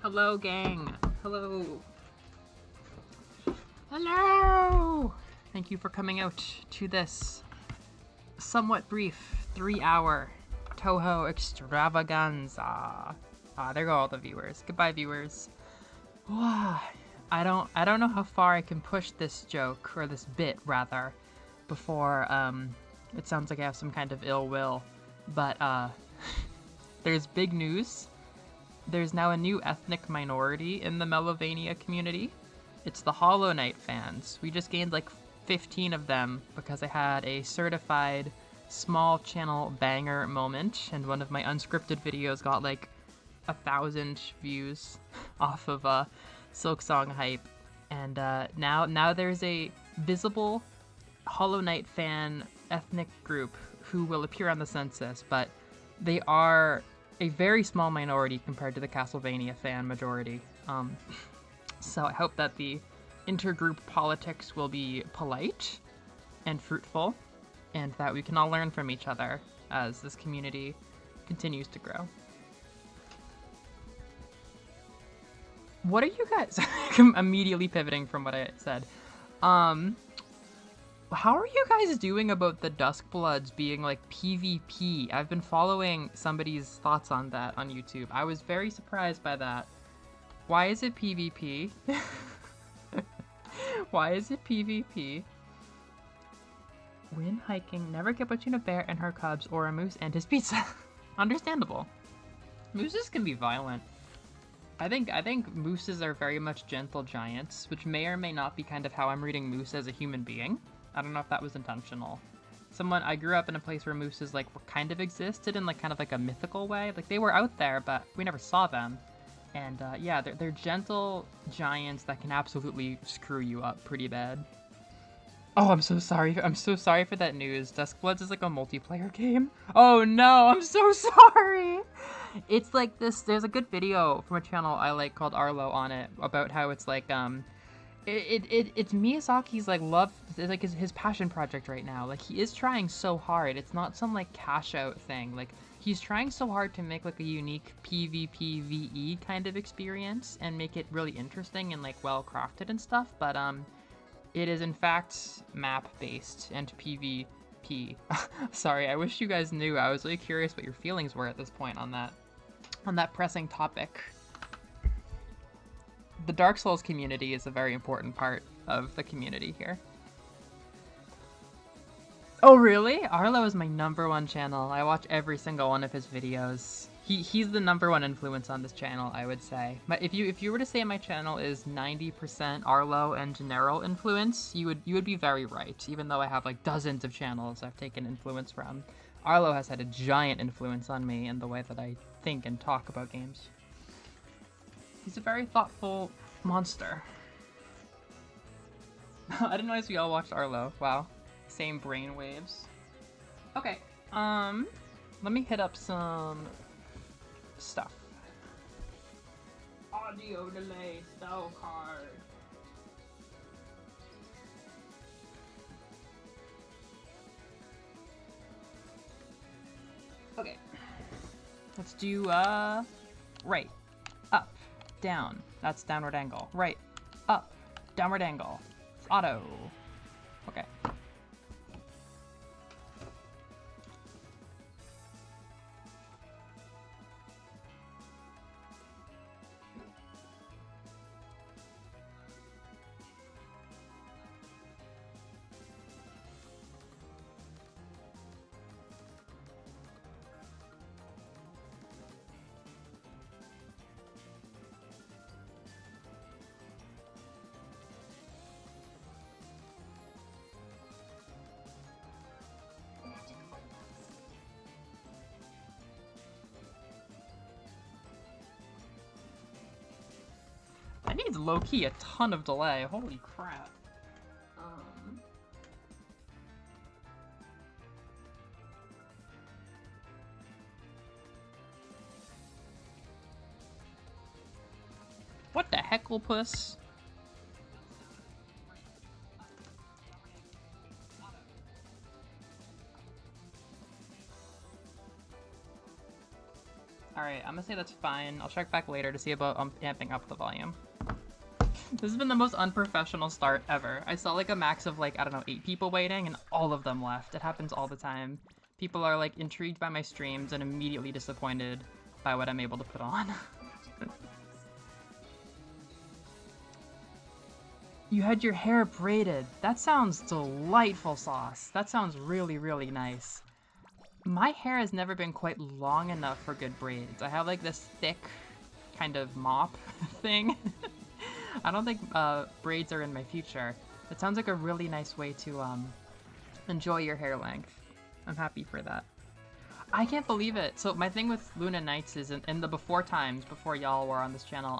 Hello, gang. Hello. Hello! Thank you for coming out to this somewhat brief 3-hour Touhou extravaganza. There go all the viewers. Goodbye, viewers. I don't know how far I can push this joke, or this bit rather, before it sounds like I have some kind of ill will. But there's big news. There's now a new ethnic minority in the Melovania community. It's the Hollow Knight fans. We just gained like 15 of them because I had a certified small channel banger moment, and one of my unscripted videos got like 1,000 views off of Silksong hype. And now there's a visible Hollow Knight fan ethnic group who will appear on the census, but they are a very small minority compared to the Castlevania fan majority. So I hope that the intergroup politics will be polite and fruitful, and that we can all learn from each other as this community continues to grow. What are you guys... I'm immediately pivoting from what I said. How are you guys doing about the Duskbloods being like PvP? I've been following somebody's thoughts on that on YouTube. I was very surprised by that. Why is it PvP? Why is it PvP? When hiking, never get between a bear and her cubs or a moose and his pizza. Understandable. Mooses can be violent. I think mooses are very much gentle giants, which may or may not be kind of how I'm reading moose as a human being. I don't know if that was intentional. I grew up in a place where mooses like kind of existed in like kind of like a mythical way. Like they were out there, but we never saw them. And yeah, they're gentle giants that can absolutely screw you up pretty bad. Oh, I'm so sorry. I'm so sorry for that news. Duskbloods is like a multiplayer game. Oh no, I'm so sorry. It's like this. There's a good video from a channel I like called Arlo on it about how it's like it's Miyazaki's like love, it's like his passion project right now. Like he is trying so hard. It's not some like cash out thing. Like he's trying so hard to make like a unique PvPvE kind of experience and make it really interesting and like well crafted and stuff. But it is in fact map based and PvP. Sorry, I wish you guys knew. I was really curious what your feelings were at this point on that pressing topic. The Dark Souls community is a very important part of the community here. Oh really? Arlo is my #1 channel. I watch every single one of his videos. He's the #1 influence on this channel, I would say. But if you were to say my channel is 90% Arlo and General influence, you would be very right. Even though I have like dozens of channels I've taken influence from, Arlo has had a giant influence on me in the way that I think and talk about games. He's a very thoughtful monster. I didn't realize we all watched Arlo. Wow. Same brain waves. Okay, let me hit up some stuff. Audio delay, so hard. Okay. Let's do, right, up, down. That's downward angle. Right, up, downward angle. Auto. Okay. That needs low-key a ton of delay. Holy crap. What the hecklepuss? Alright, I'm gonna say that's fine. I'll check back later to see about amping up the volume. This has been the most unprofessional start ever. I saw like a max of like, I don't know, 8 people waiting and all of them left. It happens all the time. People are like intrigued by my streams and immediately disappointed by what I'm able to put on. You had your hair braided. That sounds delightful, Sauce. That sounds really, really nice. My hair has never been quite long enough for good braids. I have like this thick kind of mop thing. I don't think braids are in my future. It sounds like a really nice way to enjoy your hair length. I'm happy for that. I can't believe it. So my thing with Luna Nights is in the before times, before y'all were on this channel,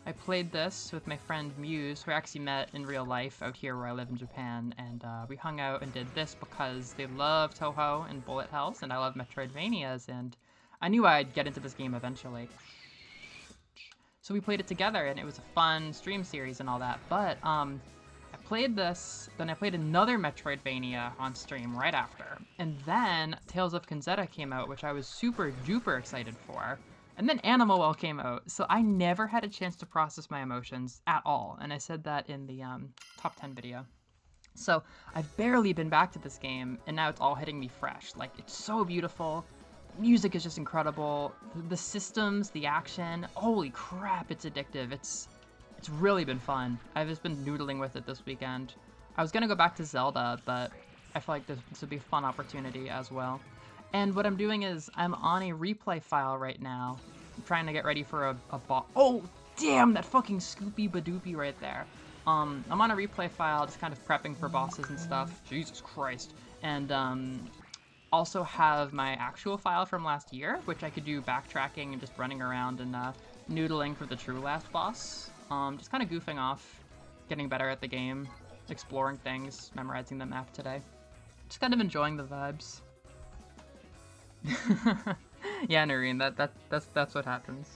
I played this with my friend Muse, who I actually met in real life out here where I live in Japan, and we hung out and did this because they love Touhou and bullet hells, and I love Metroidvanias, and I knew I'd get into this game eventually. So we played it together, and it was a fun stream series and all that, but I played this, then I played another Metroidvania on stream right after, and then Tales of Kanzetta came out, which I was super duper excited for. And then Animal Well came out, so I never had a chance to process my emotions at all, and I said that in the top 10 video. So I've barely been back to this game, and now it's all hitting me fresh. Like, it's so beautiful, the music is just incredible, the systems, the action, holy crap, it's addictive. It's really been fun. I've just been noodling with it this weekend. I was gonna go back to Zelda, but I feel like this would be a fun opportunity as well. And what I'm doing is I'm on a replay file right now. I'm trying to get ready for a boss. Oh, damn, that fucking Scoopy Badoopy right there. I'm on a replay file, just kind of prepping for bosses and stuff. Jesus Christ. And also have my actual file from last year, which I could do backtracking and just running around and noodling for the true last boss. Just kind of goofing off, getting better at the game, exploring things, memorizing the map today. Just kind of enjoying the vibes. Yeah, Noreen, that's what happens.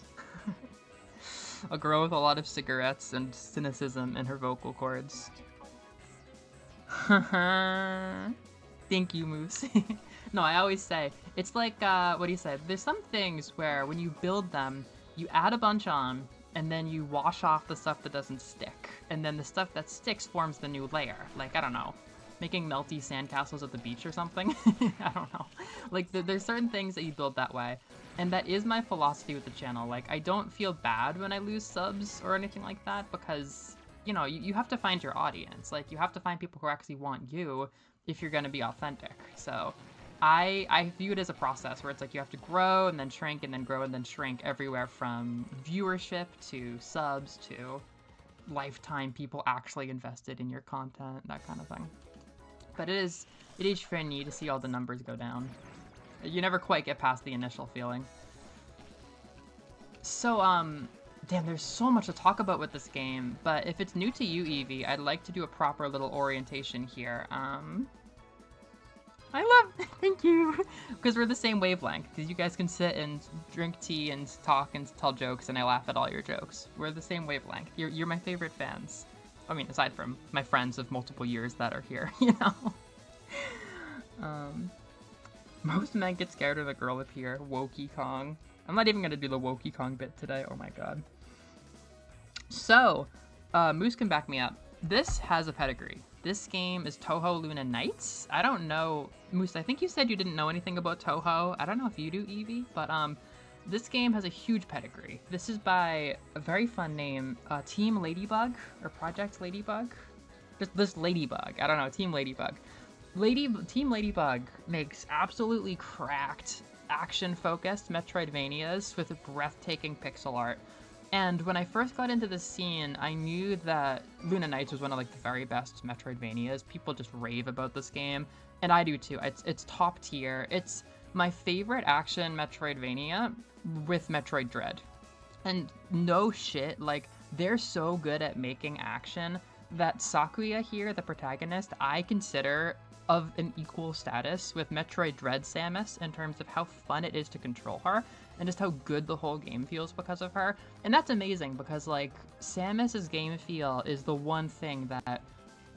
A girl with a lot of cigarettes and cynicism in her vocal cords. Thank you, Moose. No, I always say, it's like, what do you say? There's some things where when you build them, you add a bunch on, and then you wash off the stuff that doesn't stick. And then the stuff that sticks forms the new layer. Like, I don't know, making melty sandcastles at the beach or something. I don't know. Like, there's certain things that you build that way. And that is my philosophy with the channel. Like, I don't feel bad when I lose subs or anything like that because, you know, you have to find your audience. Like, you have to find people who actually want you if you're going to be authentic. So I view it as a process where it's like you have to grow and then shrink and then grow and then shrink everywhere from viewership to subs to lifetime people actually invested in your content, that kind of thing. But it is funny to see all the numbers go down. You never quite get past the initial feeling. So, damn, there's so much to talk about with this game, but if it's new to you, Evie, I'd like to do a proper little orientation here. Thank you, because we're the same wavelength, because you guys can sit and drink tea and talk and tell jokes, and I laugh at all your jokes. We're the same wavelength. You're my favorite fans. I mean, aside from my friends of multiple years that are here, you know? Most men get scared of a girl up here. Wokey Kong. I'm not even going to do the Wokey Kong bit today. Oh my god. So, Moose can back me up. This has a pedigree. This game is Touhou Luna Nights. I don't know. Moose, I think you said you didn't know anything about Touhou. I don't know if you do, Evie, but this game has a huge pedigree. This is by a very fun name, Team Ladybug, or Project Ladybug? This Ladybug. I don't know, Team Ladybug. Team Ladybug makes absolutely cracked, action-focused Metroidvanias with breathtaking pixel art. And when I first got into this scene, I knew that Luna Nights was one of like the very best Metroidvanias. People just rave about this game, and I do too. It's top tier. It's my favorite action Metroidvania with Metroid Dread. And no shit, like, they're so good at making action that Sakuya here, the protagonist, I consider of an equal status with Metroid Dread Samus in terms of how fun it is to control her and just how good the whole game feels because of her. And that's amazing because, like, Samus's game feel is the one thing that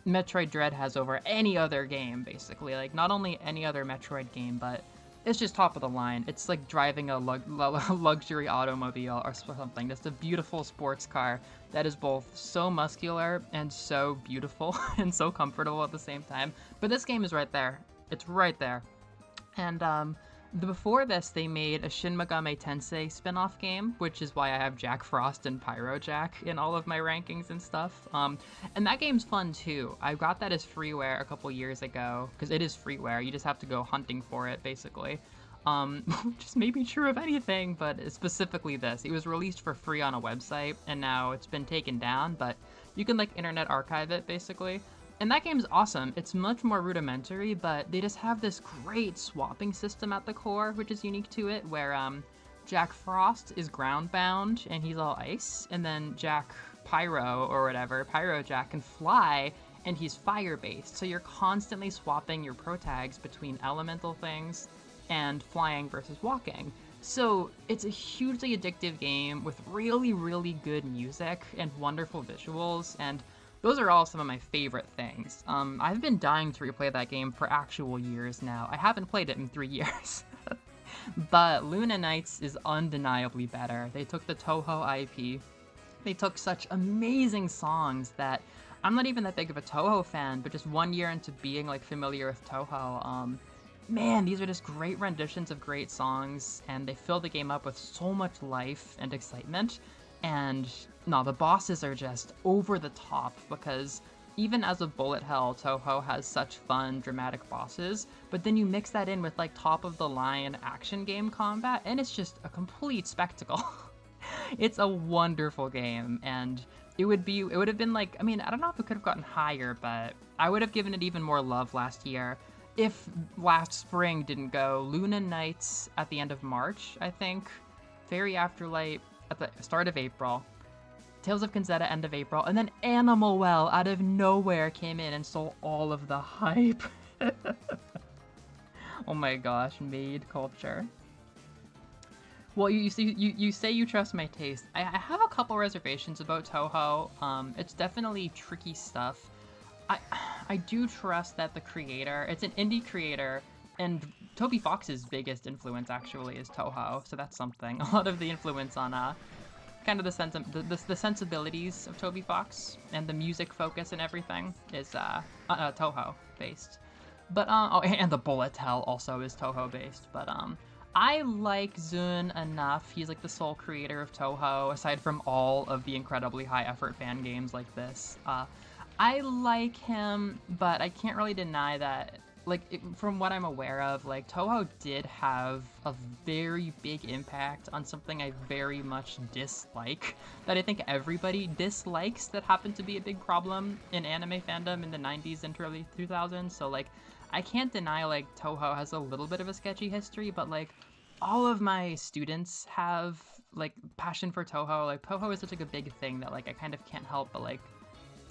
Metroid Dread has over any other game, basically. Like, not only any other Metroid game, but It's just top of the line. It's like driving a luxury automobile or something. It's a beautiful sports car that is both so muscular and so beautiful and so comfortable at the same time. But this game is right there. It's right there. And before this, they made a Shin Megami Tensei spin-off game, which is why I have Jack Frost and Pyro Jack in all of my rankings and stuff. And that game's fun too. I got that as freeware a couple years ago, because it is freeware. You just have to go hunting for it, basically. Which is maybe true of anything, but specifically this. It was released for free on a website, and now it's been taken down, but you can like Internet Archive it, basically. And that game's awesome. It's much more rudimentary, but they just have this great swapping system at the core, which is unique to it, where Jack Frost is ground-bound, and he's all ice, and then Jack Pyro, or whatever, Pyro Jack, can fly, and he's fire-based. So you're constantly swapping your protags between elemental things and flying versus walking. So it's a hugely addictive game with really, really good music and wonderful visuals, and those are all some of my favorite things. I've been dying to replay that game for actual years now. I haven't played it in 3 years. But Luna Nights is undeniably better. They took the Touhou IP. They took such amazing songs that I'm not even that big of a Touhou fan, but just 1 year into being like familiar with Touhou, man, these are just great renditions of great songs, and they fill the game up with so much life and excitement. And no, the bosses are just over the top, because even as a bullet hell, Touhou has such fun, dramatic bosses, but then you mix that in with like top-of-the-line action game combat, and it's just a complete spectacle. It's a wonderful game, and it would have been like, I mean, I don't know if it could have gotten higher, but I would have given it even more love last year if last spring didn't go. Luna Nights at the end of March, I think, Fairy Afterlight at the start of April, Tales of Kinzetta end of April, and then Animal Well out of nowhere came in and stole all of the hype. Oh my gosh, maid culture. Well, you say you trust my taste. I have a couple reservations about Touhou. It's definitely tricky stuff. I do trust that the creator, it's an indie creator, and Toby Fox's biggest influence actually is Touhou, so that's something. A lot of the influence on kind of the sensibilities of Toby Fox and the music focus and everything is Touhou based. But oh, and the bullet hell also is Touhou based. But I like Zun enough. He's like the sole creator of Touhou, aside from all of the incredibly high effort fan games like this. I like him, but I can't really deny that, like, from what I'm aware of, like, Touhou did have a very big impact on something I very much dislike, that I think everybody dislikes, that happened to be a big problem in anime fandom in the 90s and early 2000s, so, like, I can't deny, like, Touhou has a little bit of a sketchy history, but, like, all of my students have, like, passion for Touhou. Like, Touhou is such, like, a big thing that, like, I kind of can't help but, like,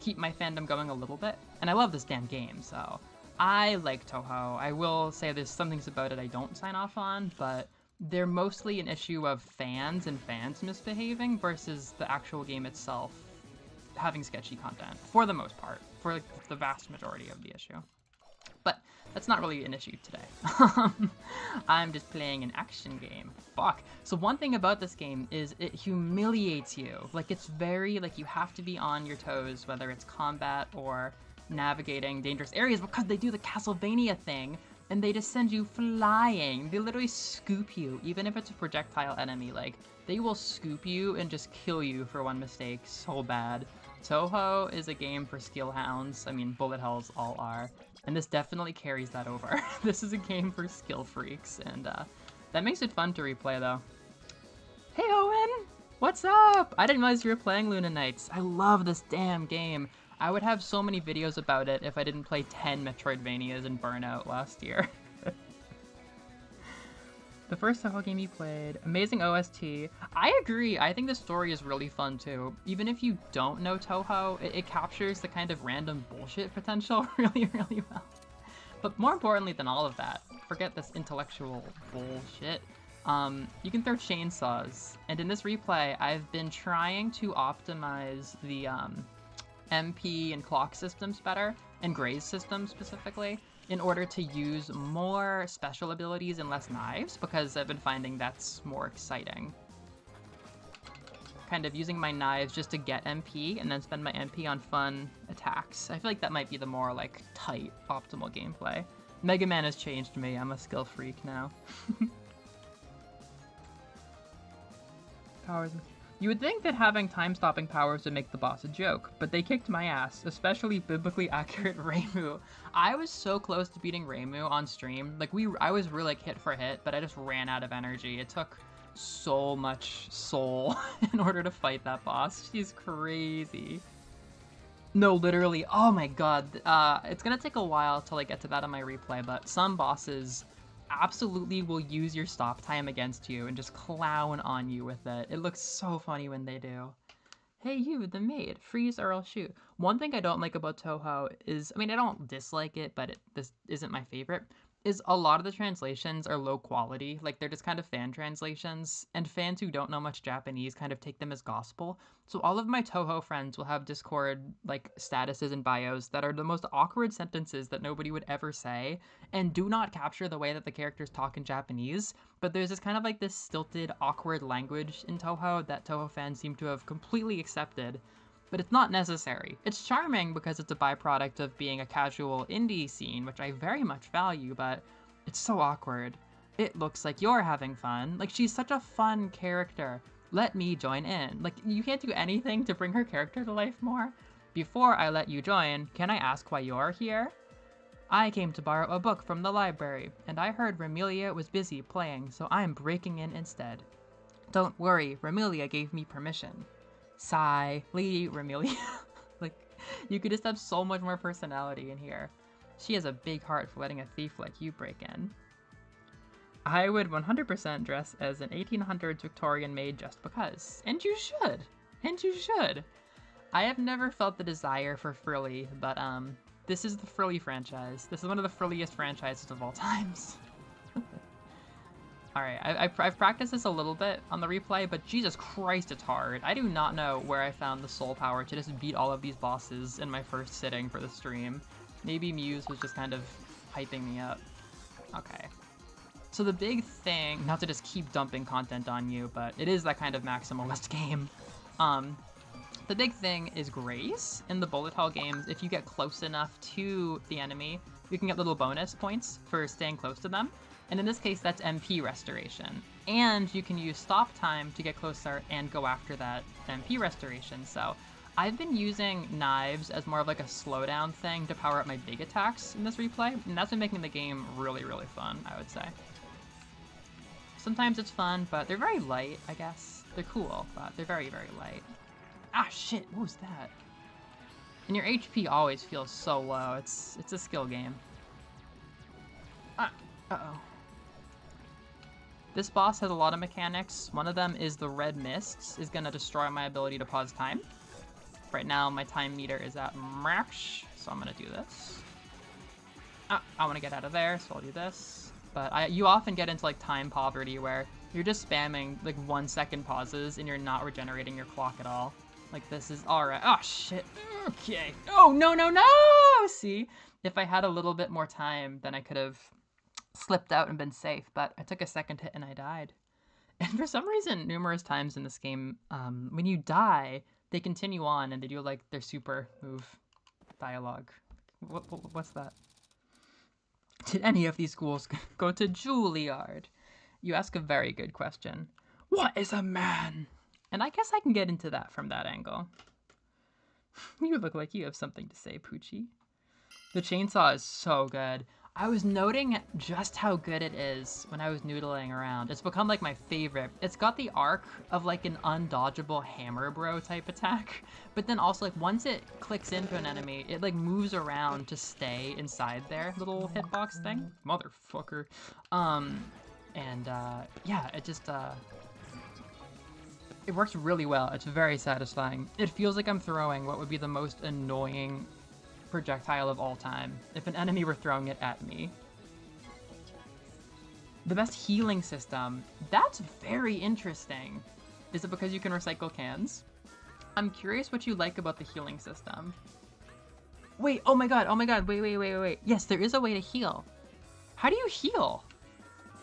keep my fandom going a little bit, and I love this damn game, so I like Touhou. I will say there's some things about it I don't sign off on, but they're mostly an issue of fans misbehaving versus the actual game itself having sketchy content, for the most part, for like the vast majority of the issue. But that's not really an issue today. I'm just playing an action game. Fuck. So one thing about this game is it humiliates you. Like, it's very, like, you have to be on your toes, whether it's combat or navigating dangerous areas, because they do the Castlevania thing, and they just send you flying. They literally scoop you, even if it's a projectile enemy. Like, they will scoop you and just kill you for one mistake so bad. Touhou is a game for skill hounds. I mean, bullet hells all are. And this definitely carries that over. This is a game for skill freaks, and that makes it fun to replay, though. Hey, Owen! What's up? I didn't realize you were playing Luna Nights. I love this damn game. I would have so many videos about it if I didn't play 10 Metroidvanias and Burnout last year. The first Touhou game you played, amazing OST. I agree, I think the story is really fun too. Even if you don't know Touhou, it captures the kind of random bullshit potential really, really well. But more importantly than all of that, forget this intellectual bullshit, you can throw chainsaws. And in this replay, I've been trying to optimize the MP and clock systems better, and Gray's system specifically. in order to use more special abilities and less knives, because I've been finding that's more exciting. Kind of using my knives just to get MP and then spend my MP on fun attacks. I feel like that might be the more like tight, optimal gameplay. Mega Man has changed me. I'm a skill freak now. Powers. You would think that having time-stopping powers would make the boss a joke, but they kicked my ass, especially biblically accurate Reimu. I was so close to beating Reimu on stream. Like I was really like hit for hit, but I just ran out of energy. It took so much soul in order to fight that boss. She's crazy. No, literally. Oh my god. It's gonna take a while till I get to that on my replay, but some bosses absolutely will use your stop time against you and just clown on you with it. It looks so funny when they do. Hey you, the maid, freeze or I'll shoot. One thing I don't like about Touhou is, I mean, I don't dislike it, but this isn't my favorite, is a lot of the translations are low quality. Like, they're just kind of fan translations, and fans who don't know much Japanese kind of take them as gospel. So all of my Touhou friends will have Discord, like, statuses and bios that are the most awkward sentences that nobody would ever say, and do not capture the way that the characters talk in Japanese. But there's this kind of, like, this stilted, awkward language in Touhou that Touhou fans seem to have completely accepted. But it's not necessary. It's charming because it's a byproduct of being a casual indie scene, which I very much value, but it's so awkward. It looks like you're having fun. Like, she's such a fun character. Let me join in. Like, you can't do anything to bring her character to life more. Before I let you join, can I ask why you're here? I came to borrow a book from the library, and I heard Remelia was busy playing, so I'm breaking in instead. Don't worry, Remelia gave me permission. Sigh, Lady Remelia. Like, you could just have so much more personality in here. She has a big heart for letting a thief like you break in. I would 100% dress as an 1800s Victorian maid just because. And you should. And you should. I have never felt the desire for frilly, but this is the frilly franchise. This is one of the frilliest franchises of all times. Alright, I've practiced this a little bit on the replay, but Jesus Christ, it's hard. I do not know where I found the soul power to just beat all of these bosses in my first sitting for the stream. Maybe Muse was just kind of hyping me up. Okay. So the big thing, not to just keep dumping content on you, but it is that kind of maximalist game. The big thing is Grace. In the bullet hell games, if you get close enough to the enemy, you can get little bonus points for staying close to them. And in this case, that's MP restoration. And you can use stop time to get closer and go after that MP restoration. So I've been using knives as more of like a slowdown thing to power up my big attacks in this replay. And that's been making the game really, really fun, I would say. Sometimes it's fun, but they're very light, I guess. They're cool, but they're very, very light. Ah, shit, what was that? And your HP always feels so low. It's a skill game. Uh-oh. This boss has a lot of mechanics. One of them is the red mist is gonna destroy my ability to pause time. Right now, my time meter is at max, so I'm gonna do this. I wanna get out of there, so I'll do this. But you often get into like time poverty where you're just spamming like 1 second pauses and you're not regenerating your clock at all. Like this is alright. Oh shit. Okay. Oh no no no! See, if I had a little bit more time, then I could have slipped out and been safe, but I took a second hit and I died. And for some reason, numerous times in this game, when you die, they continue on and they do like their super move dialogue. What's that? Did any of these schools go to Juilliard? You ask a very good question. What is a man? And I guess I can get into that from that angle. You look like you have something to say, Poochie. The chainsaw is so good. I was noting just how good it is when I was noodling around. It's become like my favorite. It's got the arc of like an undodgeable hammer bro type attack, but then also like once it clicks into an enemy, it like moves around to stay inside their little hitbox thing. Motherfucker. Yeah, it just, it works really well. It's very satisfying. It feels like I'm throwing what would be the most annoying projectile of all time if an enemy were throwing it at me. The best healing system, that's very interesting. Is it because you can recycle cans? I'm curious what you like about the healing system. Wait, oh my god, wait. Yes, there is a way to heal. How do you heal?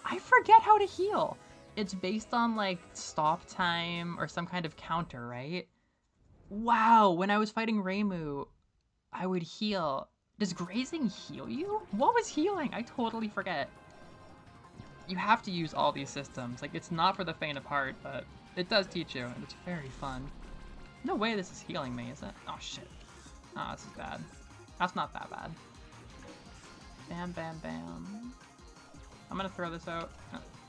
I forget how to heal. It's based on like stop time or some kind of counter, right? Wow, when I was fighting Reimu, I would heal. Does grazing heal you? What was healing? I totally forget. You have to use all these systems. Like, it's not for the faint of heart, but it does teach you, and it's very fun. No way this is healing me, is it? Oh, shit. Oh, this is bad. That's not that bad. Bam, bam, bam. I'm gonna throw this out.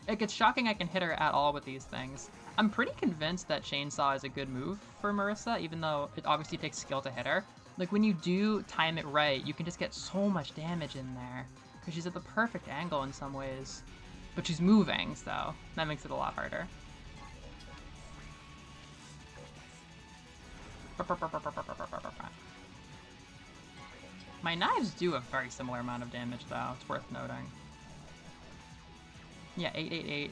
Like, it's shocking I can hit her at all with these things. I'm pretty convinced that Chainsaw is a good move for Marissa, even though it obviously takes skill to hit her. Like, when you do time it right, you can just get so much damage in there. Because she's at the perfect angle in some ways. But she's moving, so that makes it a lot harder. My knives do a very similar amount of damage, though. It's worth noting. Yeah, 888.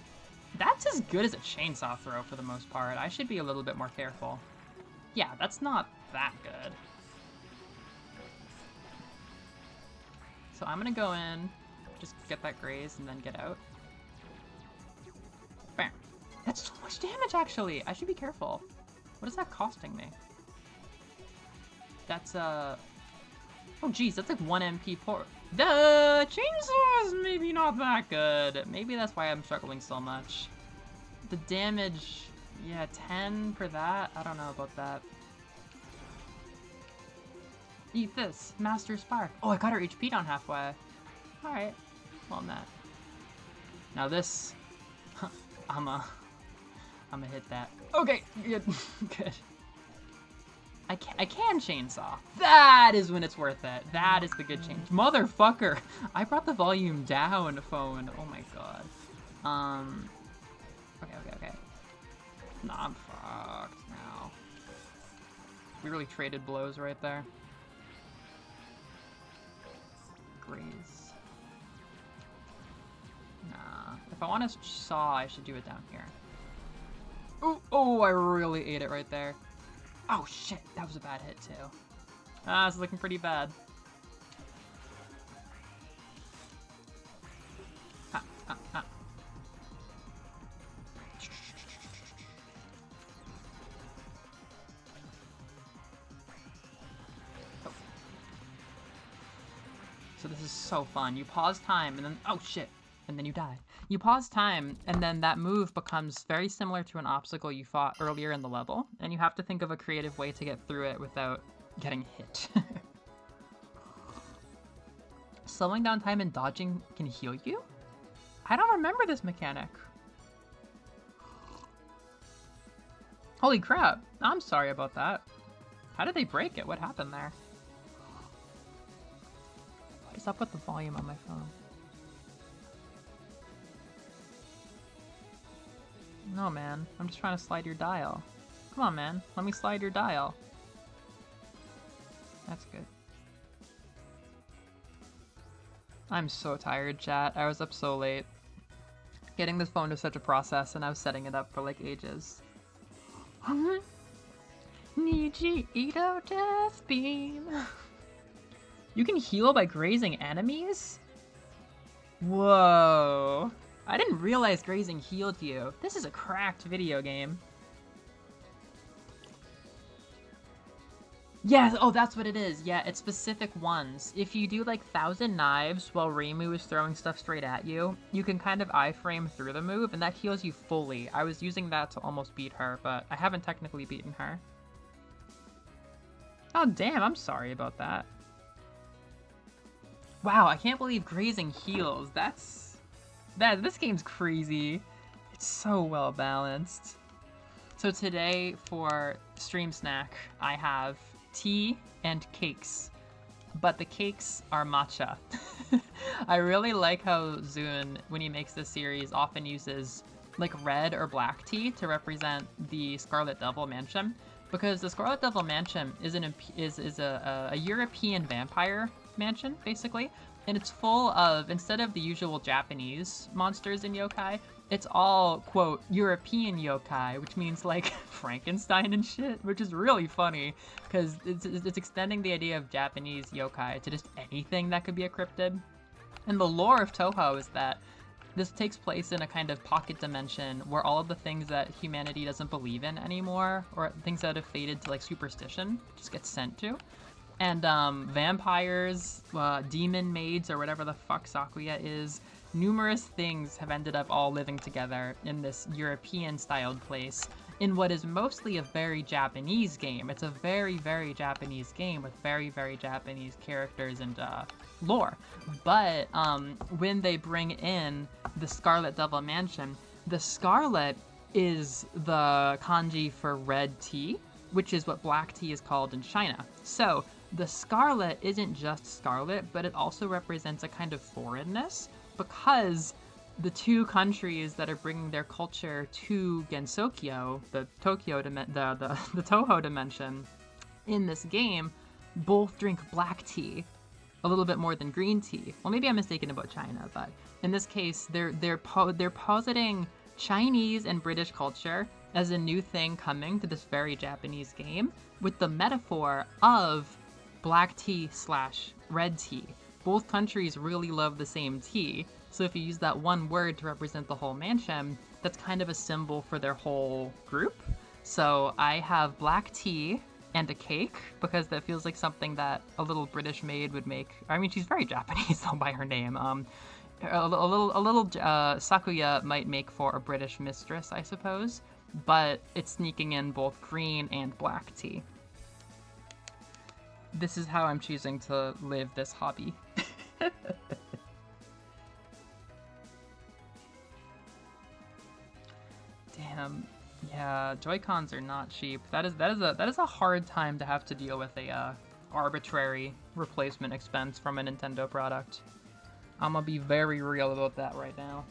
That's as good as a chainsaw throw for the most part. I should be a little bit more careful. Yeah, that's not that good. So I'm gonna go in, just get that graze, and then get out. Bam. That's so much damage, actually! I should be careful. What is that costing me? That's, oh geez, that's like 1 MP per... The chainsaw is maybe not that good. Maybe that's why I'm struggling so much. The damage, yeah, 10 for that? I don't know about that. Eat this, Master Spark. Oh, I got her HP down halfway. Alright, well met. Now this, I'ma hit that. Okay, good, good. I can chainsaw. That is when it's worth it. That is the good change. Motherfucker! I brought the volume down, phone. Oh my god. Okay. Nah, I'm fucked now. We really traded blows right there. Graze. Nah. If I want to saw, I should do it down here. Ooh, oh, I really ate it right there. Oh shit, that was a bad hit too. Ah, it's looking pretty bad. Ha. Oh. So this is so fun. You pause time and then, oh shit, and then you die. You pause time, and then that move becomes very similar to an obstacle you fought earlier in the level, and you have to think of a creative way to get through it without getting hit. Slowing down time and dodging can heal you? I don't remember this mechanic. Holy crap, I'm sorry about that. How did they break it? What happened there? What is up with the volume on my phone? No, man. I'm just trying to slide your dial. Come on, man. Let me slide your dial. That's good. I'm so tired, chat. I was up so late. Getting this phone is such a process, and I was setting it up for, like, ages. Niji Ito Death Beam. You can heal by grazing enemies? Whoa. I didn't realize grazing healed you. This is a cracked video game. Yeah, oh, that's what it is. Yeah, it's specific ones. If you do like 1,000 knives while Reimu is throwing stuff straight at you, you can kind of iframe through the move, and that heals you fully. I was using that to almost beat her, but I haven't technically beaten her. Oh, damn, I'm sorry about that. Wow, I can't believe grazing heals. This game's crazy. It's so well balanced. So today for stream snack, I have tea and cakes, but the cakes are matcha. I really like how Zune, when he makes this series, often uses like red or black tea to represent the Scarlet Devil Mansion, because the Scarlet Devil Mansion is a European vampire mansion, basically. And it's full of, instead of the usual Japanese monsters in yokai, it's all, quote, European yokai, which means like Frankenstein and shit, which is really funny because it's extending the idea of Japanese yokai to just anything that could be a cryptid. And the lore of Touhou is that this takes place in a kind of pocket dimension where all of the things that humanity doesn't believe in anymore, or things that have faded to like superstition, just get sent to. And vampires, demon maids, or whatever the fuck Sakuya is, numerous things have ended up all living together in this European-styled place in what is mostly a very Japanese game. It's a very, very Japanese game with very, very Japanese characters and lore. But when they bring in the Scarlet Devil Mansion, the Scarlet is the kanji for red tea, which is what black tea is called in China. So the Scarlet isn't just scarlet, but it also represents a kind of foreignness, because the two countries that are bringing their culture to Gensokyo, the Touhou dimension, in this game, both drink black tea a little bit more than green tea. Well, maybe I'm mistaken about China, but in this case, they're positing Chinese and British culture as a new thing coming to this very Japanese game, with the metaphor of black tea / red tea. Both countries really love the same tea, so if you use that one word to represent the whole mansion, that's kind of a symbol for their whole group. So I have black tea and a cake, because that feels like something that a little British maid would make. I mean, she's very Japanese though by her name. A little Sakuya might make for a British mistress, I suppose, but it's sneaking in both green and black tea. This is how I'm choosing to live this hobby. Damn, yeah, Joy-Cons are not cheap. That is a hard time to have to deal with a arbitrary replacement expense from a Nintendo product. I'm gonna be very real about that right now.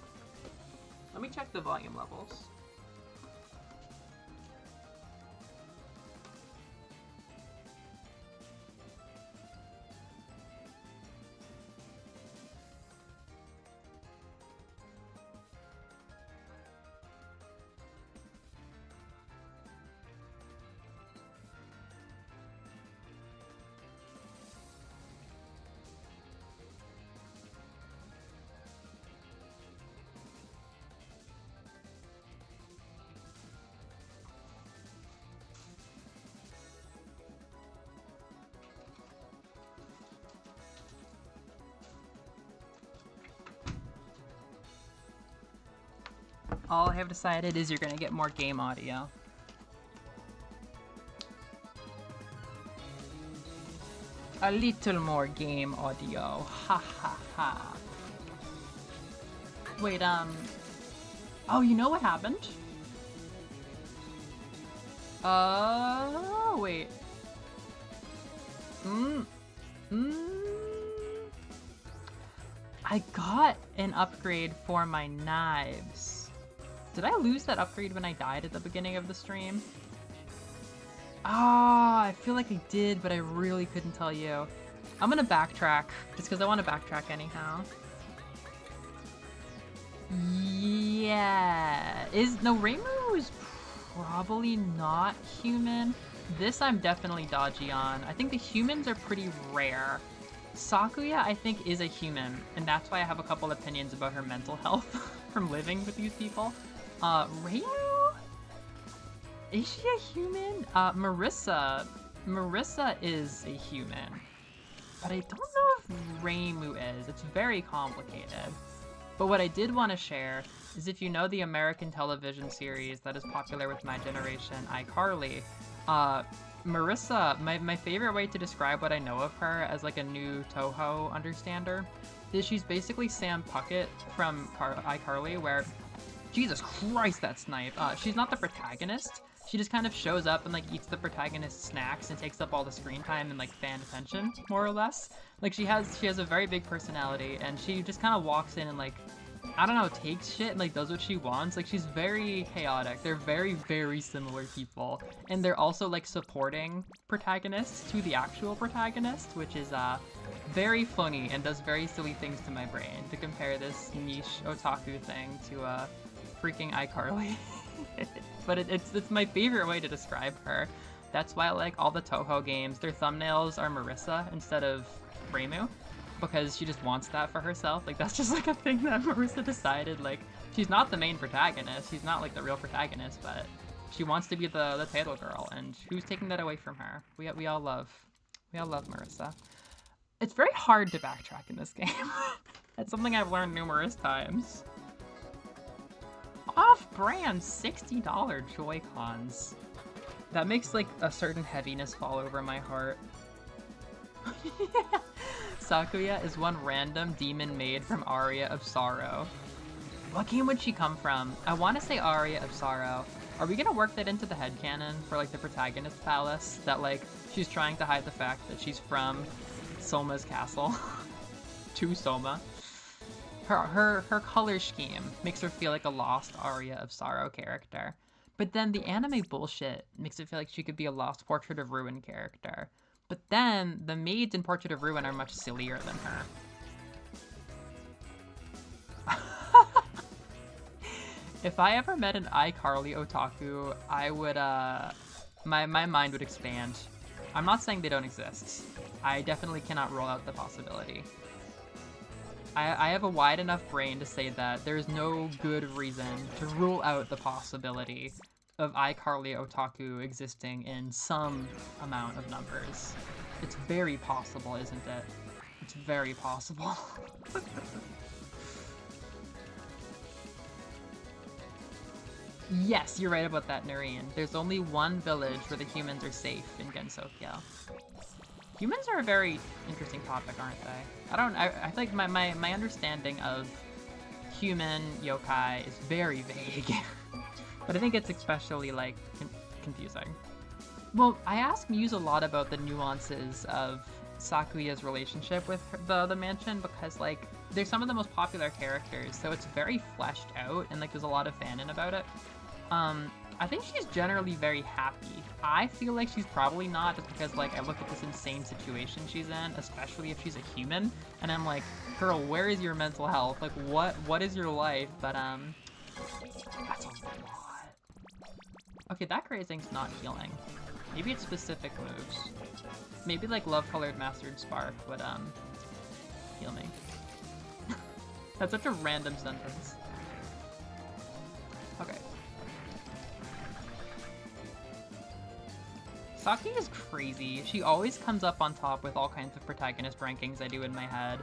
Let me check the volume levels. All I have decided is you're gonna get more game audio. A little more game audio. Ha ha ha. Wait, oh, you know what happened? Wait. I got an upgrade for my knives. Did I lose that upgrade when I died at the beginning of the stream? Ah, I feel like I did, but I really couldn't tell you. I'm gonna backtrack, just because I want to backtrack anyhow. Yeah. No, Reimu is probably not human. This I'm definitely dodgy on. I think the humans are pretty rare. Sakuya, I think, is a human, and that's why I have a couple opinions about her mental health from living with these people. Reimu? Is she a human? Marissa is a human. But I don't know if Reimu is. It's very complicated. But what I did want to share is, if you know the American television series that is popular with my generation, iCarly, Marissa, my favorite way to describe what I know of her as like a new Touhou understander is she's basically Sam Puckett from iCarly, where, Jesus Christ, that snipe. She's not the protagonist. She just kind of shows up and like eats the protagonist's snacks and takes up all the screen time and like fan attention, more or less. Like she has a very big personality, and she just kind of walks in and like, I don't know, takes shit and like does what she wants. Like she's very chaotic. They're very, very similar people. And they're also like supporting protagonists to the actual protagonist, which is very funny and does very silly things to my brain to compare this niche otaku thing to freaking iCarly. But it's my favorite way to describe her. That's why I like all the Touhou games. Their thumbnails are Marissa instead of Reimu, because she just wants that for herself. Like, that's just like a thing that Marissa decided. Like, she's not the main protagonist. She's not like the real protagonist, but she wants to be the title girl, and who's taking that away from her? We all love Marissa. It's very hard to backtrack in this game. That's something I've learned numerous times. Off-brand $60 Joy-Cons. That makes like a certain heaviness fall over my heart. Sakuya is one random demon made from Aria of Sorrow. What game would she come from? I want to say Aria of Sorrow. Are we gonna work that into the headcanon for like the protagonist palace? That like she's trying to hide the fact that she's from Soma's castle to Soma. Her color scheme makes her feel like a lost Aria of Sorrow character. But then the anime bullshit makes it feel like she could be a lost Portrait of Ruin character. But then the maids in Portrait of Ruin are much sillier than her. If I ever met an iCarly otaku, I would, my mind would expand. I'm not saying they don't exist. I definitely cannot rule out the possibility. I have a wide enough brain to say that there is no good reason to rule out the possibility of iCarly otaku existing in some amount of numbers. It's very possible, isn't it? It's very possible. Yes, you're right about that, Noreen. There's only one village where the humans are safe in Gensokyo. Humans are a very interesting topic, aren't they? I feel like my understanding of human yokai is very vague. But I think it's especially, like, confusing. Well, I ask Muse a lot about the nuances of Sakuya's relationship with the mansion, because, like, they're some of the most popular characters, so it's very fleshed out, and, like, there's a lot of fanon about it. I think she's generally very happy. I feel like she's probably not, just because, like, I look at this insane situation she's in, especially if she's a human, and I'm like, girl, where is your mental health? Like, what is your life? But, that's a lot. Okay, that grazing's not healing. Maybe it's specific moves. Maybe, like, Love-Colored Mastered Spark would, heal me. That's such a random sentence. Okay. Saki is crazy. She always comes up on top with all kinds of protagonist rankings I do in my head.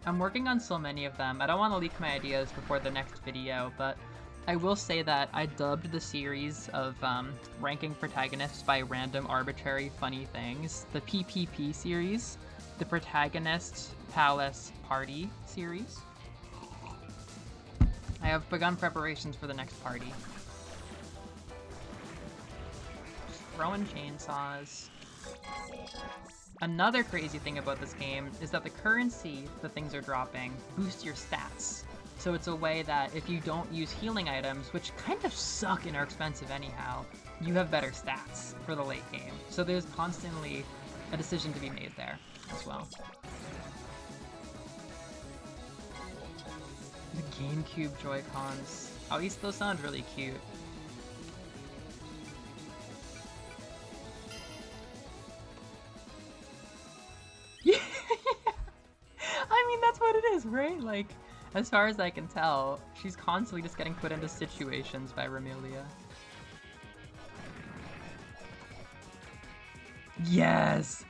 I'm working on so many of them. I don't want to leak my ideas before the next video, but I will say that I dubbed the series of ranking protagonists by random arbitrary funny things the PPP series, the Protagonist Palace Party series. I have begun preparations for the next party. Throwing chainsaws. Another crazy thing about this game is that the currency the things are dropping boosts your stats. So it's a way that if you don't use healing items, which kind of suck and are expensive anyhow, you have better stats for the late game. So there's constantly a decision to be made there as well. The GameCube Joy-Cons. At least those sound really cute. I mean, that's what it is, right? Like, as far as I can tell, she's constantly just getting put into situations by Romelia. Yes!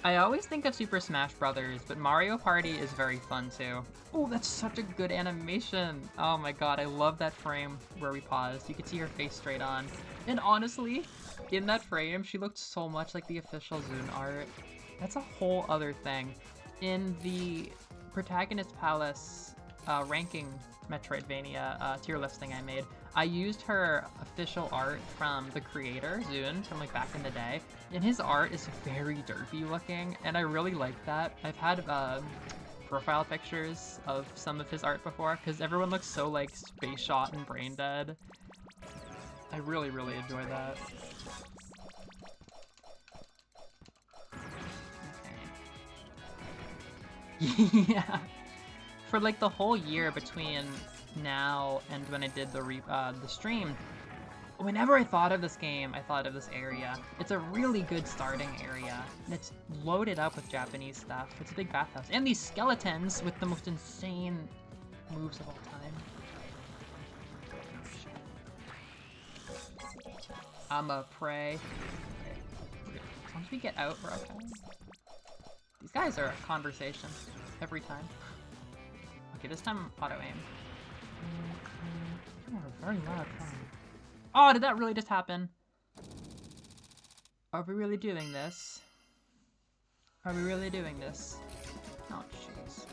I always think of Super Smash Brothers, but Mario Party is very fun too. Oh, that's such a good animation! Oh my god, I love that frame where we paused. You could see her face straight on. And honestly, in that frame, she looked so much like the official Zune art. That's a whole other thing. In the Protagonist Palace ranking Metroidvania tier list thing I made, I used her official art from the creator, Zune, from like back in the day. And his art is very derpy looking, and I really like that. I've had profile pictures of some of his art before, because everyone looks so like space shot and brain dead. I really, really enjoy that. Okay. Yeah. For like the whole year between now and when I did the stream, whenever I thought of this game, I thought of this area. It's a really good starting area, and it's loaded up with Japanese stuff. It's a big bathhouse. And these skeletons with the most insane moves of all time. I'm a prey. Okay. As long as we get out, we're okay. These guys are a conversation every time. Okay, this time auto aim. Oh, very loud fun. Oh, did that really just happen? Are we really doing this? Are we really doing this? Oh, jeez.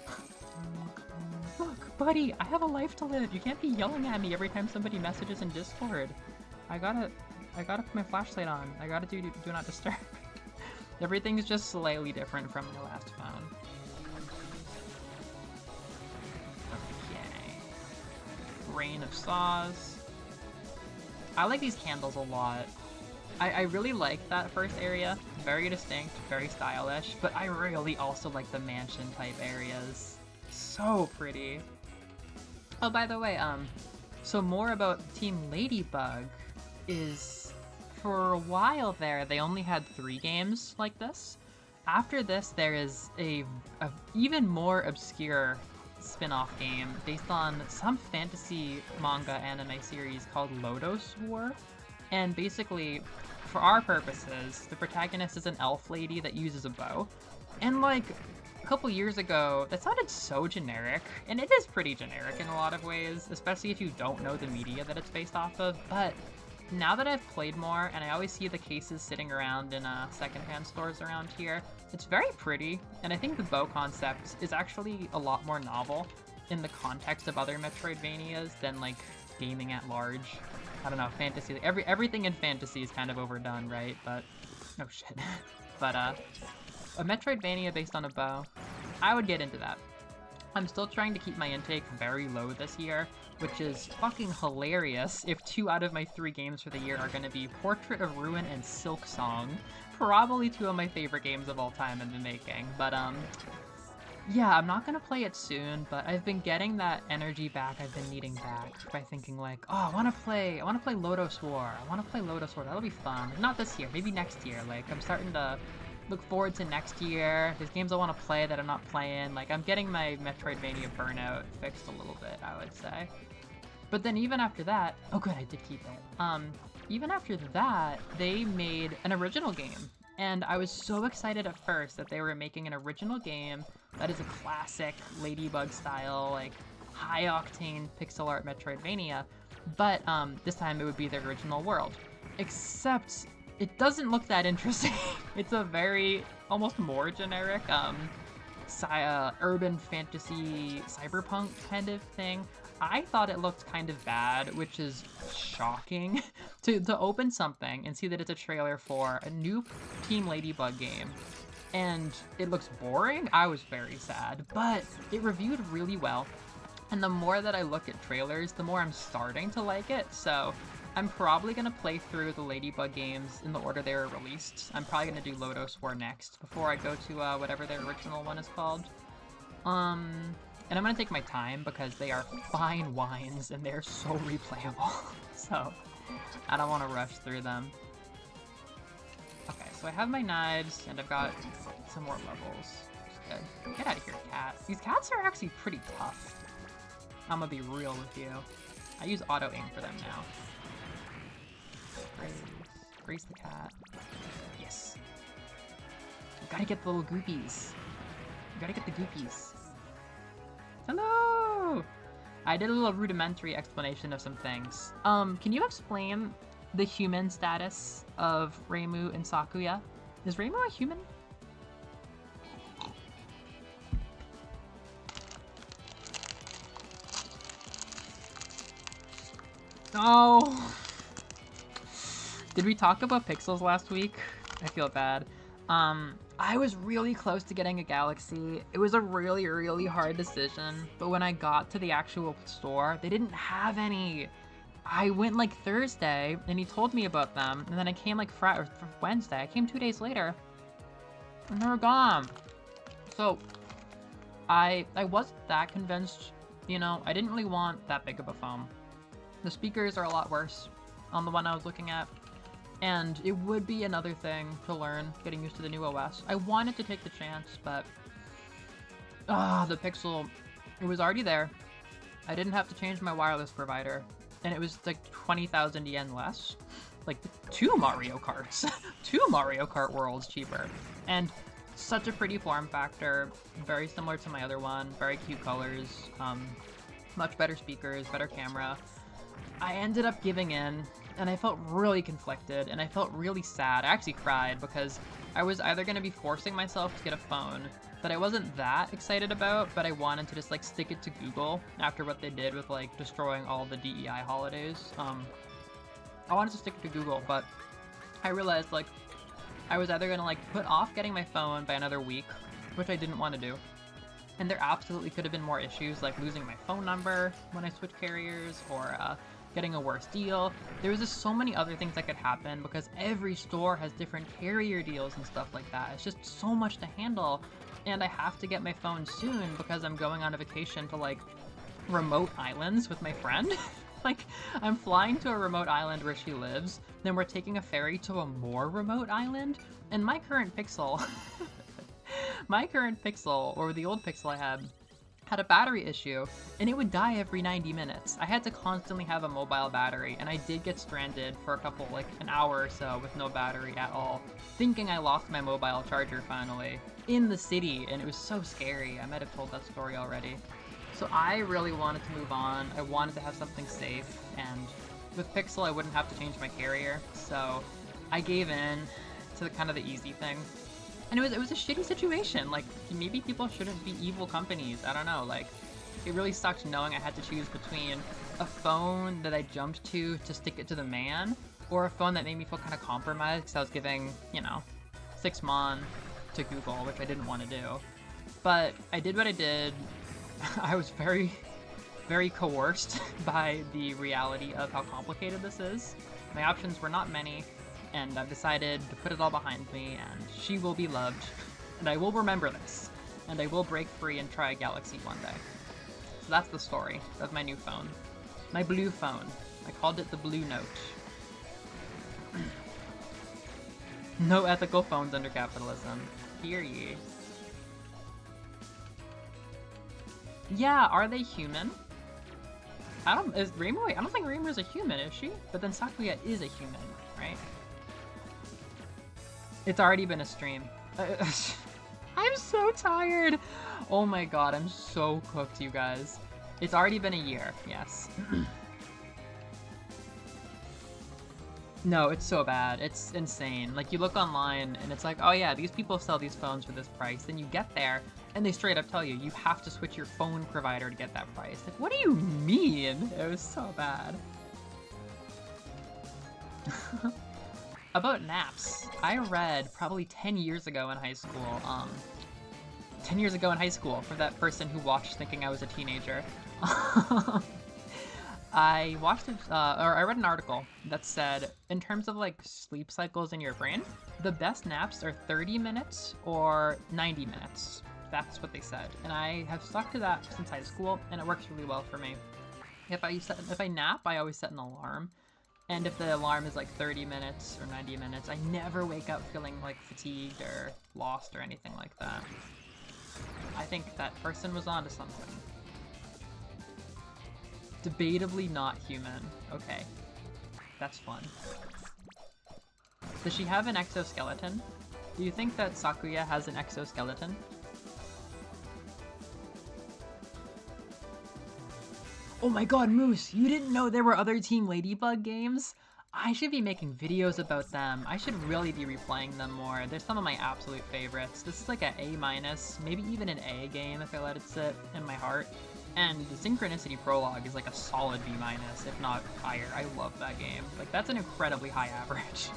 Look, buddy, I have a life to live. You can't be yelling at me every time somebody messages in Discord. I gotta put my flashlight on. I gotta do not disturb. Everything's just slightly different from your last phone. Okay. Rain of saws. I like these candles a lot. I really like that first area. Very distinct, very stylish, but I really also like the mansion type areas. So pretty. Oh, by the way, so more about Team Ladybug is, for a while there, they only had 3 games like this. After this, there is a even more obscure spin-off game based on some fantasy manga anime series called Lodos War. And basically, for our purposes, the protagonist is an elf lady that uses a bow. And like, a couple years ago, that sounded so generic, and it is pretty generic in a lot of ways, especially if you don't know the media that it's based off of, but now that I've played more, and I always see the cases sitting around in secondhand stores around here, it's very pretty, and I think the bow concept is actually a lot more novel in the context of other Metroidvanias than, like, gaming at large. I don't know, fantasy, everything in fantasy is kind of overdone, right? But, oh shit. But, a Metroidvania based on a bow, I would get into that. I'm still trying to keep my intake very low this year, which is fucking hilarious if 2 out of my 3 games for the year are going to be Portrait of Ruin and Silk Song. Probably 2 of my favorite games of all time in the making, but yeah, I'm not gonna play it soon, but I've been getting that energy back I've been needing back by thinking like, oh, I wanna play Lodos War, that'll be fun. Not this year, maybe next year. Like, I'm starting to look forward to next year. There's games I want to play that I'm not playing. Like, I'm getting my Metroidvania burnout fixed a little bit, I would say. But then even after that, oh good, I did keep it. Even after that, they made an original game. And I was so excited at first that they were making an original game that is a classic Ladybug style, like, high-octane pixel art Metroidvania. But this time it would be the original world. Except it doesn't look that interesting. It's a very, almost more generic, urban fantasy cyberpunk kind of thing. I thought it looked kind of bad, which is shocking to open something and see that it's a trailer for a new Team Ladybug game and it looks boring. I was very sad, but it reviewed really well. And the more that I look at trailers, the more I'm starting to like it. So I'm probably going to play through the Ladybug games in the order they were released. I'm probably going to do Lodos War next before I go to whatever their original one is called. And I'm going to take my time because they are fine wines and they're so replayable. So I don't want to rush through them. Okay, so I have my knives and I've got some more levels. Good. Get out of here, cat. These cats are actually pretty tough. I'm gonna be real with you. I use auto aim for them now. Grace the cat. Yes. You gotta get the little goopies. You gotta get the goopies. Hello! I did a little rudimentary explanation of some things. Can you explain the human status of Reimu and Sakuya? Is Reimu a human? No! Did we talk about pixels last week? I feel bad. I was really close to getting a Galaxy. It was a really, really hard decision, but when I got to the actual store, they didn't have any. I went like Thursday, and he told me about them, and then I came like Wednesday. I came 2 days later, and they were gone. So, I wasn't that convinced you know, I didn't really want that big of a phone. The speakers are a lot worse on the one I was looking at, and it would be another thing to learn, getting used to the new OS. I wanted to take the chance, but the Pixel, it was already there. I didn't have to change my wireless provider, and it was like 20,000 yen less. Like 2 Mario Karts, 2 Mario Kart Worlds cheaper, and such a pretty form factor, very similar to my other one, very cute colors, much better speakers, better camera. I ended up giving in, and I felt really conflicted, and I felt really sad. I actually cried because I was either going to be forcing myself to get a phone that I wasn't that excited about, but I wanted to just like stick it to Google after what they did with like destroying all the DEI holidays. I wanted to stick it to Google, but I realized like I was either gonna like put off getting my phone by another week, which I didn't want to do, and there absolutely could have been more issues like losing my phone number when I switched carriers, or getting a worse deal. There was just so many other things that could happen because every store has different carrier deals and stuff like that. It's just so much to handle, and I have to get my phone soon because I'm going on a vacation to like remote islands with my friend. Like, I'm flying to a remote island where she lives, then we're taking a ferry to a more remote island, and my current Pixel, or the old Pixel I had a battery issue, and it would die every 90 minutes. I had to constantly have a mobile battery, and I did get stranded for a couple, like an hour or so with no battery at all, thinking I lost my mobile charger finally, in the city, and it was so scary. I might have told that story already. So I really wanted to move on. I wanted to have something safe, and with Pixel I wouldn't have to change my carrier, so I gave in to the kind of the easy thing. And it was a shitty situation. Like, maybe people shouldn't be evil companies. I don't know. Like, it really sucked knowing I had to choose between a phone that I jumped to stick it to the man, or a phone that made me feel kind of compromised because I was giving, you know, 6 mon to Google, which I didn't want to do. But I did what I did. I was very, very coerced by the reality of how complicated this is. My options were not many, and I've decided to put it all behind me, and she will be loved, and I will remember this, and I will break free and try a Galaxy one day. So that's the story of my new phone. My blue phone. I called it the Blue Note. No ethical phones under capitalism. Hear ye. Yeah, are they human? I don't think Reimu's a human, is she? But then Sakuya is a human, right? It's already been a stream. I'm so tired! Oh my god, I'm so cooked, you guys. It's already been a year, yes. No, it's so bad. It's insane. Like, you look online, and it's like, oh yeah, these people sell these phones for this price. Then you get there, and they straight up tell you, you have to switch your phone provider to get that price. Like, what do you mean? It was so bad. About naps. I read probably 10 years ago in high school, 10 years ago in high school, for that person who watched thinking I was a teenager. I watched or I read an article that said, in terms of like sleep cycles in your brain, the best naps are 30 minutes or 90 minutes. That's what they said. And I have stuck to that since high school, and it works really well for me. If I nap, I always set an alarm. And if the alarm is like 30 minutes or 90 minutes, I never wake up feeling like fatigued or lost or anything like that. I think that person was onto something. Debatably not human. Okay. That's fun. Does she have an exoskeleton? Do you think that Sakuya has an exoskeleton? Oh my god, Moose! You didn't know there were other Team Ladybug games? I should be making videos about them. I should really be replaying them more. They're some of my absolute favorites. This is like an A-, maybe even an A game if I let it sit in my heart. And the Synchronicity Prologue is like a solid B-, if not higher. I love that game. Like, that's an incredibly high average.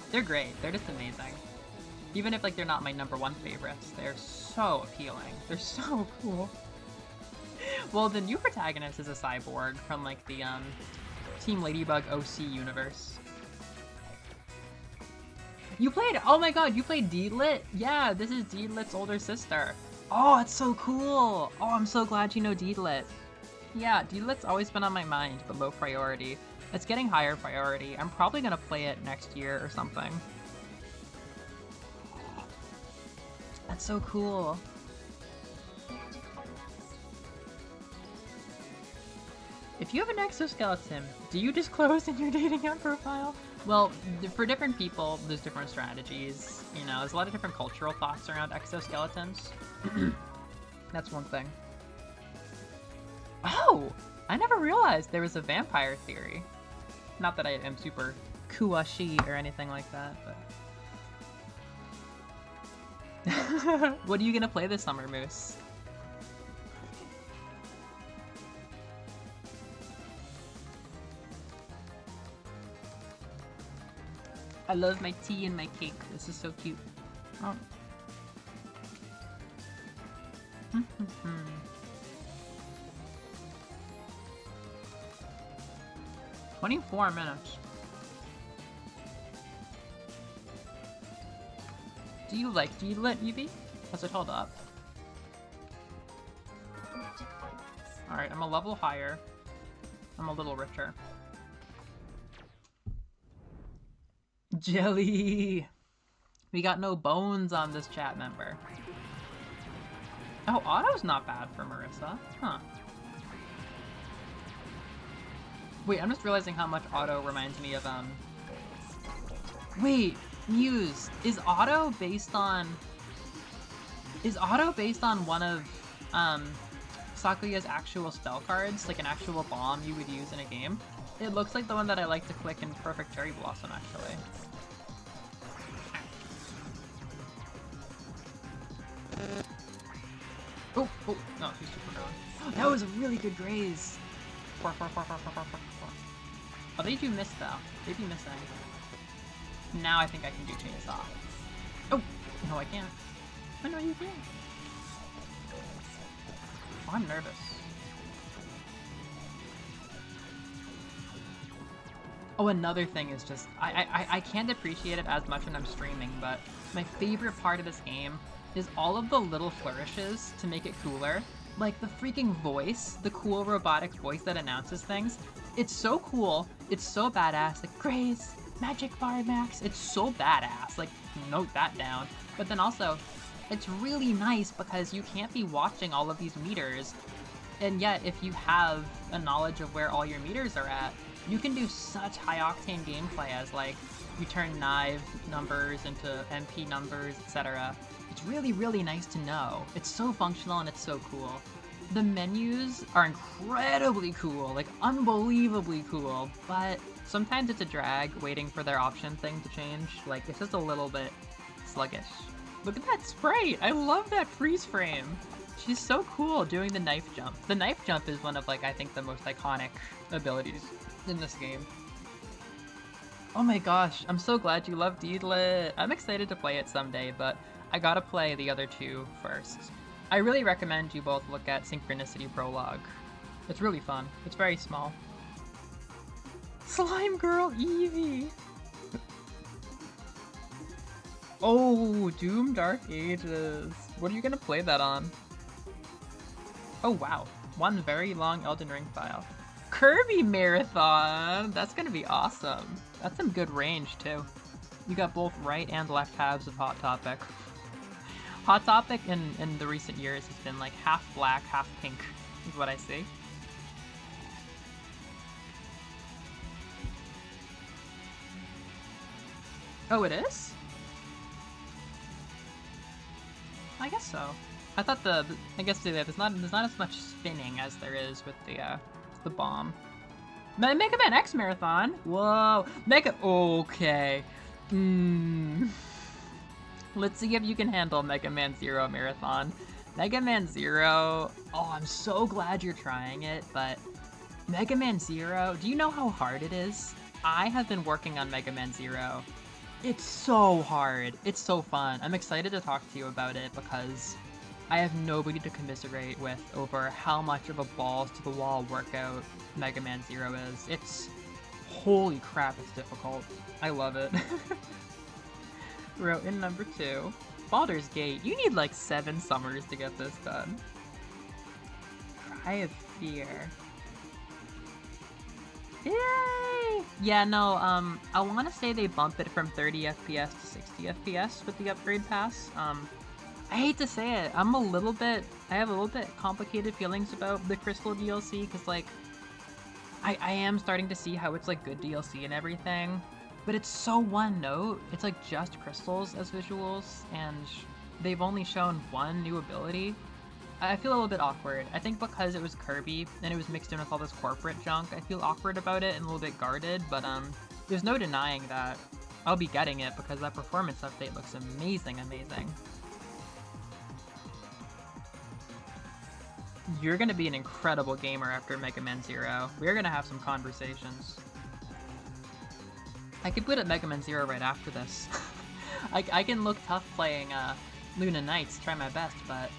They're great. They're just amazing. Even if like they're not my #1 favorites, they're so appealing. They're so cool. Well, the new protagonist is a cyborg from like the Team Ladybug OC universe. You played, oh my god, you played Deedlit? Yeah, this is Deedlit's older sister. Oh, it's so cool! Oh, I'm so glad you know Deedlit. Yeah, Deedlit's always been on my mind, but low priority. It's getting higher priority. I'm probably gonna play it next year or something. That's so cool. If you have an exoskeleton, do you disclose in your dating app profile? Well, for different people, there's different strategies. You know, there's a lot of different cultural thoughts around exoskeletons. That's one thing. Oh! I never realized there was a vampire theory. Not that I am super kuwashi or anything like that, but... What are you gonna play this summer, Moose? I love my tea and my cake. This is so cute. Oh. 24 minutes. Do you like Deedlit, Evie? Has it held up? Alright, I'm a level higher. I'm a little richer. Jelly! We got no bones on this chat member. Oh, auto's not bad for Marissa. Huh. Wait, I'm just realizing how much auto reminds me of, Wait, Muse, is auto based on one of, Sakuya's actual spell cards? Like an actual bomb you would use in a game? It looks like the one that I like to click in Perfect Cherry Blossom, actually. Oh, no, she's super early. That was a really good graze. Oh, they do miss though. They do missing. Now I think I can do chainsaw. Oh, no, I can't. I know you can. Oh, I'm nervous. Oh, another thing is just, I can't appreciate it as much when I'm streaming, but my favorite part of this game is all of the little flourishes to make it cooler. Like the freaking voice, the cool robotic voice that announces things. It's so cool, it's so badass, like Grace, Magic Bar Max, it's so badass, like note that down. But then also, it's really nice because you can't be watching all of these meters, and yet if you have a knowledge of where all your meters are at, you can do such high-octane gameplay as like, you turn Knive numbers into MP numbers, etc. It's really, really nice to know. It's so functional and it's so cool. The menus are incredibly cool, like unbelievably cool, but sometimes it's a drag waiting for their option thing to change. Like, it's just a little bit sluggish. Look at that sprite! I love that freeze frame! She's so cool doing the knife jump. The knife jump is one of, like, I think the most iconic abilities in this game. Oh my gosh, I'm so glad you love Deedlit. I'm excited to play it someday, but I gotta play the other two first. I really recommend you both look at Synchronicity Prologue. It's really fun. It's very small. Slime Girl Eevee! Oh, Doom Dark Ages. What are you gonna play that on? Oh wow, one very long Elden Ring file. Kirby Marathon! That's gonna be awesome. That's some good range too. You got both right and left halves of Hot Topic. Hot Topic in the recent years has been like half black, half pink, is what I see. Oh, it is? I guess so. I thought I guess there's not as much spinning as there is with the bomb. Mega Man X Marathon? Whoa! Okay. Let's see if you can handle Mega Man Zero Marathon. Mega Man Zero, oh, I'm so glad you're trying it, but Mega Man Zero, do you know how hard it is? I have been working on Mega Man Zero. It's so hard. It's so fun. I'm excited to talk to you about it because I have nobody to commiserate with over how much of a balls to the wall workout Mega Man Zero is. It's, holy crap, it's difficult. I love it. Wrote in number 2. Baldur's Gate, you need like 7 summers to get this done. Cry of Fear. Yay! Yeah, no, I want to say they bump it from 30 FPS to 60 FPS with the upgrade pass. I hate to say it, I have a little bit complicated feelings about the Crystal DLC, because, like, I am starting to see how it's, like, good DLC and everything, but it's so one note. It's, like, just crystals as visuals, and they've only shown one new ability. I feel a little bit awkward. I think because it was Kirby, and it was mixed in with all this corporate junk, I feel awkward about it and a little bit guarded, but, there's no denying that I'll be getting it because that performance update looks amazing. You're gonna be an incredible gamer after Mega Man Zero. We're gonna have some conversations. I could put up Mega Man Zero right after this. I can look tough playing Luna Nights, try my best, but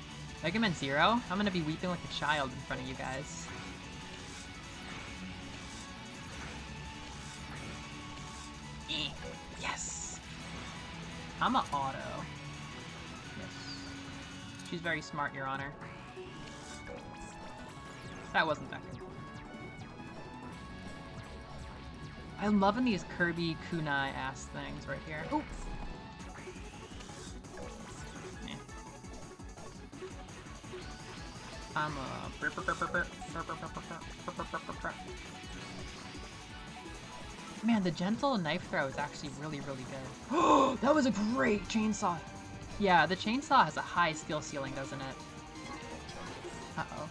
Mega Man Zero? I'm gonna be weeping like a child in front of you guys. Yes! I'm a auto. Yes. She's very smart, Your Honor. That wasn't that good. I'm loving these Kirby kunai ass things right here. Oops. Yeah. I'm a... Man, the gentle knife throw is actually really, really good. Oh, that was a great chainsaw! Yeah, the chainsaw has a high skill ceiling, doesn't it? Uh-oh.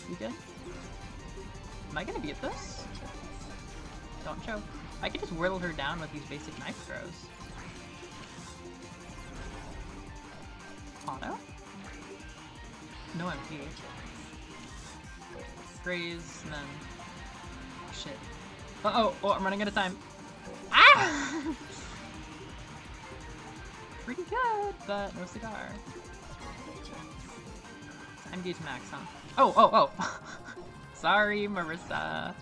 You good? Am I gonna beat this? Don't choke. I could just whirl her down with these basic knife throws. Auto? No MP. Graze, and then... Oh, shit. Uh-oh! Oh, I'm running out of time. Ah! Pretty good, but no cigar. Time gauge max, huh? Oh! Sorry, Marissa.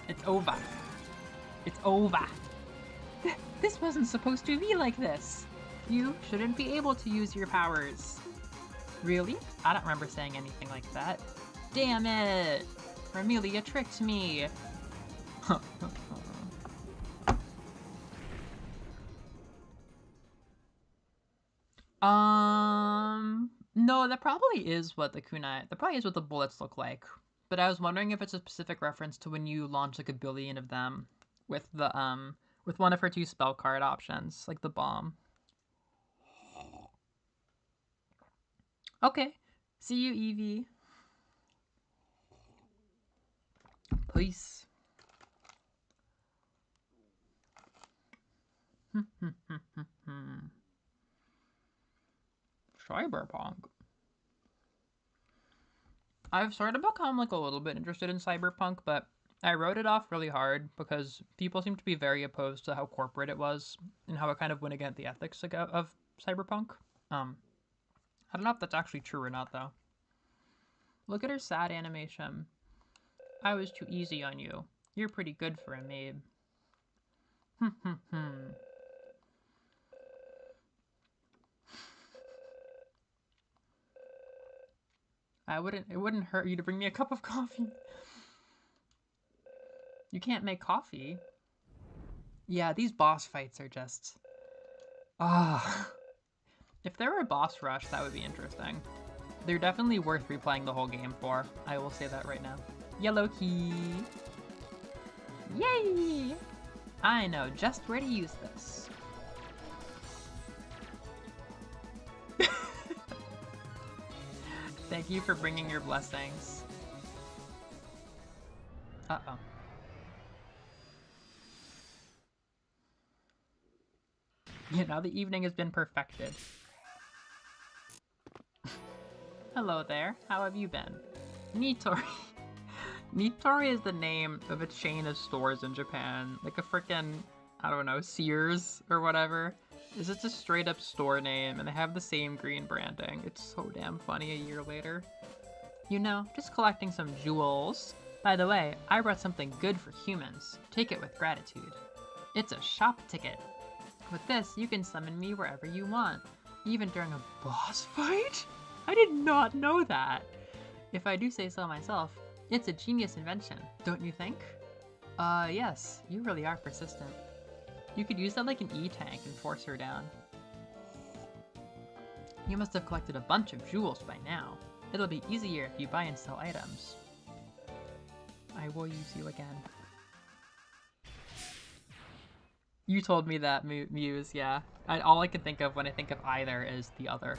It's over. It's over. This wasn't supposed to be like this. You shouldn't be able to use your powers. Really? I don't remember saying anything like that. Damn it! Ramelia tricked me. No, that probably is what the kunai, that probably is what the bullets look like. But I was wondering if it's a specific reference to when you launch like a billion of them with the, with one of her 2 spell card options, like the bomb. Okay. See you, Evie. Peace. Cyberpunk. I've started to become like a little bit interested in Cyberpunk, but I wrote it off really hard because people seem to be very opposed to how corporate it was and how it kind of went against the ethics of Cyberpunk. I don't know if that's actually true or not, though. Look at her sad animation. I was too easy on you. You're pretty good for a maid. It wouldn't hurt you to bring me a cup of coffee. You can't make coffee. Yeah, these boss fights are just... Ah. If there were a boss rush, that would be interesting. They're definitely worth replaying the whole game for. I will say that right now. Yellow key! Yay! I know just where to use this. Thank you for bringing your blessings. Uh-oh. Yeah, now the evening has been perfected. Hello there, how have you been? Nitori. Nitori is the name of a chain of stores in Japan. Like a frickin', I don't know, Sears or whatever. It's just a straight up store name and they have the same green branding. It's so damn funny a year later. You know, just collecting some jewels. By the way, I brought something good for humans. Take it with gratitude. It's a shop ticket. With this, you can summon me wherever you want, even during a boss fight? I did not know that. If I do say so myself, it's a genius invention, don't you think? Yes, you really are persistent. You could use that like an E-tank and force her down. You must have collected a bunch of jewels by now. It'll be easier if you buy and sell items. I will use you again. You told me that, Muse, yeah. All I can think of when I think of either is the other.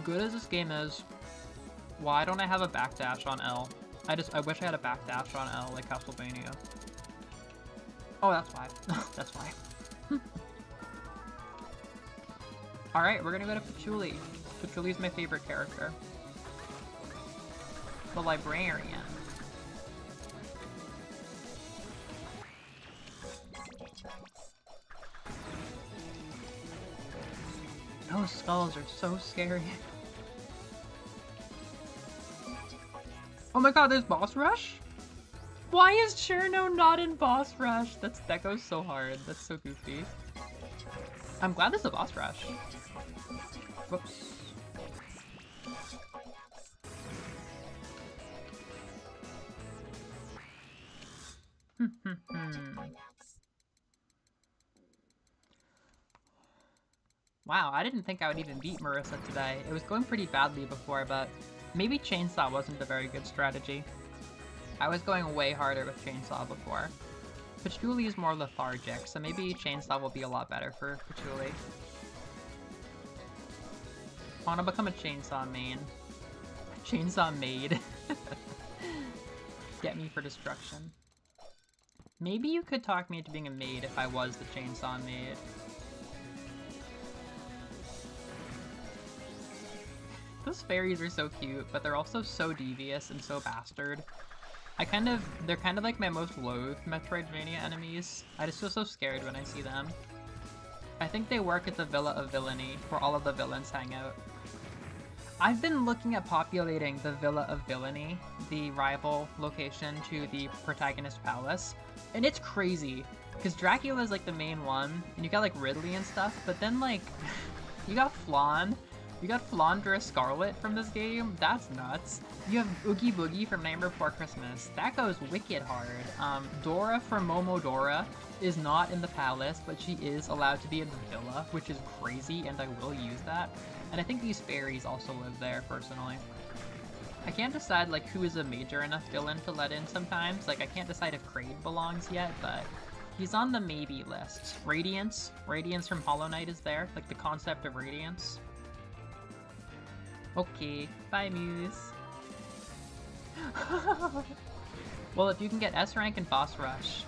Good as this game is, why don't I have a backdash on L? I wish I had a backdash on L like Castlevania. Oh, that's why. That's why. Alright, we're gonna go to Patchouli. Patchouli's my favorite character. The librarian. Those skulls are so scary. Oh my god, there's boss rush? Why is Cherno not in boss rush? That goes so hard. That's so goofy. I'm glad there's a boss rush. Whoops. Wow, I didn't think I would even beat Marissa today. It was going pretty badly before, but maybe Chainsaw wasn't a very good strategy. I was going way harder with Chainsaw before. Patchouli is more lethargic, so maybe Chainsaw will be a lot better for Patchouli. I want to become a Chainsaw main. Chainsaw maid. Get me for destruction. Maybe you could talk me into being a maid if I was the Chainsaw maid. Those fairies are so cute, but they're also so devious and so bastard. They're kind of like my most loathed Metroidvania enemies. I just feel so scared when I see them. I think they work at the Villa of Villainy, where all of the villains hang out. I've been looking at populating the Villa of Villainy, the rival location to the protagonist palace, and it's crazy, because Dracula's like the main one, and you got like Ridley and stuff, but then like, you got Flan. You got Flandra Scarlet from this game? That's nuts. You have Oogie Boogie from Nightmare Before Christmas. That goes wicked hard. Dora from Momodora is not in the palace, but she is allowed to be in the villa, which is crazy, and I will use that. And I think these fairies also live there, personally. I can't decide, like, who is a major enough villain to let in sometimes. Like, I can't decide if Kraid belongs yet, but he's on the maybe list. Radiance. Radiance from Hollow Knight is there. Like, the concept of Radiance. Okay, bye Muse. Well, if you can get S rank and boss rush,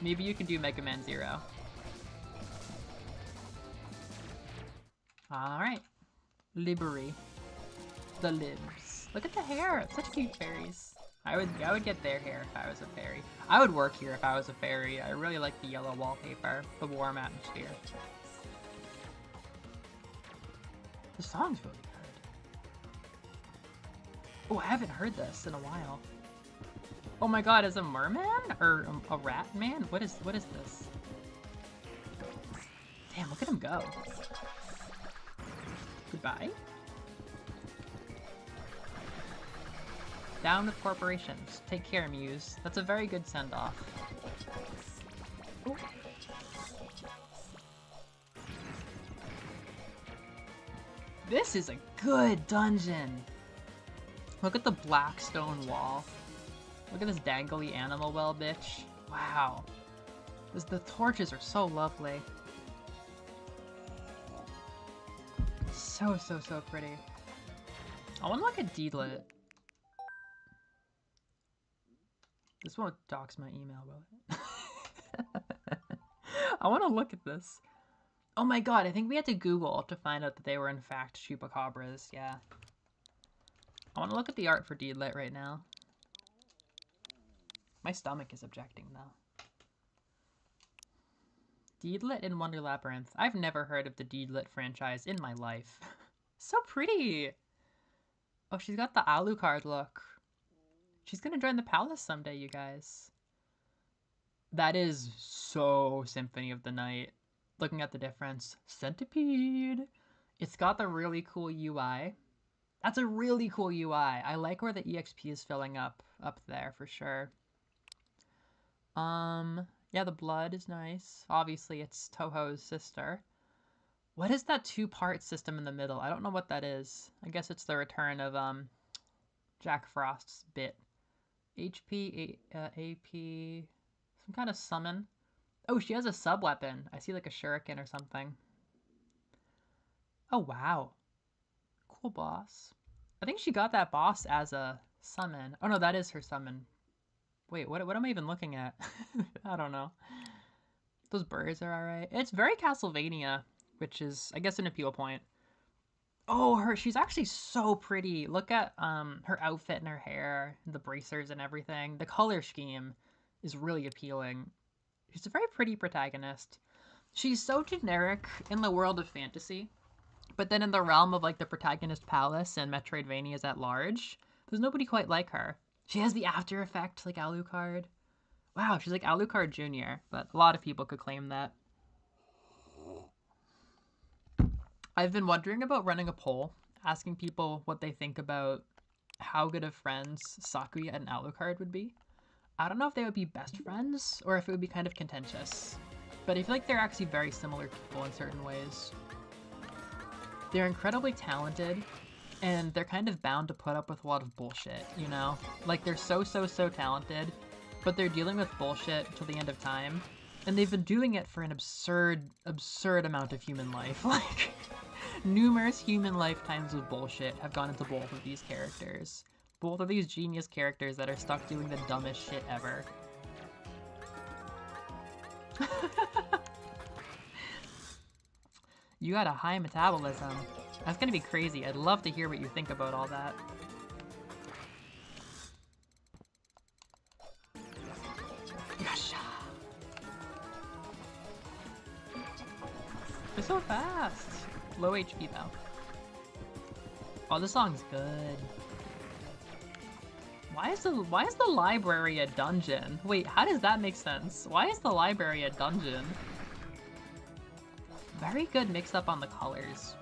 maybe you can do Mega Man Zero. Alright. Liberi. The libs. Look at the hair! Such cute fairies. I would get their hair if I was a fairy. I would work here if I was a fairy. I really like the yellow wallpaper, the warm atmosphere. The song's really good. Oh, I haven't heard this in a while. Oh my god, is a merman? Or a rat man? What is this? Damn, look at him go. Goodbye? Down with corporations. Take care, Muse. That's a very good send-off. This is a good dungeon! Look at the black stone wall. Look at this dangly animal well, bitch. Wow. The torches are so lovely. So pretty. I want to look at Deedlit. This won't dox my email, will it? I want to look at this. Oh my god, I think we had to Google to find out that they were in fact chupacabras, yeah. I want to look at the art for Deedlit right now. My stomach is objecting, though. Deedlit in Wonder Labyrinth. I've never heard of the Deedlit franchise in my life. So pretty! Oh, she's got the Alucard look. She's gonna join the palace someday, you guys. That is so Symphony of the Night. Looking at the difference. Centipede. It's got the really cool UI. That's a really cool UI. I like where the EXP is filling up there for sure. Yeah, the blood is nice. Obviously, it's Touhou's sister. What is that two-part system in the middle? I don't know what that is. I guess it's the return of Jack Frost's bit. HP, AP, some kind of summon. Oh, she has a sub-weapon. I see like a shuriken or something. Oh, wow. Cool boss. I think she got that boss as a summon. Oh no, that is her summon. Wait, what am I even looking at? I don't know. Those birds are alright. It's very Castlevania, which is, I guess, an appeal point. Oh, she's actually so pretty. Look at her outfit and her hair, the bracers and everything. The color scheme is really appealing. She's a very pretty protagonist. She's so generic in the world of fantasy, but then in the realm of like the protagonist palace and Metroidvanias at large, there's nobody quite like her. She has the after effect like Alucard. Wow, she's like Alucard Jr., but a lot of people could claim that. I've been wondering about running a poll, asking people what they think about how good of friends Sakuya and Alucard would be. I don't know if they would be best friends or if it would be kind of contentious, but I feel like they're actually very similar people in certain ways. They're incredibly talented, and they're kind of bound to put up with a lot of bullshit, you know? Like, they're so talented, but they're dealing with bullshit till the end of time, and they've been doing it for an absurd amount of human life. Like, numerous human lifetimes of bullshit have gone into both of these characters. Both of these genius characters that are stuck doing the dumbest shit ever. You got a high metabolism. That's gonna be crazy. I'd love to hear what you think about all that. Yasha! They're so fast! Low HP though. Oh, this song's good. Why is the library a dungeon? Wait, how does that make sense? Why is the library a dungeon? Very good mix-up on the colors.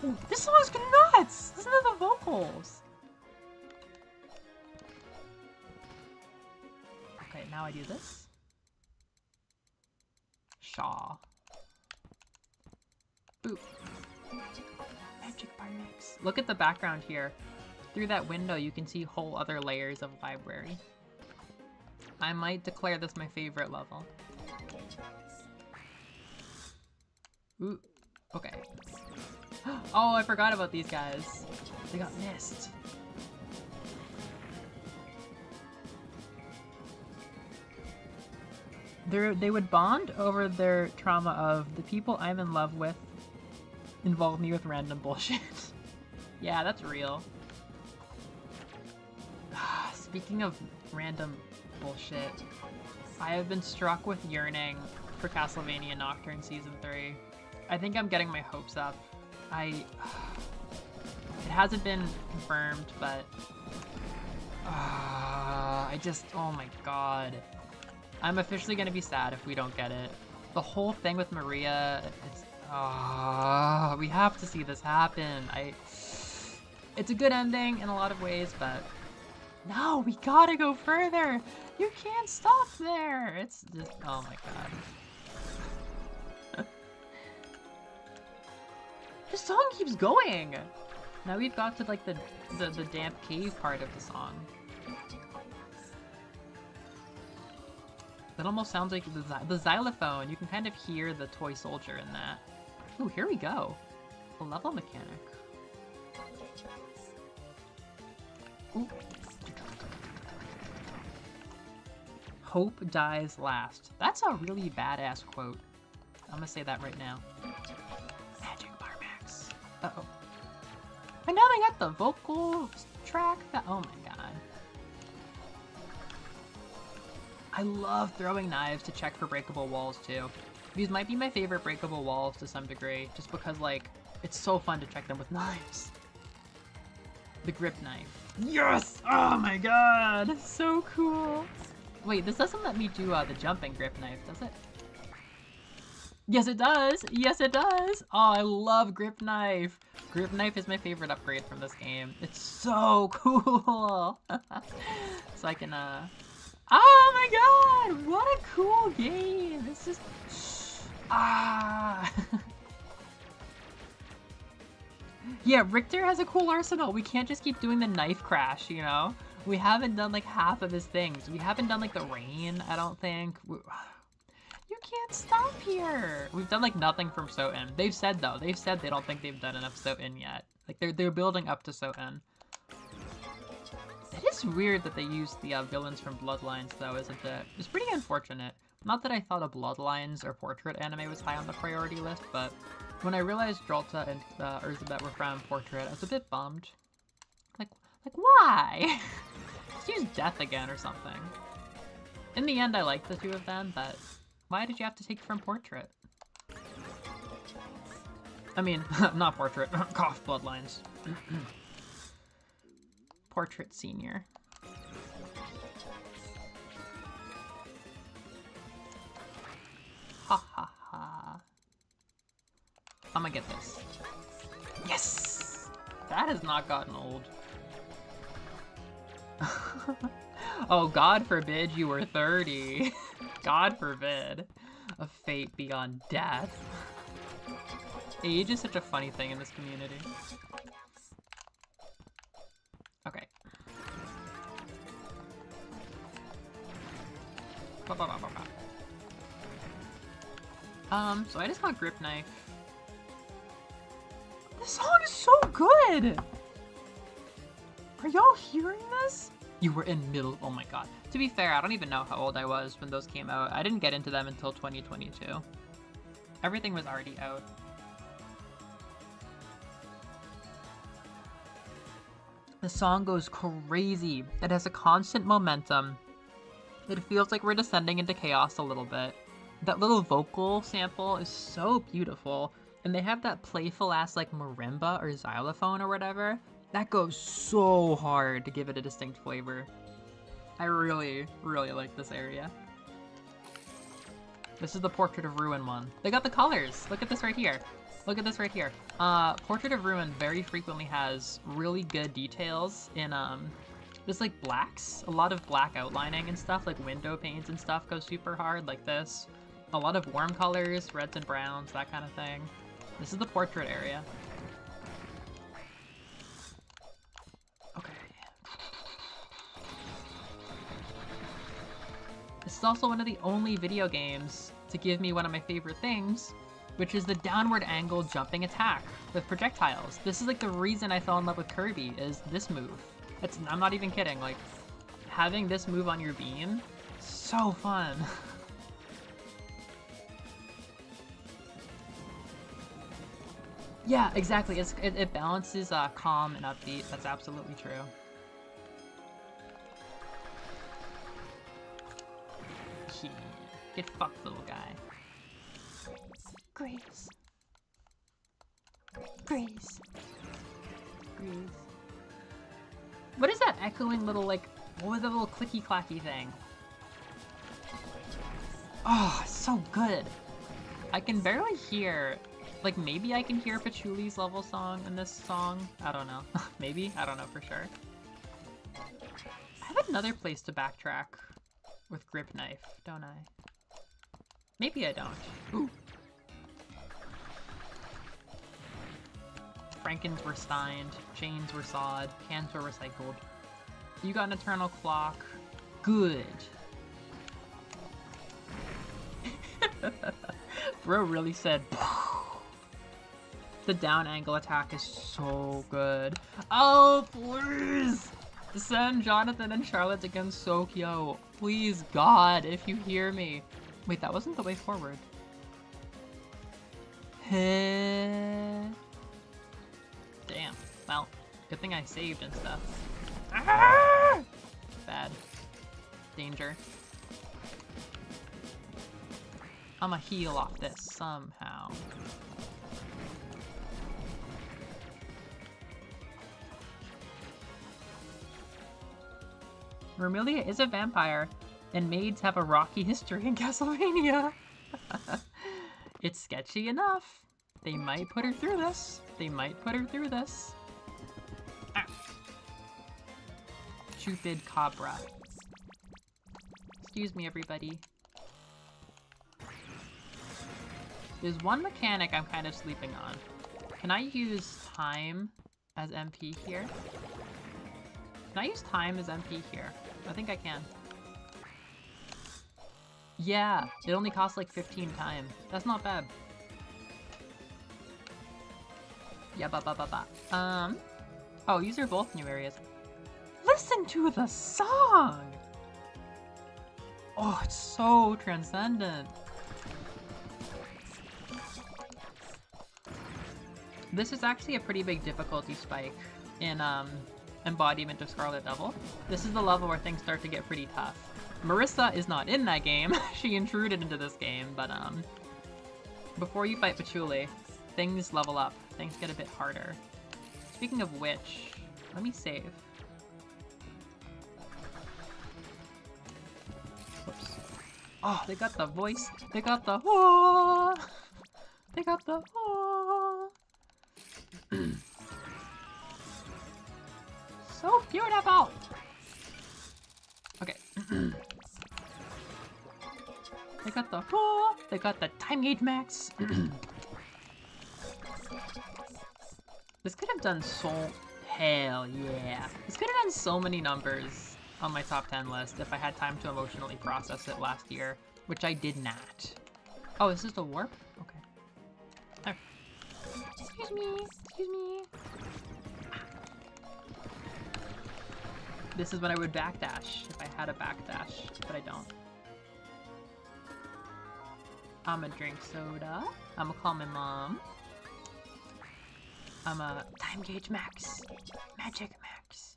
Ooh, this song's nuts! Listen to the vocals! Okay, now I do this. Shaw. Ooh. Magic bar mix. Look at the background here. Through that window, you can see whole other layers of library. I might declare this my favorite level. Ooh, okay. Oh, I forgot about these guys. They got missed. They would bond over their trauma of the people I'm in love with involve me with random bullshit. Yeah, that's real. Speaking of random bullshit, I have been struck with yearning for Castlevania Nocturne Season 3. I think I'm getting my hopes up. It hasn't been confirmed, but oh my god. I'm officially gonna be sad if we don't get it. The whole thing with Maria, we have to see this happen. It's a good ending in a lot of ways, but no, we gotta go further. You can't stop there. It's just, oh my god. The song keeps going. Now we've got to like the damp cave part of the song. That almost sounds like the xylophone. You can kind of hear the toy soldier in that. Ooh, here we go. A level mechanic. Ooh. Hope dies last. That's a really badass quote. I'm gonna say that right now. Magic bar max. Uh-oh. And now they got the vocal track. Oh my god. I love throwing knives to check for breakable walls too. These might be my favorite breakable walls to some degree, just because like, it's so fun to check them with knives. The grip knife. Yes! Oh my god! So cool! Wait, this doesn't let me do the jumping grip knife, does it? Yes, it does! Yes, it does! Oh, I love grip knife! Grip knife is my favorite upgrade from this game. It's so cool! So I can, Oh my god! What a cool game! It's just... Ah! Yeah, Richter has a cool arsenal. We can't just keep doing the knife crash, you know? We haven't done like half of his things. We haven't done like the rain, I don't think. You can't stop here! We've done like nothing from Soten. They've said though, they don't think they've done enough Soten yet. Like they're building up to Soten. It is weird that they used the villains from Bloodlines though, isn't it? It's pretty unfortunate. Not that I thought a Bloodlines or Portrait anime was high on the priority list, but when I realized Drolta and Urzabet were from Portrait, I was a bit bummed. Like why? Just use Death again or something. In the end, I liked the two of them, but why did you have to take from Portrait? I mean, not Portrait. Cough, Bloodlines. Portrait Senior. Ha ha ha. I'm gonna get this. Yes! That has not gotten old. Oh, God forbid you were 30. God forbid. A fate beyond death. Age is such a funny thing in this community. Okay. So I just got grip knife. This song is so good! Are y'all hearing this? You were in middle, oh my god. To be fair, I don't even know how old I was when those came out. I didn't get into them until 2022. Everything was already out. The song goes crazy. It has a constant momentum. It feels like we're descending into chaos a little bit. That little vocal sample is so beautiful. And they have that playful ass like marimba or xylophone or whatever. That goes so hard to give it a distinct flavor. I really, really like this area. This is the Portrait of Ruin one. They got the colors. Look at this right here. Look at this right here. Portrait of Ruin very frequently has really good details in just like blacks. A lot of black outlining and stuff, like window panes and stuff goes super hard like this. A lot of warm colors, reds and browns, that kind of thing. This is the portrait area. Okay. This is also one of the only video games to give me one of my favorite things, which is the downward angle jumping attack with projectiles. This is like the reason I fell in love with Kirby, is this move. I'm not even kidding, like, having this move on your beam, so fun. Yeah, exactly. It balances calm and upbeat. That's absolutely true. Yeah. Get fucked, little guy. Grace. Grace. Grace. What is that echoing little, like, what was the little clicky-clacky thing? Oh, so good. I can barely hear... Like, maybe I can hear Pachuli's level song in this song? I don't know. Maybe? I don't know for sure. I have another place to backtrack with grip knife, don't I? Maybe I don't. Ooh. Frankens were steined, chains were sawed, cans were recycled. You got an eternal clock. Good. Bro really said... The down angle attack is so good. Oh, please! Send Jonathan and Charlotte against Sokyo. Please, God, if you hear me. Wait, that wasn't the way forward. Damn. Well, good thing I saved and stuff. Ah! Bad. Danger. I'ma heal off this somehow. Vermilia is a vampire. And maids have a rocky history in Castlevania. It's sketchy enough. They might put her through this. They might put her through this. Ah. Stupid Cobra. Excuse me, everybody. There's one mechanic I'm kind of sleeping on. Can I use time as MP here? Can I use time as MP here? I think I can. Yeah, it only costs like 15 time. That's not bad. Yeah, oh, these are both new areas. Listen to the song! Oh, it's so transcendent. This is actually a pretty big difficulty spike in Embodiment of Scarlet Devil. This is the level where things start to get pretty tough. Marissa is not in that game. She intruded into this game, but before you fight Patchouli, things level up. Things get a bit harder. Speaking of which, let me save. Whoops. Oh, they got the voice. They got the oh. They got the oh. So beautiful. Okay. They got the oh. They got the time gauge max. This could have done so... Hell yeah. This could have done so many numbers on my top 10 list if I had time to emotionally process it last year, which I did not. Oh, this is the warp? Okay. There. Excuse me. Excuse me. This is when I would backdash, if I had a backdash, but I don't. I'ma drink soda. I'ma call my mom. I'm a time gauge max. Magic max.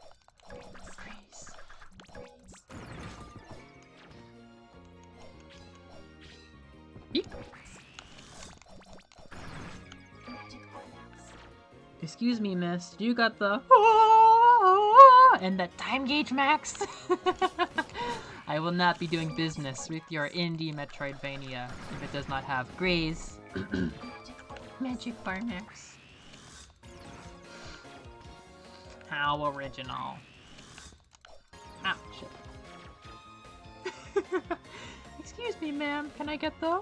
Freeze. Beep. Excuse me, miss. You got the and the time gauge max? I will not be doing business with your indie Metroidvania if it does not have Graze. Magic bar max. How original. Ah, shit. Excuse me, ma'am. Can I get the...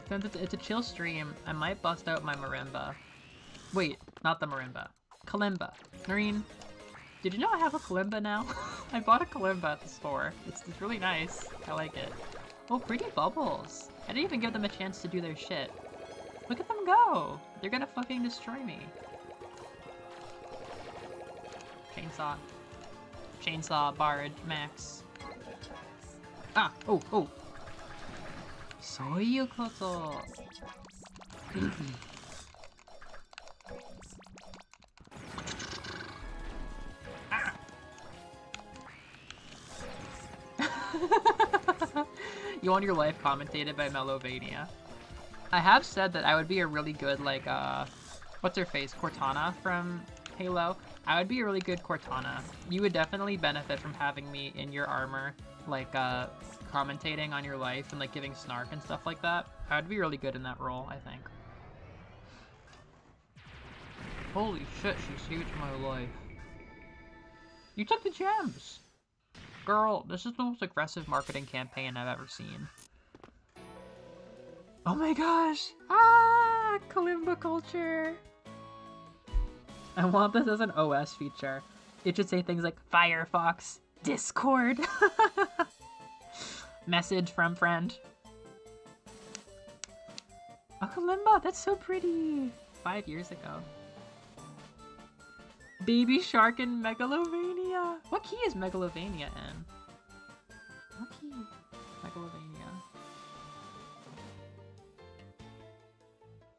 Since it's a chill stream, I might bust out my marimba. Wait, not the marimba. Kalimba. Noreen, did you know I have a kalimba now? I bought a kalimba at the store. It's really nice. I like it. Oh, pretty bubbles. I didn't even give them a chance to do their shit. Look at them go! They're gonna fucking destroy me. Chainsaw. Chainsaw, barge, max. Ah! Oh, oh! Soyu koto! Ah! You want your life commentated by Melovania. I have said that I would be a really good, like, what's her face? Cortana from Halo. I would be a really good Cortana. You would definitely benefit from having me in your armor, like, commentating on your life and, like, giving snark and stuff like that. I would be really good in that role, I think. Holy shit, she saved my life. You took the gems! Girl, this is the most aggressive marketing campaign I've ever seen. Oh my gosh! Ah! Kalimba culture! I want this as an OS feature. It should say things like Firefox, Discord, message from friend. A Kalimba, that's so pretty! 5 years ago. Baby Shark in Megalovania! What key is Megalovania in? What key? Megalovania.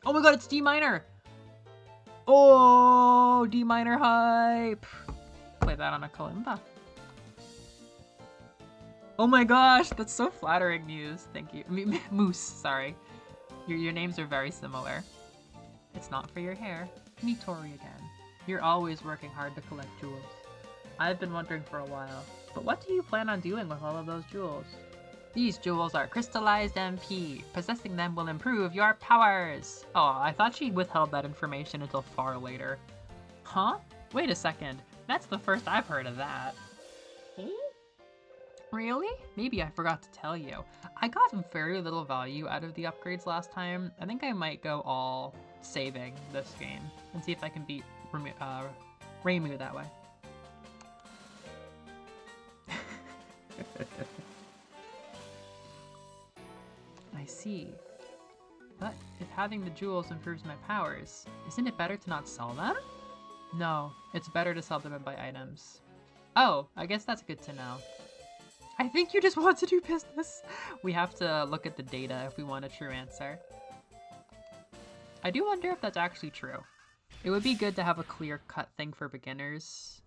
Oh my god, it's D minor! Oh, D minor hype! Play that on a kalimba. Oh my gosh, that's so flattering, Muse. Thank you. Moose, sorry. Your names are very similar. It's not for your hair. Meet Tori again. You're always working hard to collect jewels. I've been wondering for a while, but what do you plan on doing with all of those jewels? These jewels are crystallized MP. Possessing them will improve your powers. Oh, I thought she withheld that information until far later. Huh? Wait a second. That's the first I've heard of that. Really? Maybe I forgot to tell you. I got very little value out of the upgrades last time. I think I might go all saving this game and see if I can beat Reimu that way. I see. But if having the jewels improves my powers, isn't it better to not sell them? No, it's better to sell them and buy items. Oh, I guess that's good to know. I think you just want to do business. We have to look at the data if we want a true answer. I do wonder if that's actually true. It would be good to have a clear-cut thing for beginners.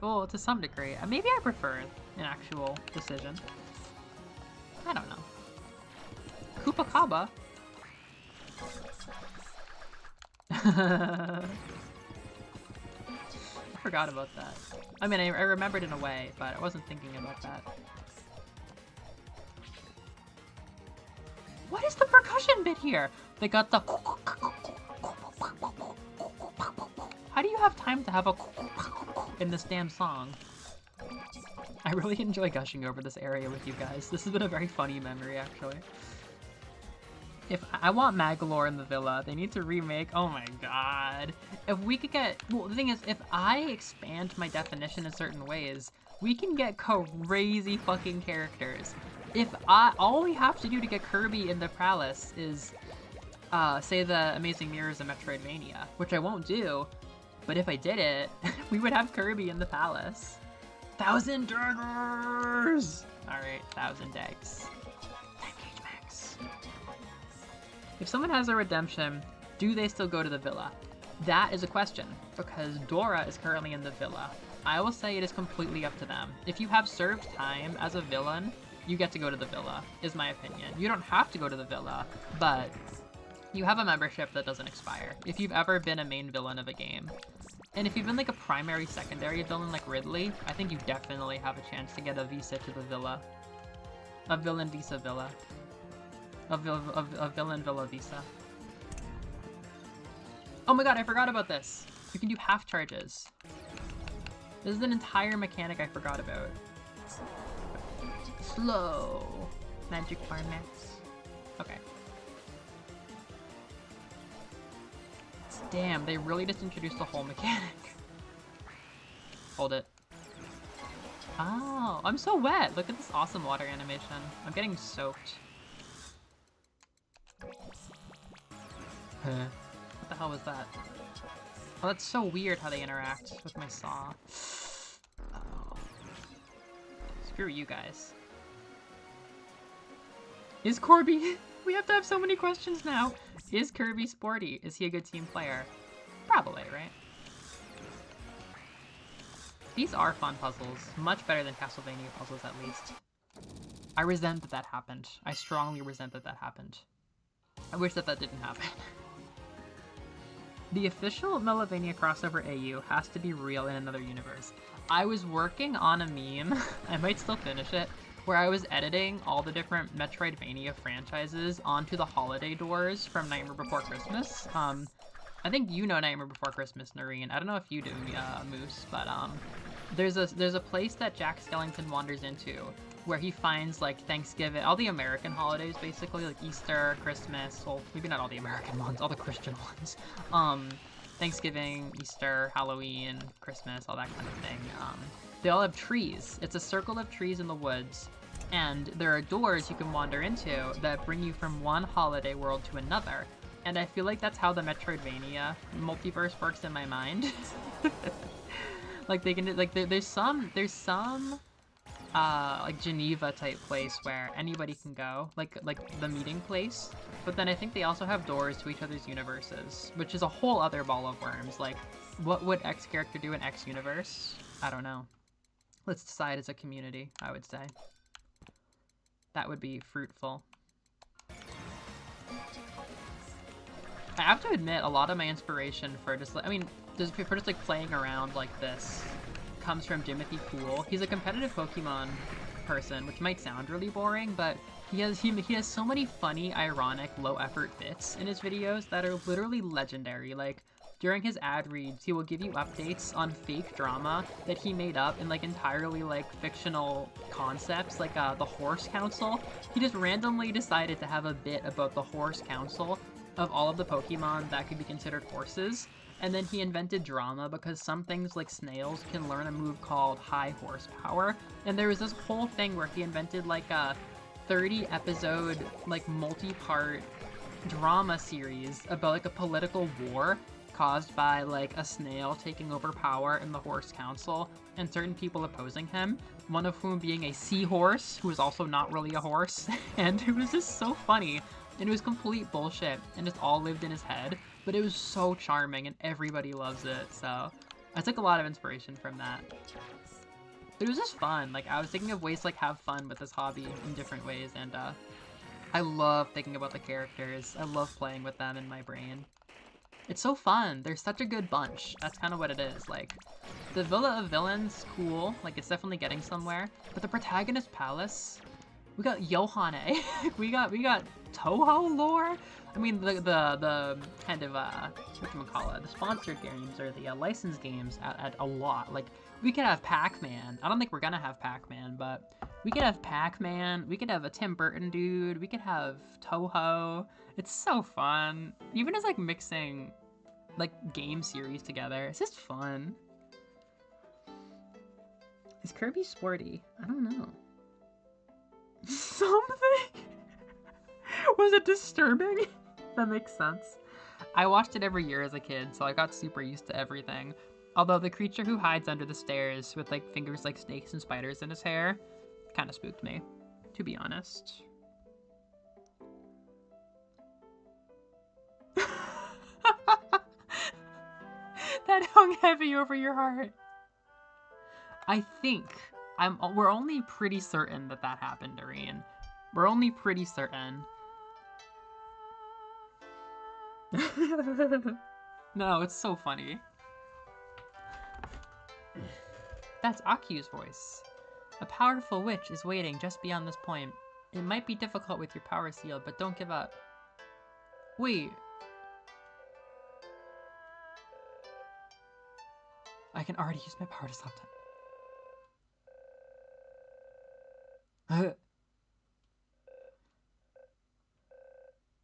Well, to some degree. Maybe I prefer an actual decision. I don't know. Kupakaba? I forgot about that. I mean, I remembered in a way, but I wasn't thinking about that. What is the percussion bit here? They got the... How do you have time to have a in this damn song? I really enjoy gushing over this area with you guys. This has been a very funny memory, actually. If I want Magalore in the villa, they need to remake. Oh my god. If we could get, well, the thing is, if I expand my definition in certain ways, we can get crazy fucking characters. All we have to do to get Kirby in the palace is, say the Amazing Mirrors of Metroidvania, which I won't do, but if I did it, we would have Kirby in the palace. 1,000 daggers! Alright, 1,000 eggs. If someone has a redemption, do they still go to the villa? That is a question, because Dora is currently in the villa. I will say it is completely up to them. If you have served time as a villain, you get to go to the villa, is my opinion. You don't have to go to the villa, but you have a membership that doesn't expire. If you've ever been a main villain of a game. And if you've been like a primary, secondary villain like Ridley, I think you definitely have a chance to get a visa to the villa. A villain visa villa. A villain villa visa. Oh my god, I forgot about this. You can do half charges. This is an entire mechanic I forgot about. Slow. Magic bar max. Okay. Damn, they really just introduced the whole mechanic. Hold it. Oh, I'm so wet. Look at this awesome water animation. I'm getting soaked. What the hell was that? Oh, that's so weird how they interact with my saw. Oh. Screw you guys. Is Corby... We have to have so many questions now. Is Kirby sporty? Is he a good team player? Probably, right? These are fun puzzles. Much better than Castlevania puzzles, at least. I resent that that happened. I strongly resent that that happened. I wish that that didn't happen. The official Melovania crossover AU has to be real in another universe. I was working on a meme, I might still finish it, where I was editing all the different Metroidvania franchises onto the holiday doors from Nightmare Before Christmas. I think you know Nightmare Before Christmas, Noreen. I don't know if you do, Moose, but there's a place that Jack Skellington wanders into where he finds like Thanksgiving, all the American holidays basically, like Easter, Christmas, well maybe not all the American ones, all the Christian ones. Thanksgiving, Easter, Halloween, Christmas, all that kind of thing. They all have trees. It's a circle of trees in the woods, and there are doors you can wander into that bring you from one holiday world to another. And I feel like that's how the Metroidvania multiverse works in my mind. Like they can, like there's some like Geneva type place where anybody can go, like the meeting place. But then I think they also have doors to each other's universes, which is a whole other ball of worms. Like, what would X character do in X universe? I don't know. Let's decide as a community, I would say. That would be fruitful. I have to admit, a lot of my inspiration for just like, I mean, for just like playing around like this comes from Timothy Poole. He's a competitive Pokemon person, which might sound really boring, but he has so many funny, ironic, low-effort bits in his videos that are literally legendary. Like, during his ad reads, he will give you updates on fake drama that he made up in, like, entirely, like, fictional concepts, like, the Horse Council. He just randomly decided to have a bit about the Horse Council of all of the Pokemon that could be considered horses, and then he invented drama because some things like snails can learn a move called high horsepower, and there was this whole thing where he invented, like, a 30-episode, like, multi-part drama series about, like, a political war caused by, like, a snail taking over power in the Horse Council and certain people opposing him, one of whom being a seahorse, who is also not really a horse, and it was just so funny, and it was complete bullshit, and just all lived in his head, but it was so charming, and everybody loves it, so I took a lot of inspiration from that. But it was just fun. Like, I was thinking of ways to, like, have fun with this hobby in different ways, and I love thinking about the characters. I love playing with them in my brain. It's so fun. They're such a good bunch. That's kind of what it is. Like, the Villa of Villains, cool. Like, it's definitely getting somewhere. But the Protagonist Palace, we got Yohane. we got Touhou lore. I mean, the kind of, whatchamacallit, the sponsored games or the licensed games at a lot. Like, we could have Pac-Man. I don't think we're gonna have Pac-Man, but we could have Pac-Man. We could have a Tim Burton dude. We could have Touhou. It's so fun. Even as, like, mixing, like, game series together. It's just fun. Is Kirby sporty? I don't know. Something? Was it disturbing? That makes sense. I watched it every year as a kid, so I got super used to everything. Although the creature who hides under the stairs with, like, fingers like snakes and spiders in his hair kind of spooked me, to be honest. That hung heavy over your heart. I think we're only pretty certain that happened, Doreen. We're only pretty certain. No, it's so funny. That's Aku's voice. A powerful witch is waiting just beyond this point. It might be difficult with your power seal, but don't give up. Wait. I can already use my power to stop time.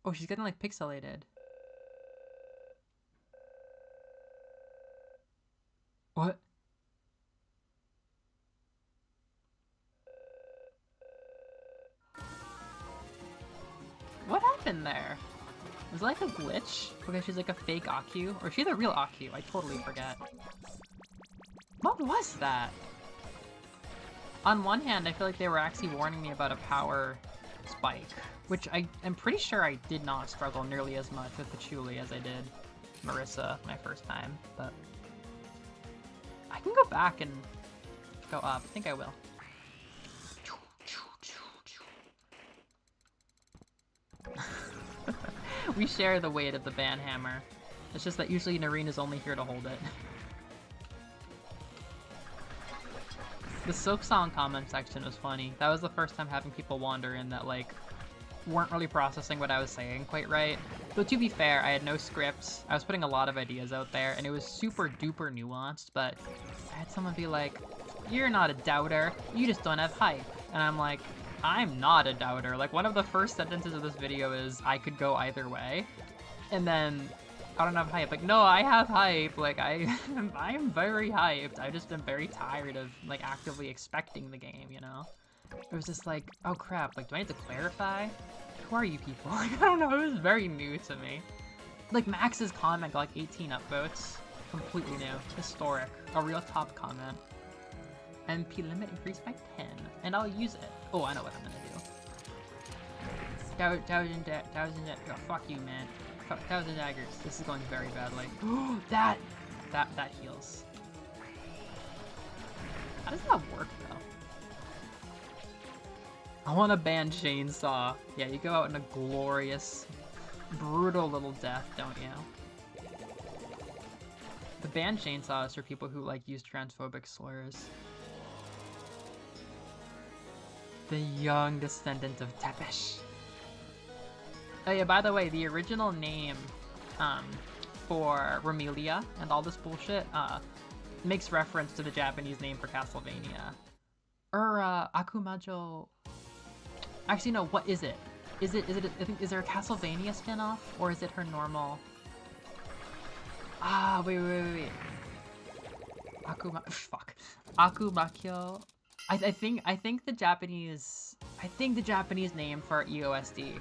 Oh, she's getting, like, pixelated. What? What happened there? Was it like a glitch? Because she's like a fake Aku? Or is she the real Aku? I totally forget. What was that? On one hand, I feel like they were actually warning me about a power spike, which I'm pretty sure I did not struggle nearly as much with Patchouli as I did Marissa my first time, but I can go back and go up. I think I will. We share the weight of the banhammer. It's just that usually Noreen is only here to hold it. The Silk Song comment section was funny. That was the first time having people wander in that, like, weren't really processing what I was saying quite right. But to be fair, I had no scripts. I was putting a lot of ideas out there, and it was super duper nuanced, but I had someone be like, "You're not a doubter, you just don't have hype." And I'm like, I'm not a doubter. Like, one of the first sentences of this video is, I could go either way. And then, I don't have hype. Like, no, I have hype. Like, I'm very hyped. I just am very tired of, like, actively expecting the game, you know? It was just like, oh crap, like, do I need to clarify? Who are you people? Like, I don't know, it was very new to me. Like, Max's comment got, like, 18 upvotes. Completely new. Historic. A real top comment. MP limit increased by 10. And I'll use it. Oh, I know what I'm gonna do. Oh, fuck you, man. Thousand daggers. This is going very badly. that heals. How does that work, though? I want to ban Chainsaw. Yeah, you go out in a glorious brutal little death, don't you? The band chainsaw is for people who like use transphobic slurs. The young descendant of Tepesh. Oh yeah, by the way, the original name for Romelia and all this bullshit makes reference to the Japanese name for Castlevania. Akumajo. Actually, no. What is it? Is there a Castlevania spinoff, or is it her normal? Ah, wait. Fuck. Akumakyo. I think the Japanese name for EOSD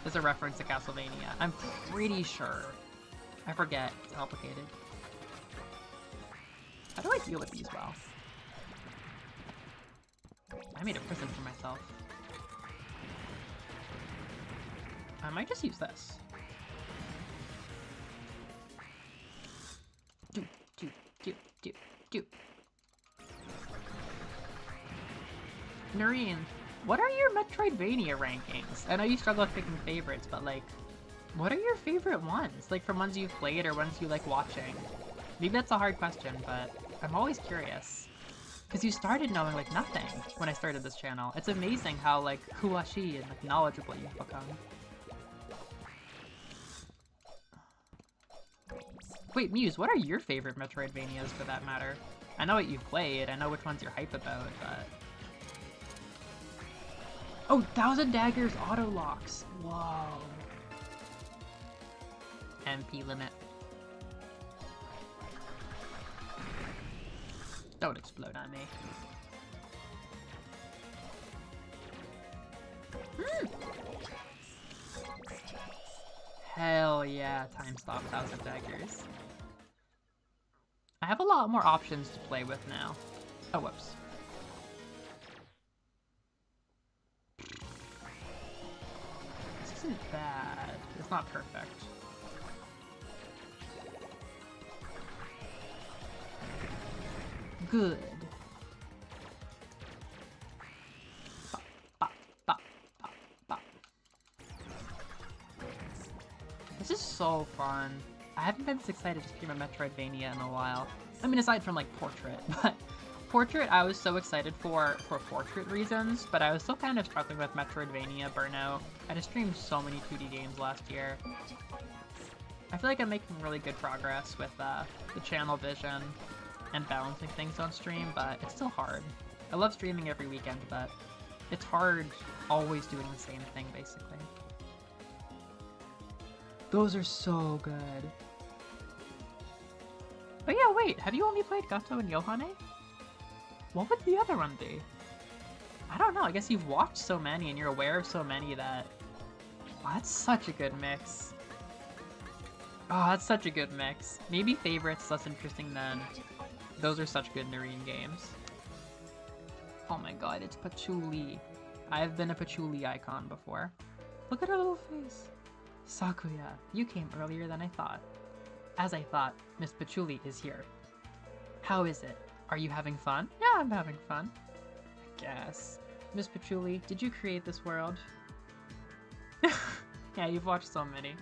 is a reference to Castlevania. I'm pretty sure. I forget. It's complicated. How do I deal with these well? I made a prison for myself. I might just use this. Do. Noreen, what are your Metroidvania rankings? I know you struggle with picking favorites, but like, what are your favorite ones? Like from ones you've played or ones you like watching? Maybe that's a hard question, but I'm always curious. Because you started knowing like nothing when I started this channel. It's amazing how like kuwashi and like knowledgeable you've become. Wait, Muse, what are your favorite Metroidvanias for that matter? I know what you've played, I know which ones you're hype about, but... Oh, Thousand Daggers auto locks! Whoa. MP limit. Don't explode on me. Hell yeah, time stop Thousand Daggers. I have a lot more options to play with now. Oh, whoops. This isn't bad. It's not perfect. Good. This is so fun. I haven't been this excited to stream a Metroidvania in a while. I mean, aside from like Portrait, but Portrait I was so excited for Portrait reasons, but I was still kind of struggling with Metroidvania burnout. I just streamed so many 2D games last year. I feel like I'm making really good progress with the channel vision and balancing things on stream, but it's still hard. I love streaming every weekend, but it's hard always doing the same thing, basically. Those are so good. But yeah, wait, have you only played Gato and Yohane? What would the other one be? I don't know, I guess you've watched so many and you're aware of so many that... Oh, that's such a good mix. Oh, that's such a good mix. Maybe Favorite's less interesting than... Those are such good Noreen games. Oh my god, it's Patchouli. I've been a Patchouli icon before. Look at her little face. Sakuya, you came earlier than I thought. As I thought, Miss Patchouli is here. How is it? Are you having fun? Yeah, I'm having fun. I guess. Miss Patchouli, did you create this world? Yeah, you've watched so many.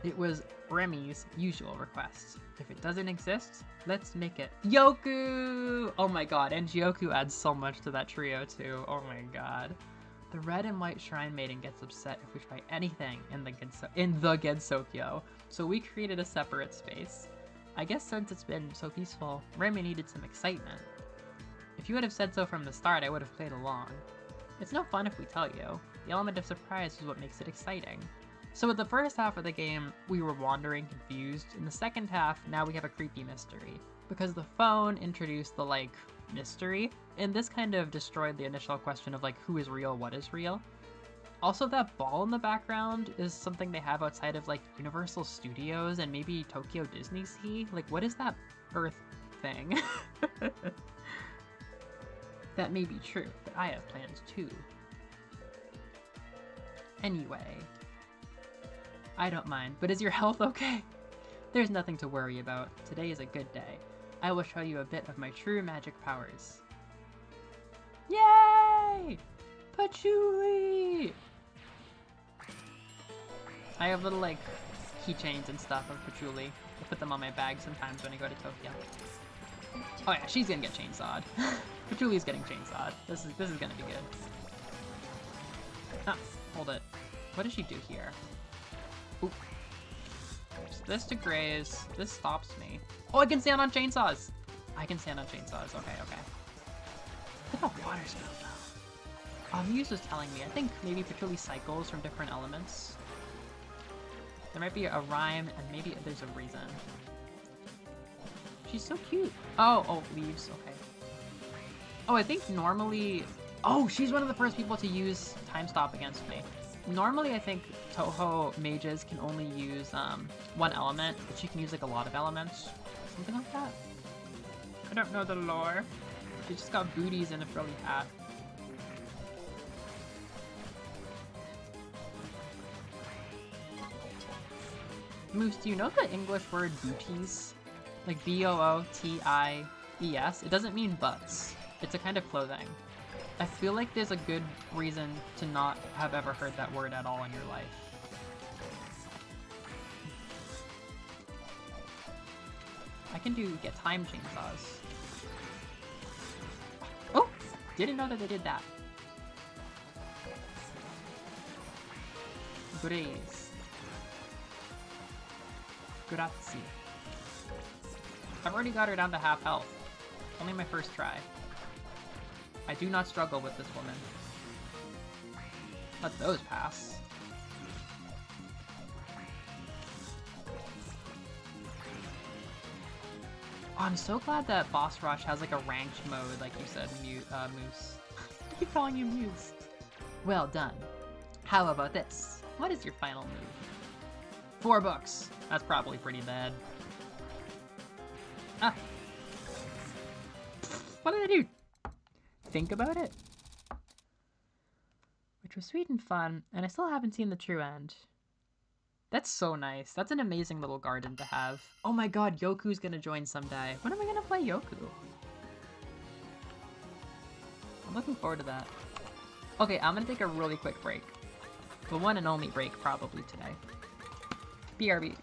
It was Remy's usual request. If it doesn't exist, let's make it. Yoku! Oh my god, and Yoku adds so much to that trio too. Oh my god. The red and white shrine maiden gets upset if we try anything in the Gensokyo, so we created a separate space. I guess since it's been so peaceful, Remy needed some excitement. If you would have said so from the start, I would have played along. It's no fun if we tell you. The element of surprise is what makes it exciting. So with the first half of the game, we were wandering, confused. In the second half, now we have a creepy mystery. Because the phone introduced the, like, mystery, and this kind of destroyed the initial question of, like, who is real, what is real. Also, that ball in the background is something they have outside of, like, Universal Studios and maybe Tokyo Disney Sea. Like, what is that Earth thing? That may be true, but I have plans too. Anyway, I don't mind, but is your health okay? There's nothing to worry about. Today is a good day. I will show you a bit of my true magic powers. Yay! Patchouli! I have little like keychains and stuff of Patchouli. I put them on my bag sometimes when I go to Tokyo. Oh yeah, she's gonna get chainsawed. Patchouli's getting chainsawed. This is gonna be good. Ah, hold it. What does she do here? Ooh. This to graze. This stops me. Oh, I can stand on chainsaws! I can stand on chainsaws. Okay, okay. Look at the water spell though. Muse was telling me, I think maybe Patchouli cycles from different elements. There might be a rhyme, and maybe there's a reason. She's so cute. Oh, leaves, okay. Oh, I think normally... Oh, she's one of the first people to use time stop against me. Normally, I think Touhou mages can only use one element, but she can use like a lot of elements. Something like that. I don't know the lore. She just got booties and a frilly hat. Moose, do you know the English word booties? Like B-O-O-T-I-E-S? It doesn't mean butts. It's a kind of clothing. I feel like there's a good reason to not have ever heard that word at all in your life. I can get time chainsaws. Oh! Didn't know that they did that. Graze. Grazie. I've already got her down to half health. Only my first try. I do not struggle with this woman. Let those pass. Oh, I'm so glad that Boss Rush has like a ranked mode, like you said, Moose. I keep calling you Muse. Well done. How about this? What is your final move? 4 books. That's probably pretty bad. Ah. What did I do? Think about it. Which was sweet and fun, and I still haven't seen the true end. That's so nice. That's an amazing little garden to have. Oh my god, Yoku's gonna join someday. When am I gonna play Yoku? I'm looking forward to that. Okay, I'm gonna take a really quick break. The one and only break probably today. BRB.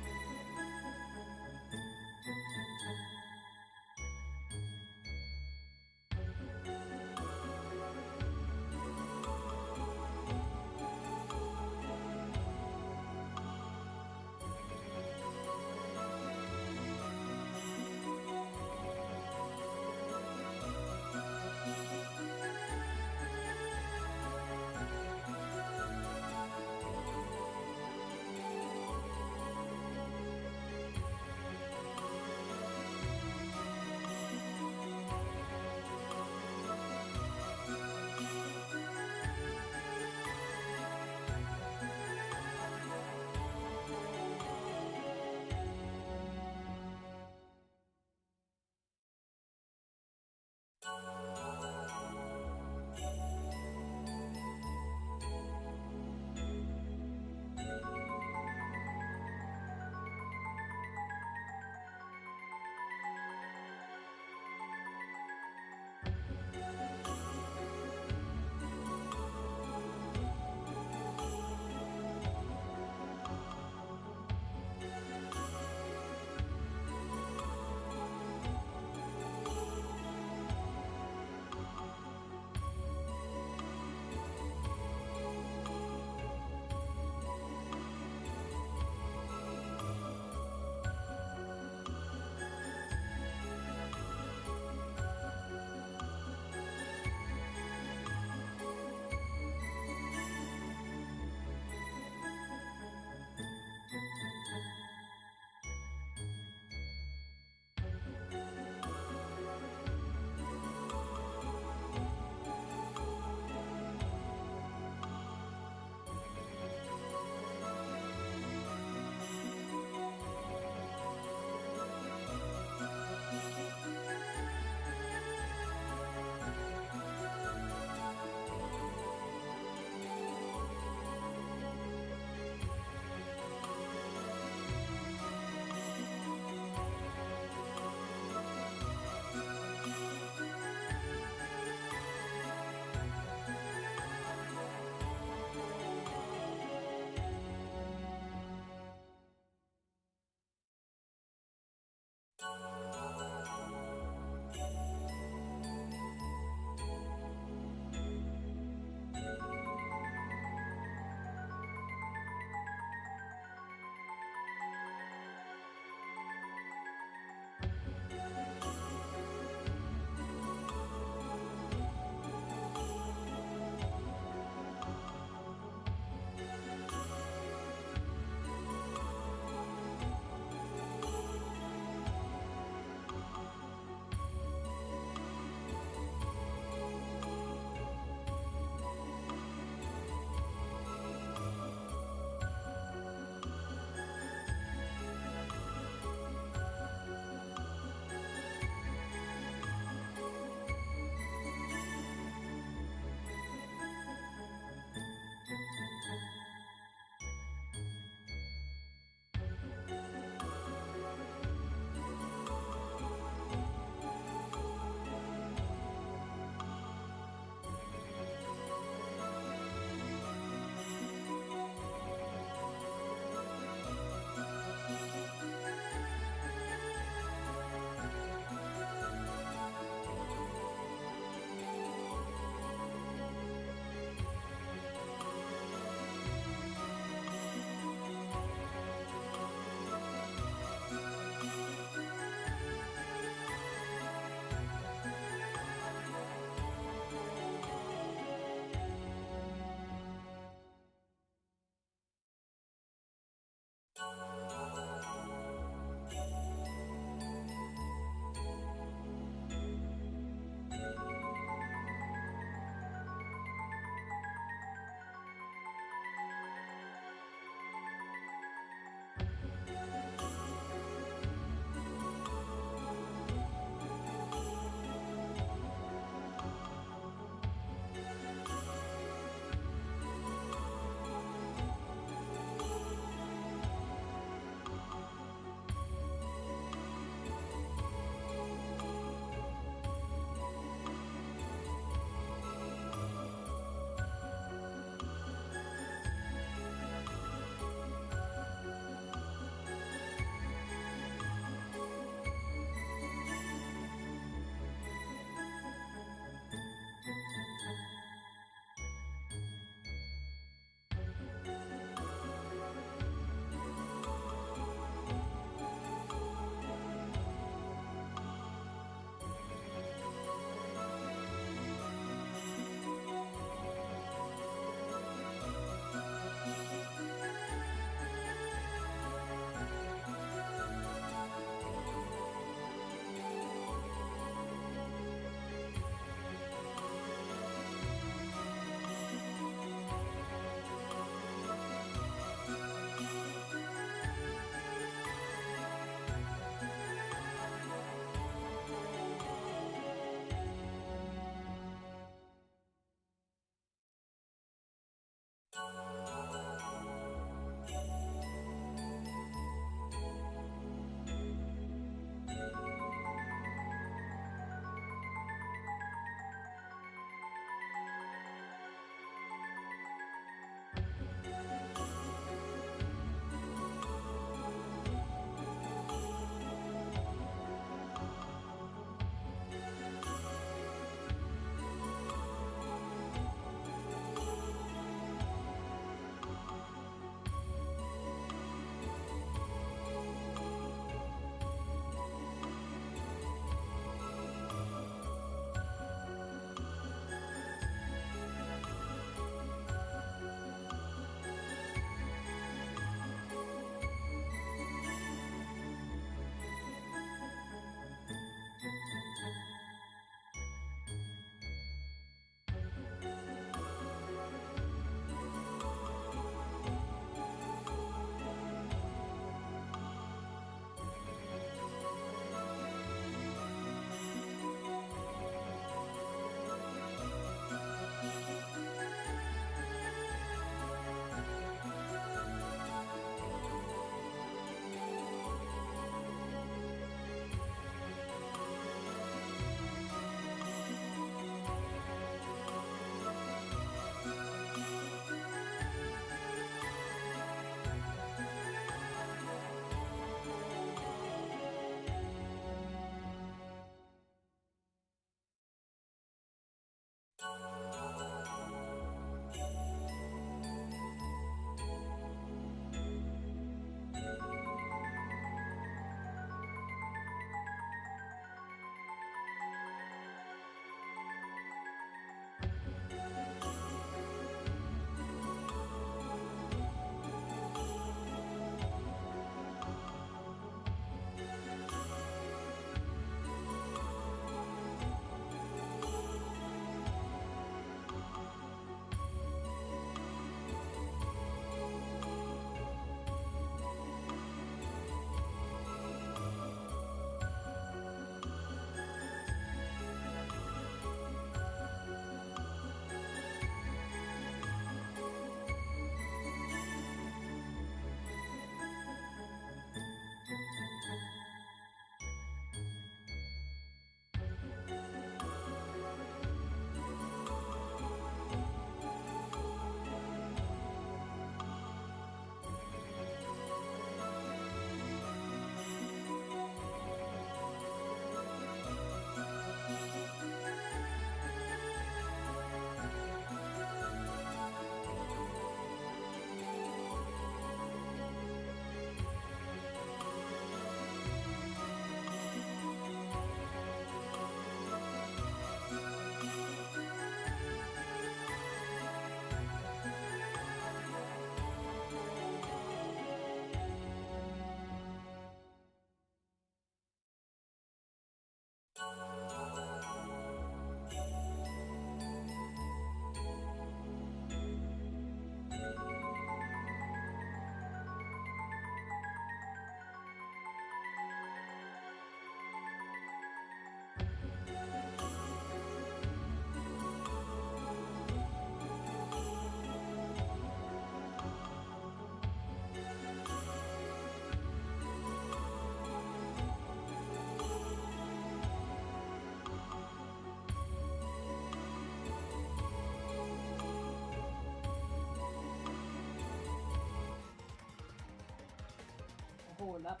Hold up,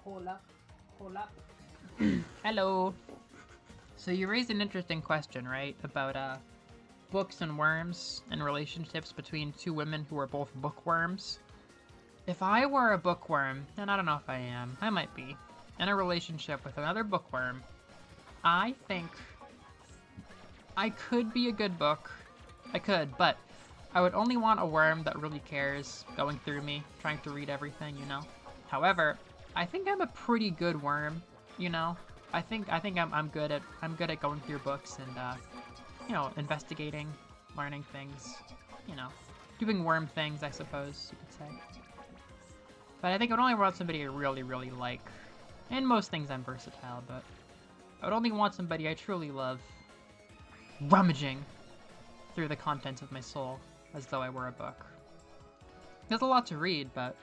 hold up, hold up. Hello. So you raised an interesting question, right? About books and worms and relationships between two women who are both bookworms. If I were a bookworm, and I don't know if I am, I might be, in a relationship with another bookworm, I think I could be a good book. I could, but I would only want a worm that really cares going through me, trying to read everything, you know? However, I think I'm a pretty good worm, you know? I think I'm good at going through books and you know, investigating, learning things, you know, doing worm things, I suppose you could say. But I think I would only want somebody I really, really like. In most things I'm versatile, but I would only want somebody I truly love, rummaging through the contents of my soul as though I were a book. There's a lot to read, but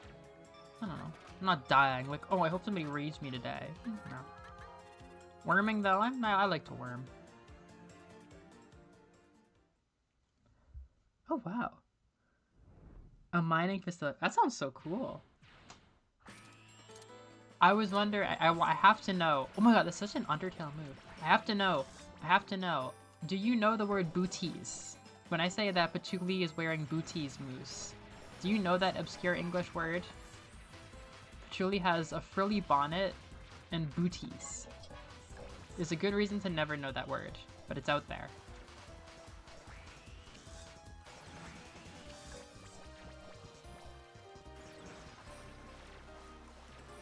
I don't know. I'm not dying. Like, oh, I hope somebody reads me today. No. Worming though, I like to worm. Oh wow. A mining facility. That sounds so cool. I was wondering. I have to know. Oh my god, that's such an Undertale move. I have to know. I have to know. Do you know the word booties? When I say that Patchouli is wearing booties, Moose, do you know that obscure English word? Patchouli has a frilly bonnet and booties. There's a good reason to never know that word, but it's out there.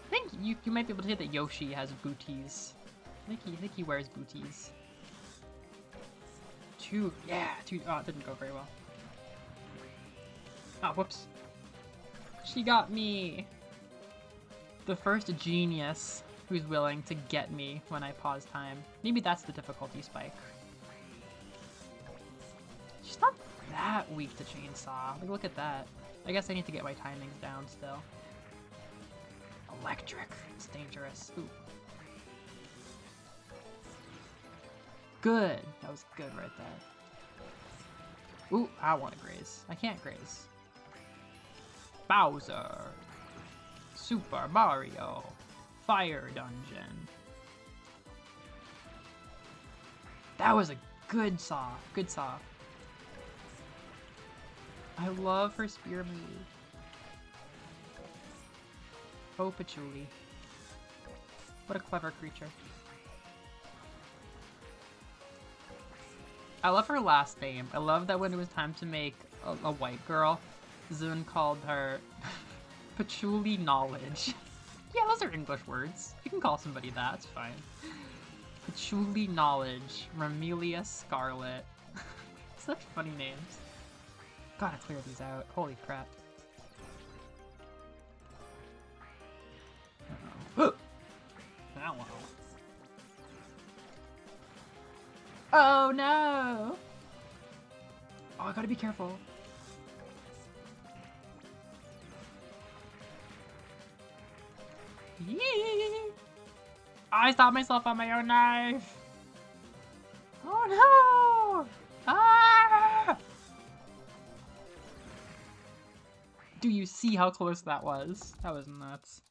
I think you might be able to hear that Yoshi has booties. I think he wears booties. Two, oh, it didn't go very well. Oh, whoops. She got me! The first genius who's willing to get me when I pause time. Maybe that's the difficulty spike. She's not that weak to chainsaw. Like, look at that. I guess I need to get my timings down still. Electric. It's dangerous. Ooh. Good. That was good right there. Ooh, I want to graze. I can't graze. Bowser. Super Mario. Fire Dungeon. That was a Good saw. Good saw. I love her spear move. Oh, Patchouli. What a clever creature. I love her last name. I love that when it was time to make a white girl, Zun called her Patchouli Knowledge. Yeah, those are English words. You can call somebody that, it's fine. Patchouli Knowledge, Ramelia Scarlet. Such funny names. Gotta clear these out. Holy crap. Uh-oh. Hello. Oh no! Oh, I gotta be careful. Yee! I stopped myself on my own knife! Oh no! Ah! Do you see how close that was? That was nuts.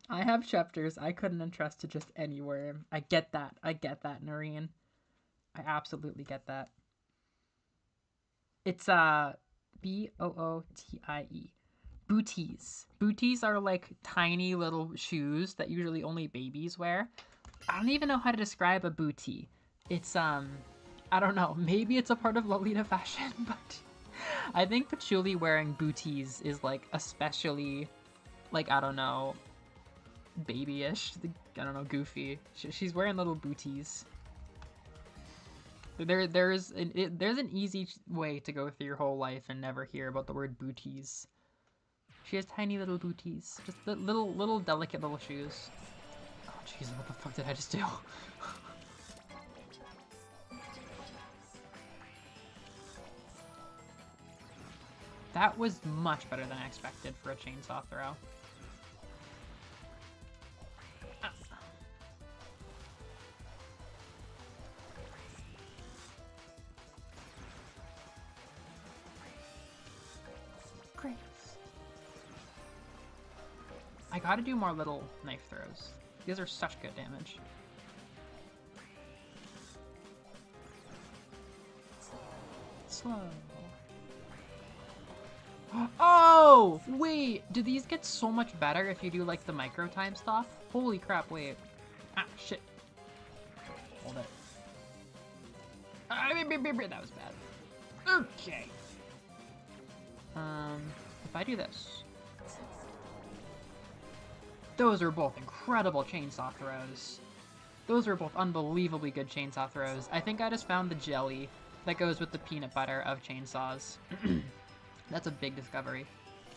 I have chapters I couldn't entrust to just any worm. I get that. I get that, Noreen. I absolutely get that. It's B-O-O-T-I-E. Booties. Booties are like tiny little shoes that usually only babies wear. I don't even know how to describe a bootie. It's I don't know, maybe it's a part of Lolita fashion, but I think Patchouli wearing booties is like especially like, I don't know, babyish. I don't know, goofy. She's wearing little booties. There's an easy way to go through your whole life and never hear about the word booties. She has tiny little booties, just little delicate little shoes. Oh jeez, what the fuck did I just do? That was much better than I expected for a chainsaw throw. Great. I gotta do more little knife throws. These are such good damage. Slow. Oh! Wait! Do these get so much better if you do like the micro time stuff? Holy crap, wait. Ah, shit. Hold it. That was bad. Okay. If I do this. Those are both incredible chainsaw throws. Those are both unbelievably good chainsaw throws. I think I just found the jelly that goes with the peanut butter of chainsaws. That's a big discovery.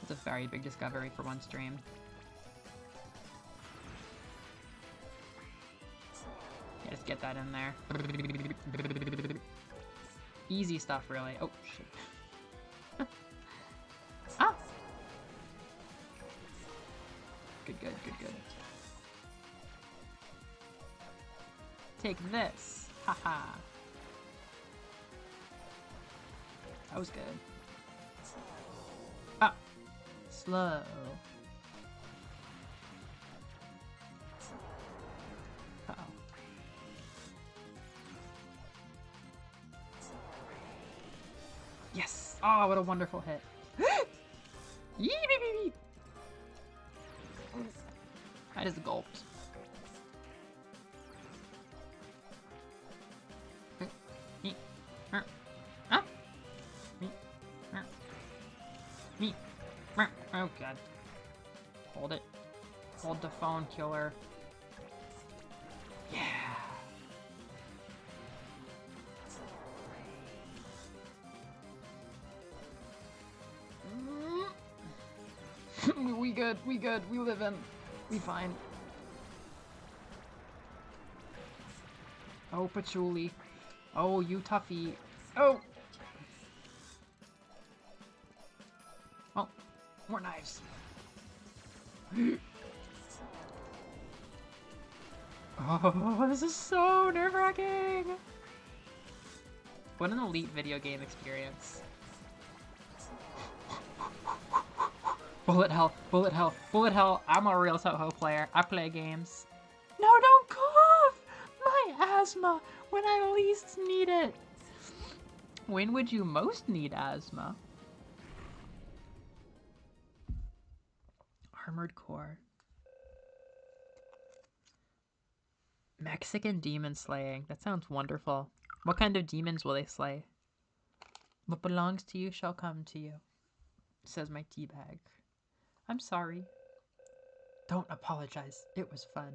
That's a very big discovery for one stream. Yeah, just get that in there. Easy stuff, really. Oh, shit. Ah! Good, good, good, good. Take this. Haha. That was good. Ah! Slow. Uh-oh. Yes! Oh, what a wonderful hit. Yee bee bee bee. I just gulped. Oh god. Hold it. Hold the phone, killer. Yeah. We good, we good, we live in. We fine. Oh, Patchouli. Oh, you toughie. Oh! Well, more knives. Oh, this is so nerve-wracking! What an elite video game experience. Bullet hell, bullet hell, bullet hell. I'm a real Touhou player. I play games. No, don't cough! My asthma when I least need it. When would you most need asthma? Armored core. Mexican demon slaying. That sounds wonderful. What kind of demons will they slay? What belongs to you shall come to you, says my teabag. I'm sorry. Don't apologize. It was fun.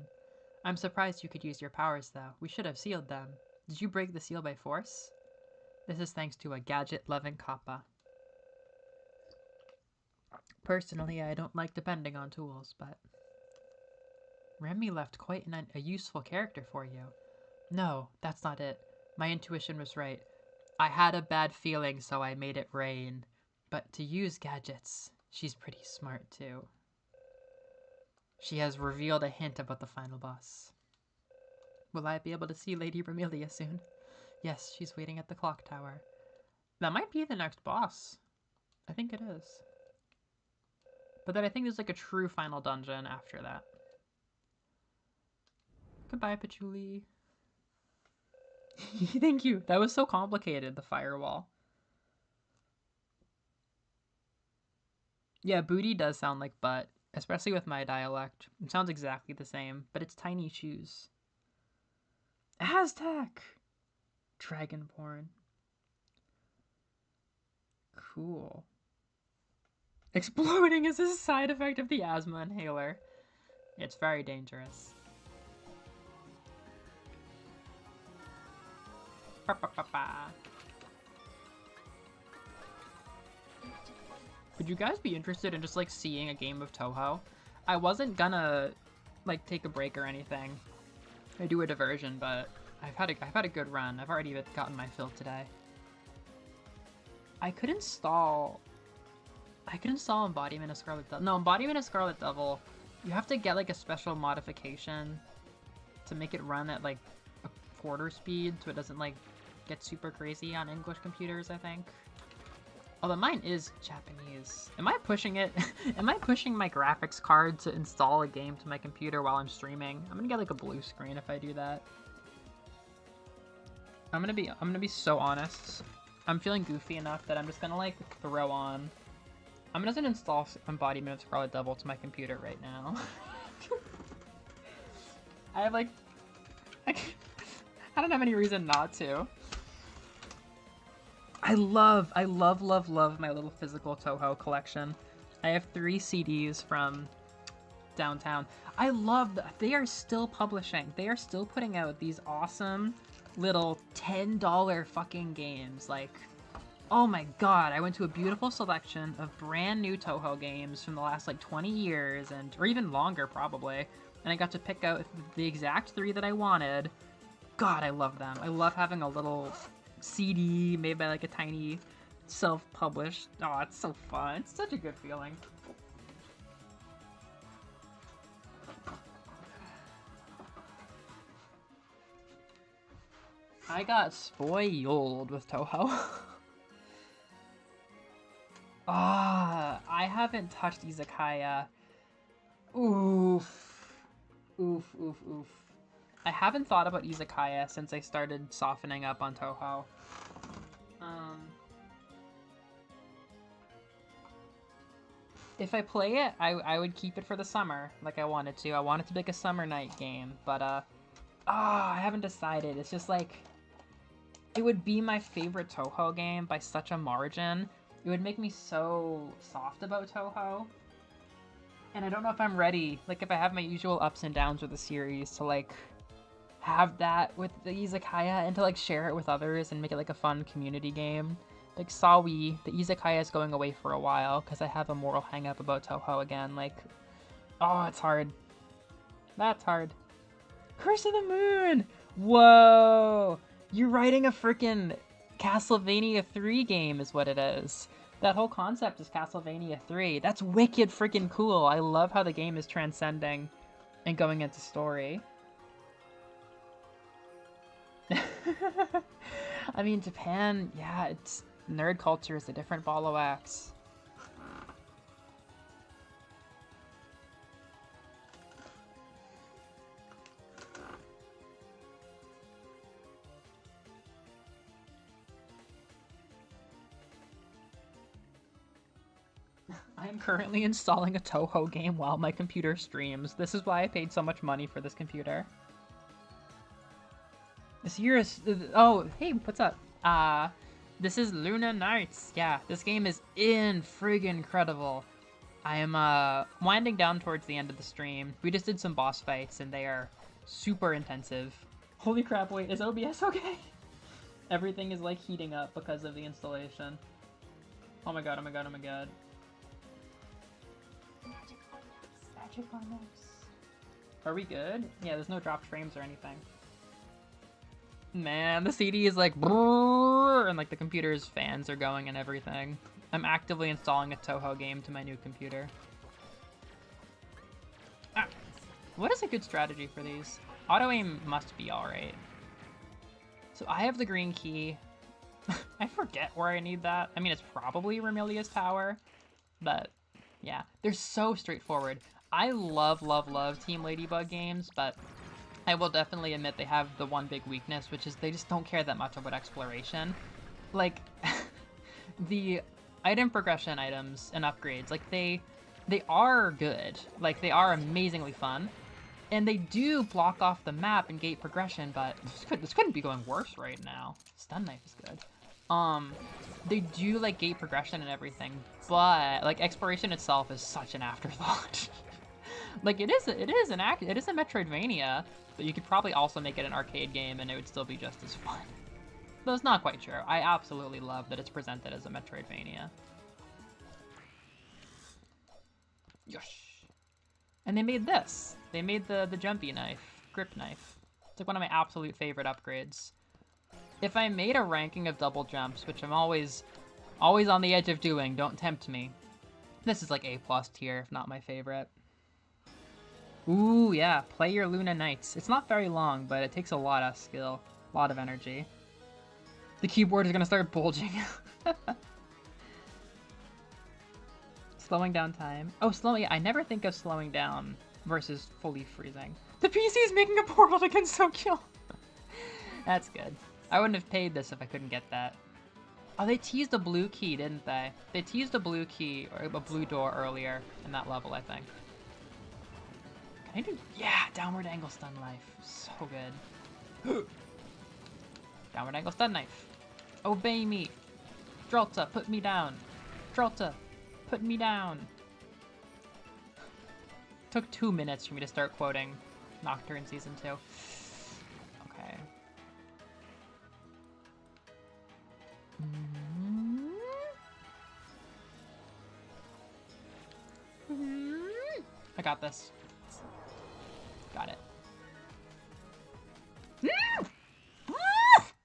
I'm surprised you could use your powers, though. We should have sealed them. Did you break the seal by force? This is thanks to a gadget-loving kappa. Personally, I don't like depending on tools, but... Remy left quite a useful character for you. No, that's not it. My intuition was right. I had a bad feeling, so I made it rain. But to use gadgets, she's pretty smart, too. She has revealed a hint about the final boss. Will I be able to see Lady Remelia soon? Yes, she's waiting at the clock tower. That might be the next boss. I think it is. But then I think there's like a true final dungeon after that. Goodbye, Patchouli. Thank you. That was so complicated, the firewall. Yeah, booty does sound like butt, especially with my dialect. It sounds exactly the same, but it's tiny shoes. Aztec! Dragonborn. Cool. Exploding is a side effect of the asthma inhaler. It's very dangerous. Would you guys be interested in just like seeing a game of Touhou? I wasn't gonna like take a break or anything. I do a diversion, but I've had a good run. I've already gotten my fill today. I could install Embodiment of Scarlet Devil. No, Embodiment of Scarlet Devil, you have to get like a special modification to make it run at like a quarter speed so it doesn't like get super crazy on English computers, I think. Although mine is Japanese. Am I pushing it? Am I pushing my graphics card to install a game to my computer while I'm streaming? I'm gonna get like a blue screen if I do that. I'm gonna be so honest. I'm feeling goofy enough that I'm just gonna like throw on. I'm gonna install Embodiment of Scarlet Devil to my computer right now. I have like I don't have any reason not to. I love my little physical Touhou collection. I have 3 CDs from downtown. I love that they are still publishing. They are still putting out these awesome little $10 fucking games. Like, oh my god, I went to a beautiful selection of brand new Touhou games from the last like 20 years or even longer probably. And I got to pick out the exact 3 that I wanted. God, I love them. I love having a little CD made by like a tiny self-published. Oh, it's so fun. It's such a good feeling. I got spoiled with Touhou. I haven't touched Izakaya. Oof. Oof, oof, oof. I haven't thought about Izakaya since I started softening up on Touhou. If I play it, I would keep it for the summer, like I wanted to. I wanted to make a summer night game, but, I haven't decided. It's just like, it would be my favorite Touhou game by such a margin. It would make me so soft about Touhou. And I don't know if I'm ready, like if I have my usual ups and downs with the series, to like have that with the Izakaya and to like share it with others and make it like a fun community game. Like Sawi, the Izakaya is going away for a while because I have a moral hang up about Touhou again. Like, oh, it's hard. That's hard. Curse of the Moon! Whoa! You're writing a freaking Castlevania 3 game is what it is. That whole concept is Castlevania 3. That's wicked freaking cool. I love how the game is transcending and going into story. I mean, Japan, yeah, it's nerd culture is a different ball of wax. I am currently installing a Touhou game while my computer streams. This is why I paid so much money for this computer. This year is... Oh, hey, what's up? This is Luna Nights. Yeah, this game is friggin' incredible. I am winding down towards the end of the stream. We just did some boss fights and they are super intensive. Holy crap, wait, is OBS okay? Everything is like heating up because of the installation. Oh my god, oh my god, oh my god. Magic on us. Are we good? Yeah, there's no dropped frames or anything. Man, the CD is like brrr, and like the computer's fans are going and everything. I'm actively installing a Touhou game to my new computer. Ah, what is a good strategy for these? Auto aim must be alright. So I have the green key. I forget where I need that. I mean, it's probably Remilia's tower, but yeah, they're so straightforward. I love, love, love Team Ladybug games, but I will definitely admit they have the one big weakness, which is they just don't care that much about exploration. Like, the item progression items and upgrades, like, they are good. Like, they are amazingly fun. And they do block off the map and gate progression, but this couldn't be going worse right now. Stun Knife is good. They do, like, gate progression and everything, but, like, exploration itself is such an afterthought. Like, it is a Metroidvania, but you could probably also make it an arcade game and it would still be just as fun. Though it's not quite true. I absolutely love that it's presented as a Metroidvania. Yosh. And they made this. They made the jumpy knife, grip knife. It's like one of my absolute favorite upgrades. If I made a ranking of double jumps, which I'm always on the edge of doing, don't tempt me. This is like A+ tier, if not my favorite. Ooh, yeah, play your Luna Nights. It's not very long, but it takes a lot of skill, a lot of energy. The keyboard is gonna start bulging. Slowing down time. Oh, slowing. I never think of slowing down versus fully freezing. The PC is making a portal that can so kill. That's good. I wouldn't have paid this if I couldn't get that. Oh, they teased a blue key, didn't they? They teased a blue key, or a blue door earlier in that level, I think. Can I do... Yeah, downward angle stun life. So good. Downward angle stun knife. Obey me. Drolta, put me down. Drolta, put me down. Took 2 minutes for me to start quoting Nocturne Season 2. Okay. I got this. Got it.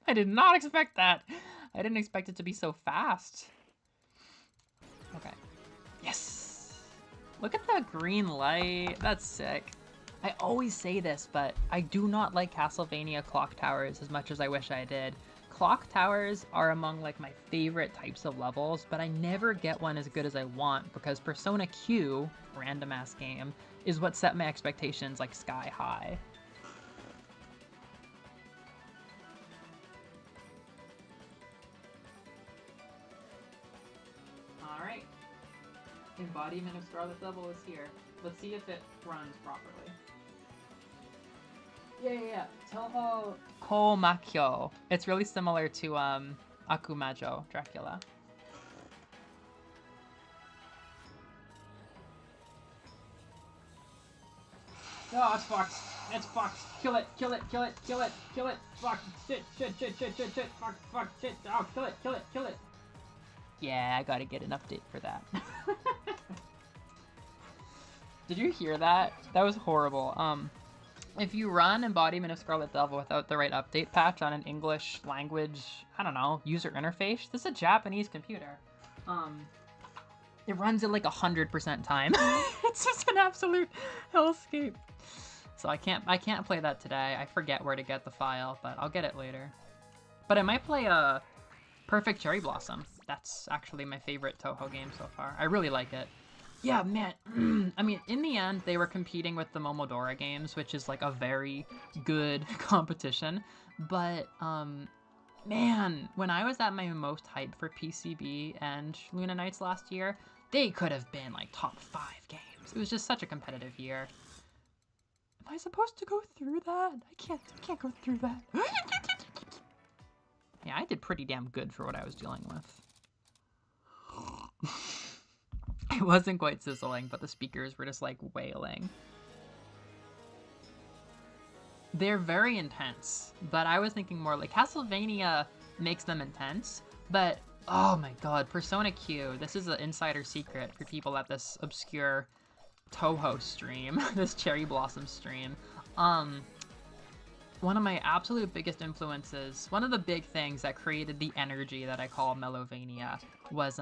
I did not expect that. I didn't expect it to be so fast. Okay. Yes! Look at that green light. That's sick. I always say this, but I do not like Castlevania clock towers as much as I wish I did. Clock towers are among like my favorite types of levels, but I never get one as good as I want because Persona Q, random ass game, is what set my expectations like sky high. Alright. Embodiment of Scarlet Devil is here. Let's see if it runs properly. Yeah. Touhou Komakyo. It's really similar to Akumajo, Dracula. Oh, it's fucked. It's fucked. Kill it. Fuck. Shit. Fuck. Shit. Oh, kill it. Yeah, I gotta get an update for that. Did you hear that? That was horrible. If you run Embodiment of Scarlet Devil without the right update patch on an English language, I don't know, user interface, this is a Japanese computer. It runs at like 100% time. It's just an absolute hellscape. So I can't play that today. I forget where to get the file, but I'll get it later. But I might play Perfect Cherry Blossom. That's actually my favorite Touhou game so far. I really like it. Yeah, man. I mean, in the end, they were competing with the Momodora games, which is like a very good competition. But, man, when I was at my most hype for PCB and Luna Nights last year, they could have been like top 5 games. It was just such a competitive year. Am I supposed to go through that? I can't go through that. Yeah, I did pretty damn good for what I was dealing with. It wasn't quite sizzling, but the speakers were just like wailing. They're very intense, but I was thinking more like Castlevania makes them intense, but oh my god, Persona Q, this is an insider secret for people at this obscure Touhou stream, this Cherry Blossom stream. One of my absolute biggest influences, one of the big things that created the energy that I call Melovania was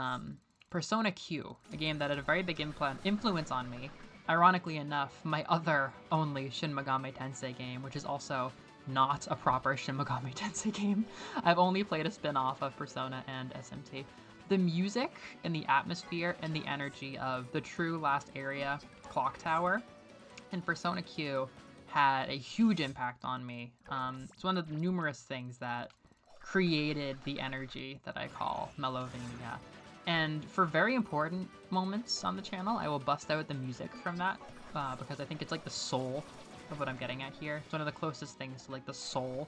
Persona Q, a game that had a very big influence on me. Ironically enough, my other only Shin Megami Tensei game, which is also not a proper Shin Megami Tensei game. I've only played a spin-off of Persona and SMT. The music and the atmosphere and the energy of the true last area, Clock Tower, and Persona Q had a huge impact on me. It's one of the numerous things that created the energy that I call Melovania. And for very important moments on the channel, I will bust out the music from that, because I think it's like the soul of what I'm getting at here. It's one of the closest things to like the soul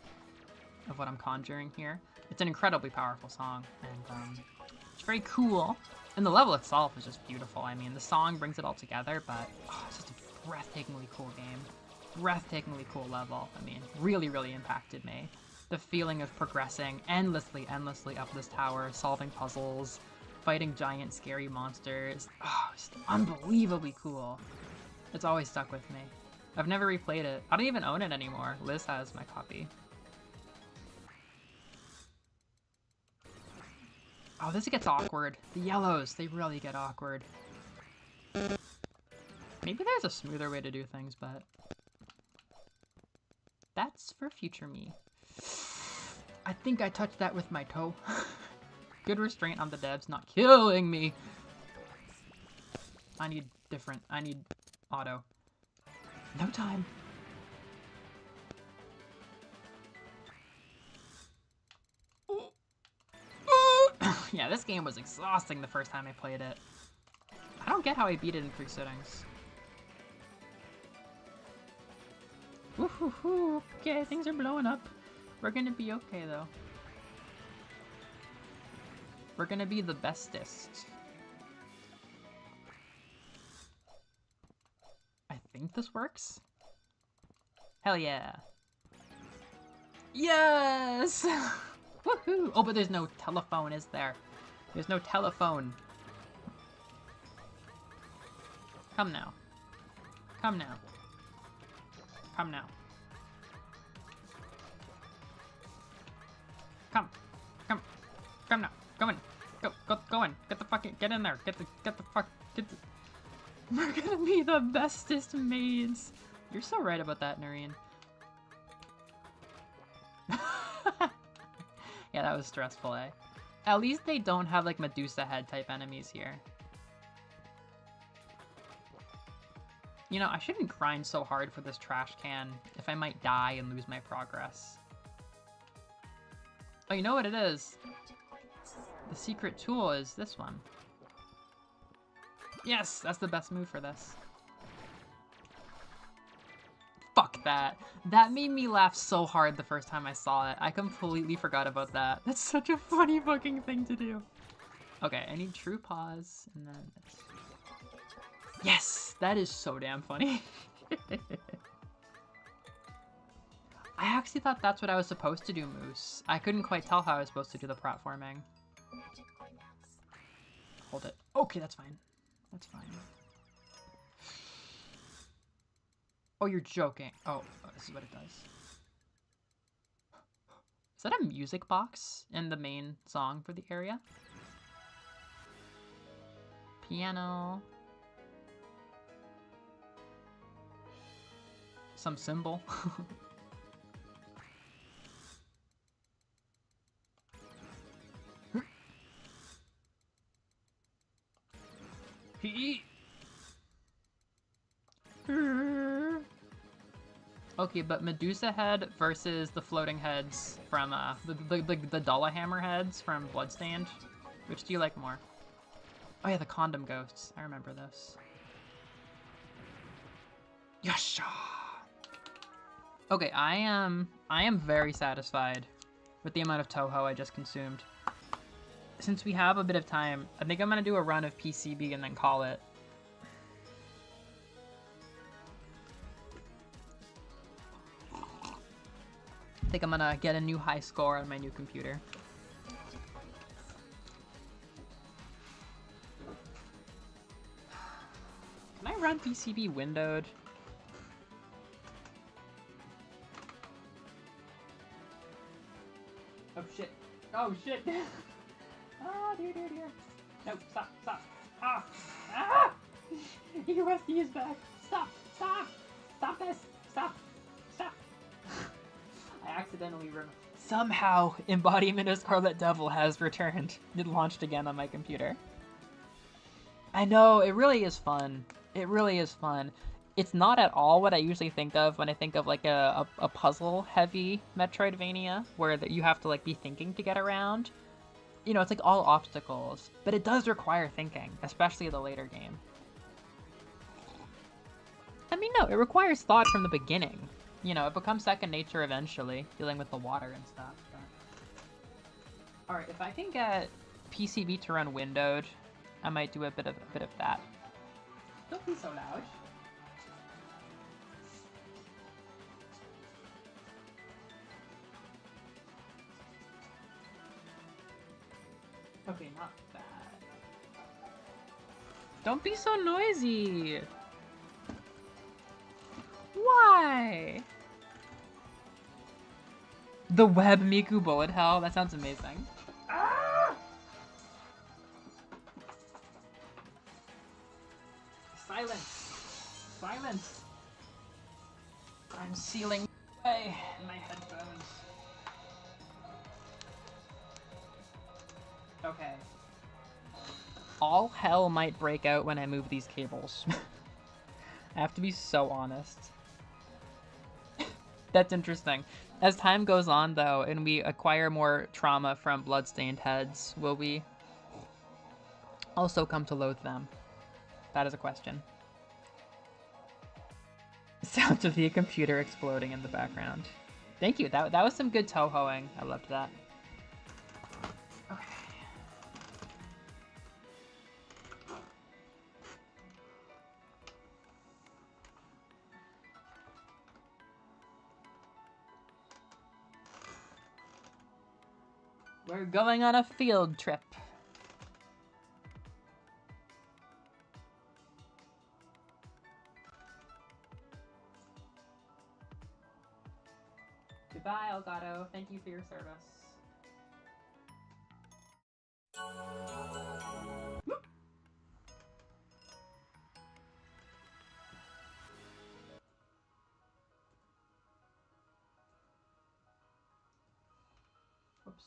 of what I'm conjuring here. It's an incredibly powerful song, and it's very cool. And the level itself is just beautiful. I mean, the song brings it all together, but it's just a breathtakingly cool game. Breathtakingly cool level. I mean, really, really impacted me. The feeling of progressing endlessly up this tower, solving puzzles, fighting giant scary monsters. It's unbelievably cool. It's always stuck with me. I've never replayed it. I don't even own it anymore. Liz has my copy. Oh, this gets awkward. The yellows, they really get awkward. Maybe there's a smoother way to do things, but that's for future me. I think I touched that with my toe. Good restraint on the devs not killing me. I need different. I need auto. No time. Yeah, this game was exhausting the first time I played it. I don't get how I beat it in 3 sittings. Woohoo! Okay, things are blowing up. We're gonna be okay though. We're gonna be the bestest. I think this works. Hell yeah. Yes! Woohoo! Oh, but there's no telephone, is there? There's no telephone. Come now. Come now. Come now. Come. Come. Come now. Go in. Go in. Get the fucking, get in there. Get the fuck, get the... We're gonna be the bestest maids. You're so right about that, Noreen. Yeah, that was stressful, eh? At least they don't have, like, Medusa head type enemies here. You know, I shouldn't grind so hard for this trash can if I might die and lose my progress. Oh, you know what it is? The secret tool is this one. Yes, that's the best move for this. Fuck that. That made me laugh so hard the first time I saw it. I completely forgot about that. That's such a funny fucking thing to do. Okay, I need true pause, and then this. Yes! That is so damn funny. I actually thought that's what I was supposed to do, Moose. I couldn't quite tell how I was supposed to do the platforming. Hold it. Okay, that's fine. That's fine. Oh, you're joking. Oh, this is what it does. Is that a music box in the main song for the area? Piano. Some symbol. Okay, but Medusa head versus the floating heads from the Dullahammer heads from Bloodstained. Which do you like more? Oh yeah, the condom ghosts. I remember this. Yasha! Okay, I am very satisfied with the amount of Touhou I just consumed. Since we have a bit of time, I think I'm gonna do a run of PCB and then call it. I think I'm gonna get a new high score on my new computer. Can I run PCB windowed? Oh shit. Oh shit. Ah, dear. No, stop. Ah! Ah! USD is back. Stop this. Stop. I accidentally somehow Embodiment of Scarlet Devil has returned. It launched again on my computer. I know, it really is fun. It really is fun. It's not at all what I usually think of when I think of like a puzzle-heavy Metroidvania, where you have to like be thinking to get around. You know, it's like all obstacles, but it does require thinking, especially the later game. I mean, no, it requires thought from the beginning. You know, it becomes second nature eventually, dealing with the water and stuff. But... Alright, if I can get PCB to run windowed, I might do a bit of that. Don't be so loud. Okay, not bad. Don't be so noisy! Why? The Web Miku bullet hell? That sounds amazing. Ah! Silence! I'm sealing away in my headphones. Okay. All hell might break out when I move these cables. I have to be so honest. That's interesting. As time goes on, though, and we acquire more trauma from bloodstained heads, will we also come to loathe them? That is a question. Sounds of the computer exploding in the background. Thank you. That was some good Touhouing. I loved that. Okay. We're going on a field trip. Goodbye, Elgato. Thank you for your service. Whoop.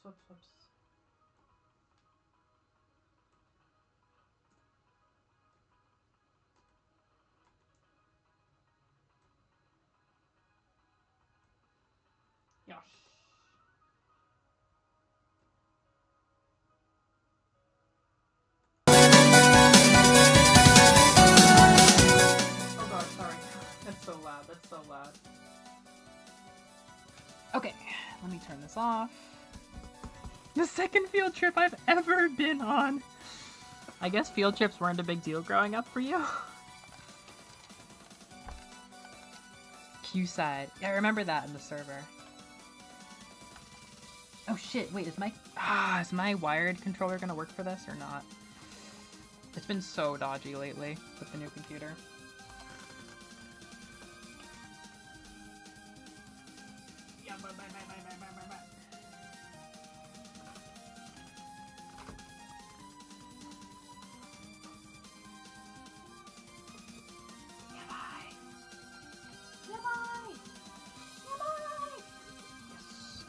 Whoops. Yosh. Oh god, sorry. That's so loud. Okay, let me turn this off. The second field trip I've ever been on. I guess field trips weren't a big deal growing up for you. Q-side. Yeah, I remember that in the server. Oh shit, wait, is my wired controller gonna work for this or not? It's been so dodgy lately with the new computer. Yeah, bye.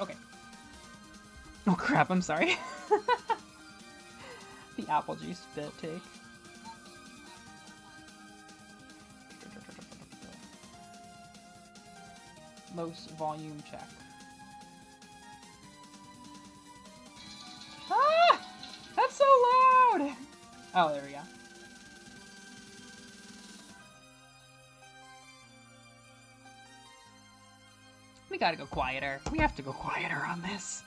Okay. Oh crap, I'm sorry. The apple juice bit take. Most volume check. Ah! That's so loud! Oh, there we go. We gotta go quieter. We have to go quieter on this.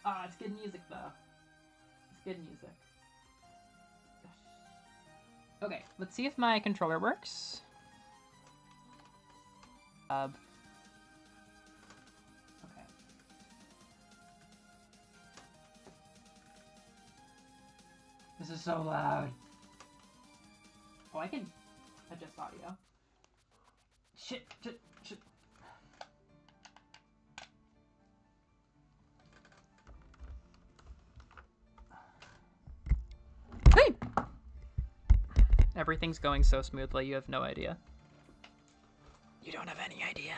Ah, it's good music though. It's good music. Okay, let's see if my controller works. Okay. This is so loud. Oh, I can adjust audio. Shit. Hey! Everything's going so smoothly, you have no idea. You don't have any idea.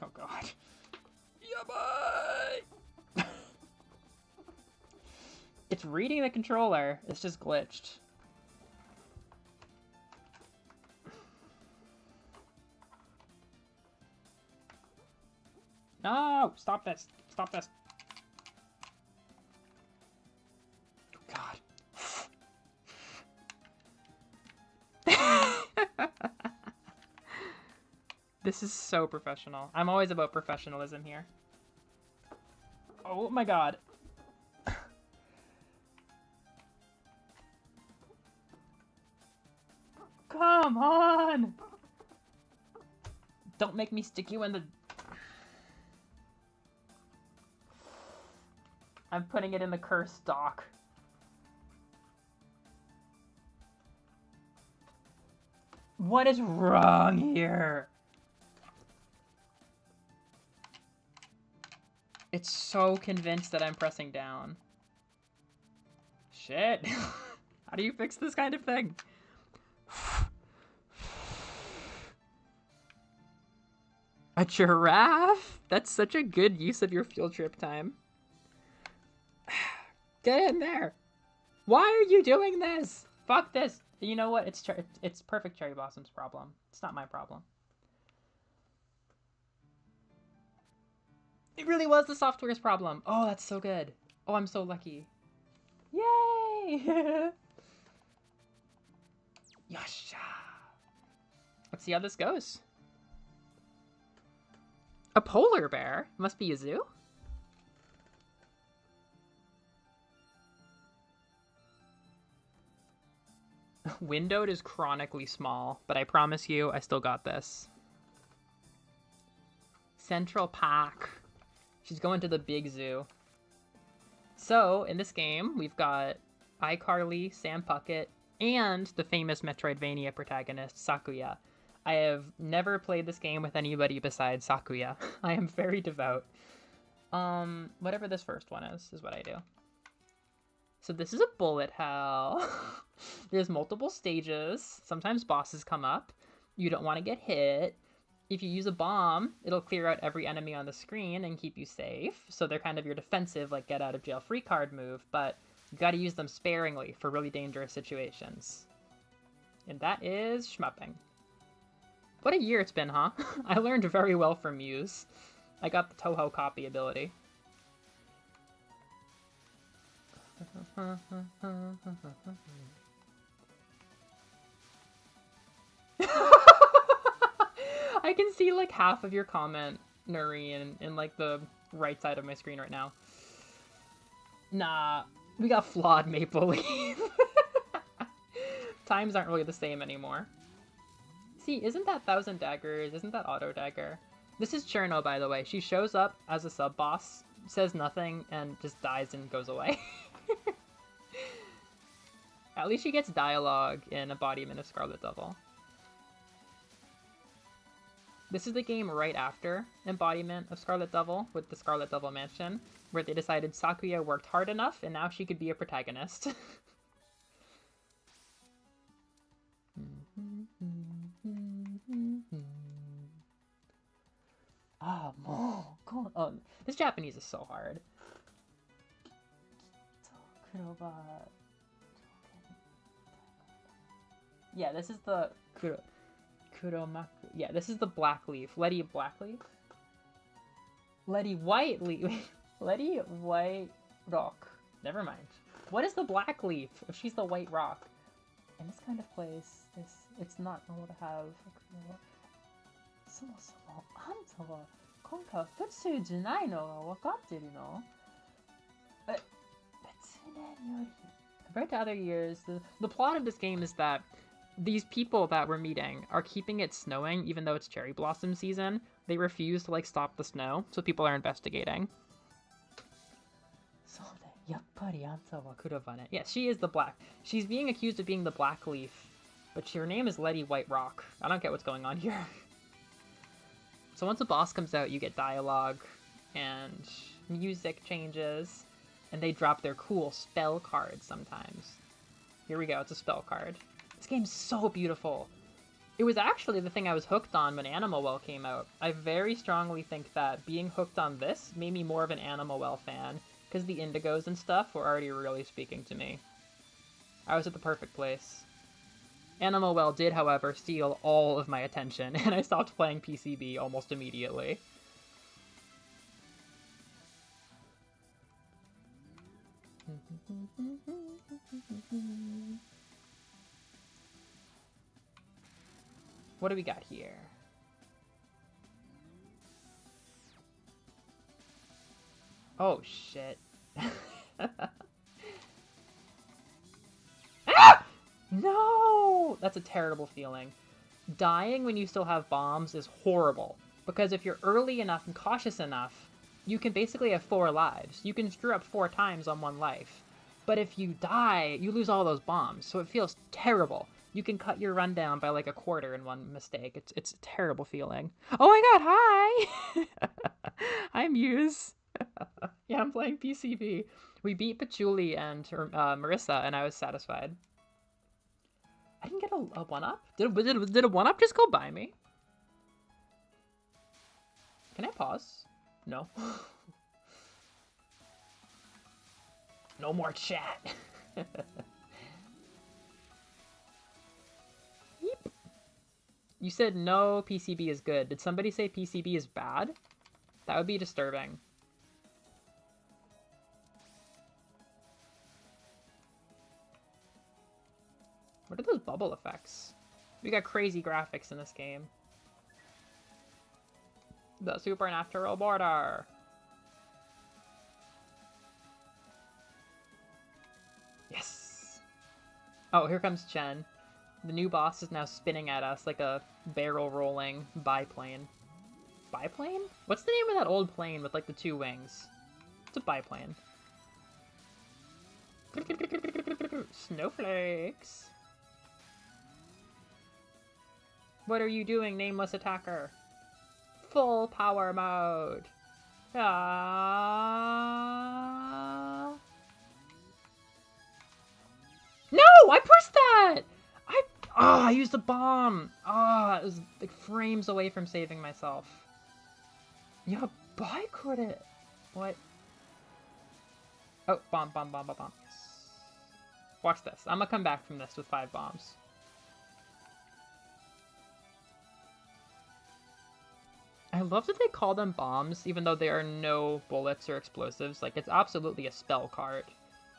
Oh god. Yeah, bye! It's reading the controller. It's just glitched. No! Stop this! Stop this! Oh, God. This is so professional. I'm always about professionalism here. Oh my god. Come on! Don't make me stick you in the... I'm putting it in the cursed dock. What is wrong here? It's so convinced that I'm pressing down. Shit. How do you fix this kind of thing? A giraffe? That's such a good use of your field trip time. Get in there. Why are you doing this? Fuck this. You know what? It's Perfect Cherry Blossom's problem. It's not my problem. It really was the software's problem. Oh, that's so good. Oh, I'm so lucky. Yay! Yasha. Let's see how this goes. A polar bear? Must be a zoo? Windowed is chronically small, but I promise you, I still got this. Central Park. She's going to the big zoo. So, in this game, we've got iCarly, Sam Puckett, and the famous Metroidvania protagonist, Sakuya. I have never played this game with anybody besides Sakuya. I am very devout. Whatever this first one is what I do. So this is a bullet hell. There's multiple stages. Sometimes bosses come up. You don't want to get hit. If you use a bomb, it'll clear out every enemy on the screen and keep you safe. So they're kind of your defensive, like, get out of jail free card move, but you gotta use them sparingly for really dangerous situations. And that is shmupping. What a year it's been, huh? I learned very well from Muse. I got the Touhou copy ability. I can see like half of your comment, Nuri, in like the right side of my screen right now. Nah, we got flawed Maple Leaf. Times aren't really the same anymore. See, isn't that Thousand Daggers? Isn't that Auto Dagger? This is Cherno, by the way. She shows up as a sub-boss, says nothing, and just dies and goes away. At least she gets dialogue in Embodiment of Scarlet Devil. This is the game right after Embodiment of Scarlet Devil with the Scarlet Devil Mansion, where they decided Sakuya worked hard enough and now she could be a protagonist. Oh, this Japanese is so hard. Yeah, this is the Kuromaku. Yeah, this is the black leaf. Letty black leaf? Letty white leaf. Letty white rock. Never mind. What is the black leaf if she's the white rock? In this kind of place, it's not normal to have a そもそもあんたは今回普通じゃないのが分かってるの? Compared to other years, the plot of this game is that these people that we're meeting are keeping it snowing even though it's cherry blossom season. They refuse to like stop the snow, so people are investigating. Yeah, she is the black. She's being accused of being the black leaf, but her name is Letty White Rock. I don't get what's going on here. So once a boss comes out, you get dialogue, and music changes, and they drop their cool spell cards sometimes. Here we go, it's a spell card. This game's so beautiful. It was actually the thing I was hooked on when Animal Well came out. I very strongly think that being hooked on this made me more of an Animal Well fan, because the indigos and stuff were already really speaking to me. I was at the perfect place. Animal Well did, however, steal all of my attention, and I stopped playing PCB almost immediately. What do we got here? Oh, shit. Ah! No! That's a terrible feeling. Dying when you still have bombs is horrible, because if you're early enough and cautious enough, you can basically have 4 lives. You can screw up 4 times on 1 life. But if you die, you lose all those bombs, so it feels terrible. You can cut your run down by like a quarter in 1 mistake. It's a terrible feeling. Oh my god, hi! Hi, Muse. Yeah, I'm playing PCB. We beat Patchouli and Marissa, and I was satisfied. I didn't get a 1-up? Did a 1-up just go by me? Can I pause? No. No more chat. Yeep. You said no, PCB is good. Did somebody say PCB is bad? That would be disturbing. What are those bubble effects? We got crazy graphics in this game. The supernatural border. Yes. Oh, here comes Chen. The new boss is now spinning at us like a barrel-rolling biplane. Biplane? What's the name of that old plane with like the 2 wings? It's a biplane. Snowflakes. What are you doing, nameless attacker? Full power mode. Ah. No! I pushed that! I used a bomb! It was like frames away from saving myself. Yeah, I could it. What? Oh, bomb. Yes. Watch this. I'm gonna come back from this with 5 bombs. I love that they call them bombs, even though there are no bullets or explosives. Like, it's absolutely a spell card.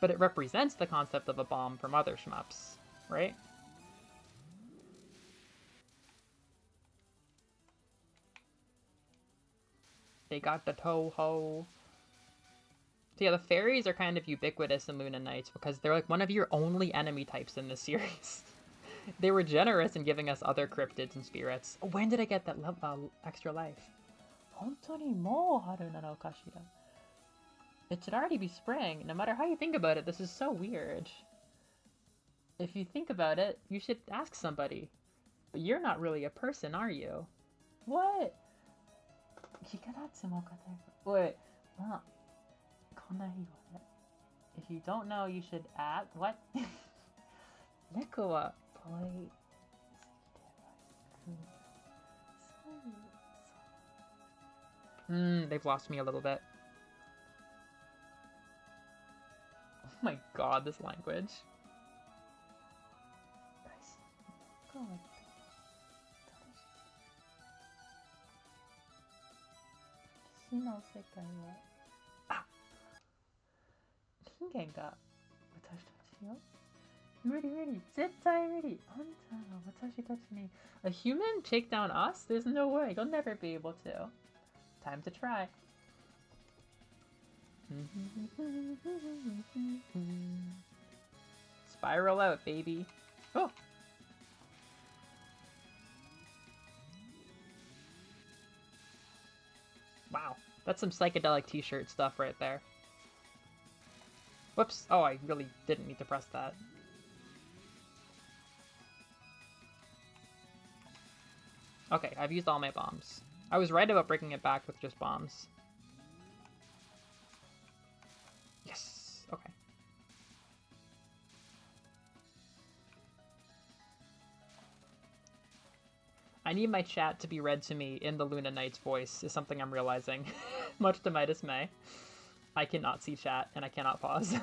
But it represents the concept of a bomb from other shmups, right? They got the Touhou. So yeah, the fairies are kind of ubiquitous in Luna Nights because they're like one of your only enemy types in this series. They were generous in giving us other cryptids and spirits. Oh, when did I get that extra life? It should already be spring. No matter how you think about it, this is so weird. If you think about it, you should ask somebody. But you're not really a person, are you? What? Wait. If you don't know, you should ask. What? Neko wa polite. They've lost me a little bit. Oh my god, this language. 私の世界は、あ、人間が私たちよ。無理無理、絶対無理。あんたが私たちに。A human take down us? There's no way. You'll never be able to. Time to try. Spiral out, baby. Oh! Wow, that's some psychedelic t-shirt stuff right there. Whoops. Oh, I really didn't need to press that. Okay, I've used all my bombs. I was right about breaking it back with just bombs. Yes. Okay. I need my chat to be read to me in the Luna Knight's voice, is something I'm realizing. Much to my dismay. I cannot see chat, and I cannot pause.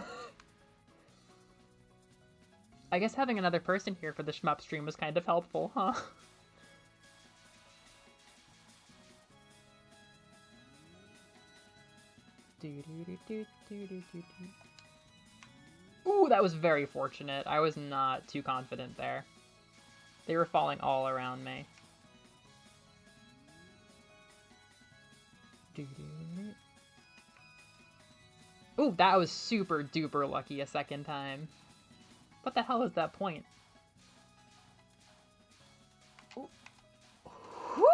I guess having another person here for the shmup stream was kind of helpful, huh? Ooh, that was very fortunate. I was not too confident there. They were falling all around me. Ooh, that was super duper lucky a second time. What the hell is that point? Ooh. Woo!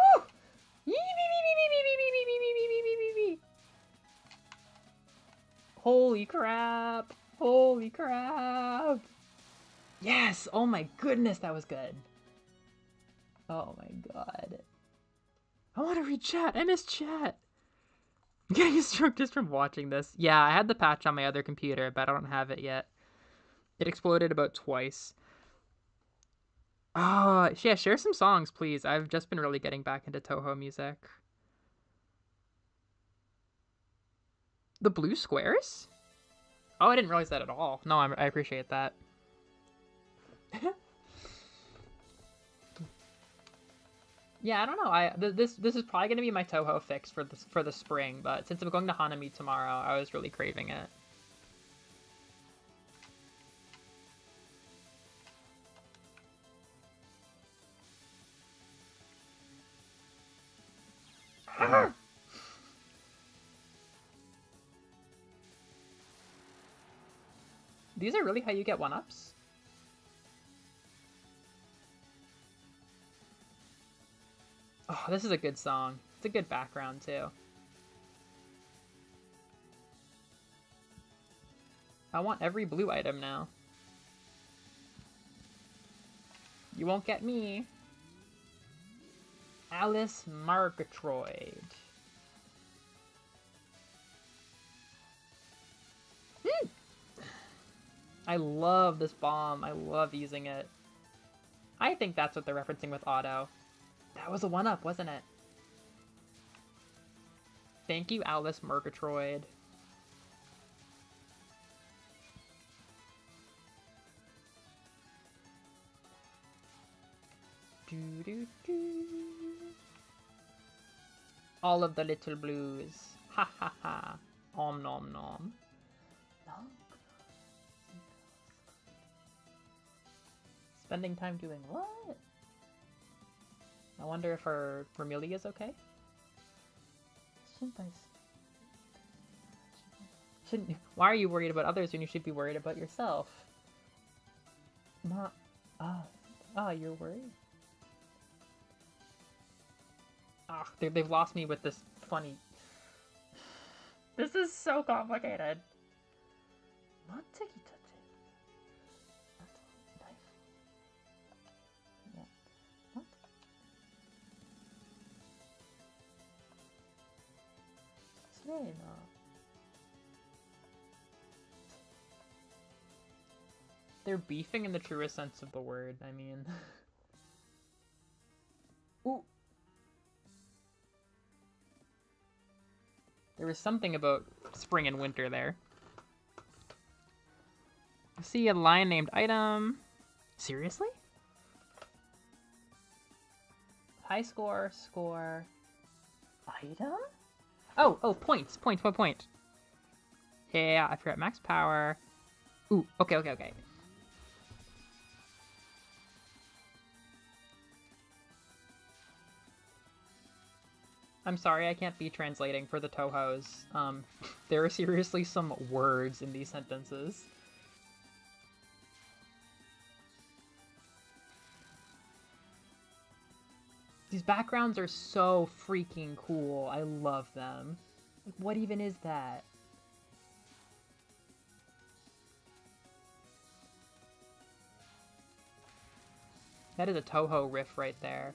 Holy crap! Holy crap! Yes! Oh my goodness, that was good. Oh my god. I want to read chat. I miss chat. I'm getting a stroke just from watching this. Yeah, I had the patch on my other computer, but I don't have it yet. It exploded about twice. Oh, yeah, share some songs, please. I've just been really getting back into Touhou music. The blue squares? Oh, I didn't realize that at all. No, I appreciate that. Yeah, I don't know. This is probably gonna be my Touhou fix for the spring, but since I'm going to Hanami tomorrow, I was really craving it. These are really how you get 1-ups? Oh, this is a good song. It's a good background, too. I want every blue item now. You won't get me. Alice Murgatroyd. I love this bomb. I love using it. I think that's what they're referencing with auto. That was a 1-up, wasn't it? Thank you, Alice Murgatroyd. All of the little blues. Ha ha ha. Om nom nom. Spending time doing what? I wonder if her Remelia's okay? Why are you worried about others when you should be worried about yourself? You're worried? Ah, they've lost me with this funny... This is so complicated. They're beefing in the truest sense of the word, I mean. Ooh. There was something about spring and winter there. I see a line named item. Seriously? High score, score. Item? Oh, points. What point? Yeah, I forgot max power. Ooh, okay. I'm sorry I can't be translating for the Touhous. There are seriously some words in these sentences. These backgrounds are so freaking cool. I love them. Like, what even is that? That is a Touhou riff right there.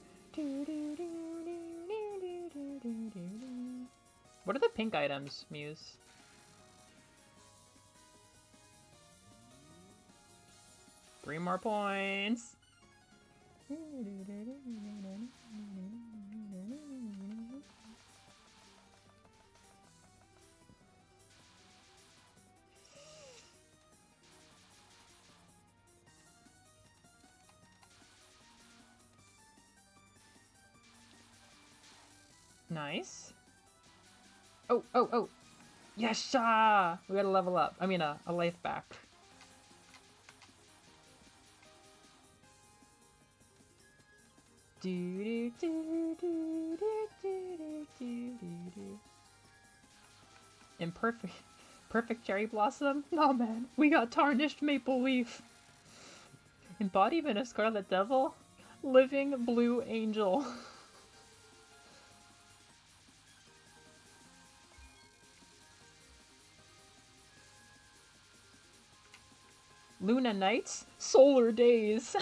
What are the pink items, Muse? Three more points. Nice. Oh. Yesha! We gotta level up. I mean, a life back. Imperfect. Perfect cherry blossom? No, man. We got tarnished maple leaf. Embodiment of scarlet devil? Living blue angel. Luna nights? Solar days.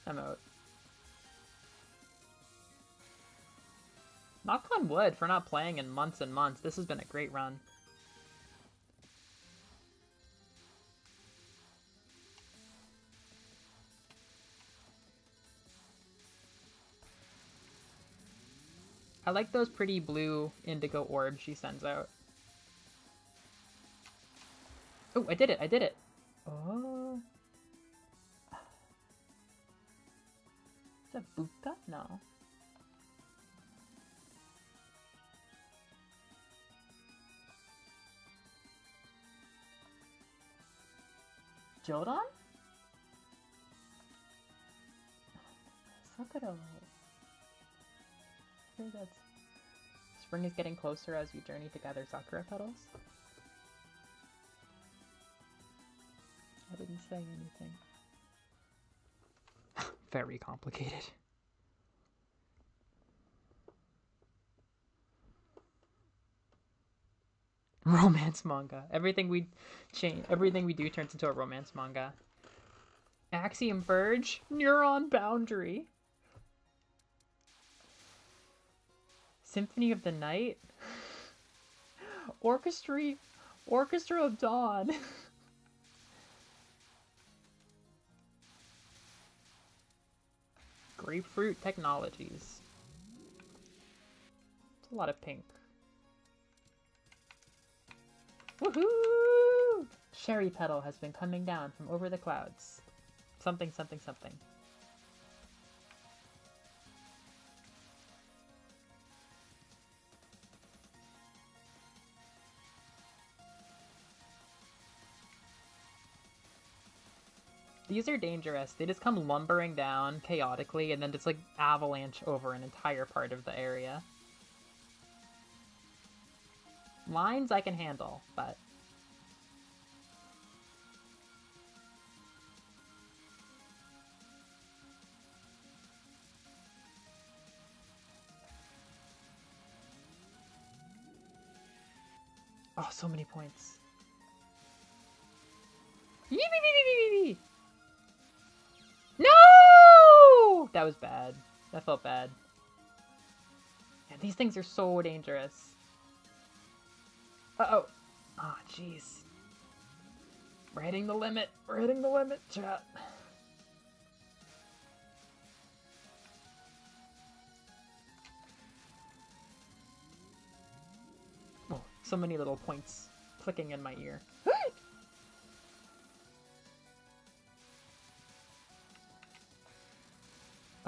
I'm out. Knock on wood for not playing in months and months. This has been a great run. I like those pretty blue indigo orbs she sends out. Oh, I did it! Oh. Is that Buka? No. Jodan? Sakura. I think that's... Spring is getting closer as you journey to gather Sakura petals. I didn't say anything. Very complicated. Romance manga. Everything we do turns into a romance manga. Axiom Verge, Neuron Boundary. Symphony of the Night. Orchestra of Dawn. Grapefruit Technologies. It's a lot of pink. Woohoo! Sherry petal has been coming down from over the clouds. Something. These are dangerous. They just come lumbering down chaotically and then just like avalanche over an entire part of the area. Lines I can handle, but... Oh, so many points. Yee-bee-bee-bee-bee-bee! No! That was bad. That felt bad. Yeah, these things are so dangerous. Uh-oh. Oh, jeez. We're hitting the limit. We're hitting the limit, chat. Oh, so many little points clicking in my ear.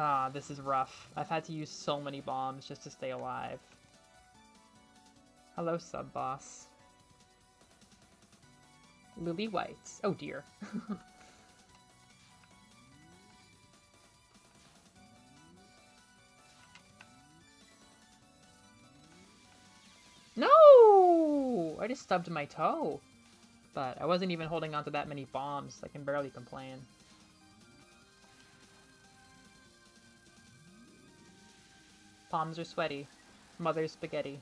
Ah, this is rough. I've had to use so many bombs just to stay alive. Hello, sub-boss. Lily Whites. Oh dear. No! I just stubbed my toe. But I wasn't even holding on to that many bombs. I can barely complain. Palms are sweaty. Mother's spaghetti.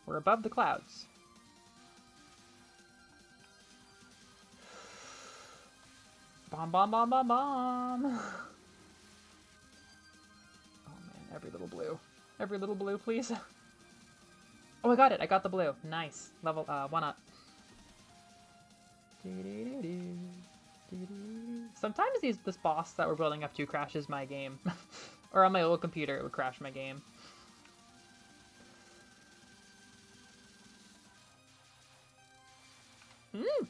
We're above the clouds. Bomb, bomb, bomb, bomb, bomb! Oh man, every little blue. Every little blue, please. Oh, I got it! I got the blue. Nice. Level, 1 up. Sometimes this boss that we're building up to crashes my game. Or on my old computer, it would crash my game. Hmm.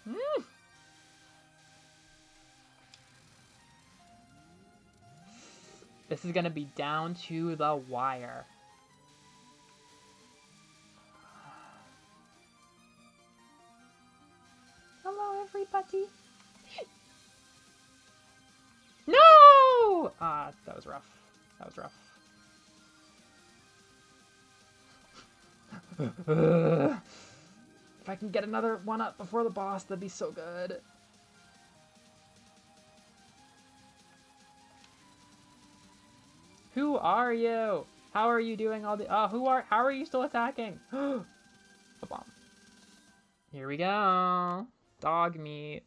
Hmm. This is gonna be down to the wire. Hello, everybody. No! Ah, that was rough. That was rough. If I can get another one up before the boss, that'd be so good. Who are you? How are you doing all the... how are you still attacking? A bomb. Here we go. Dog meat.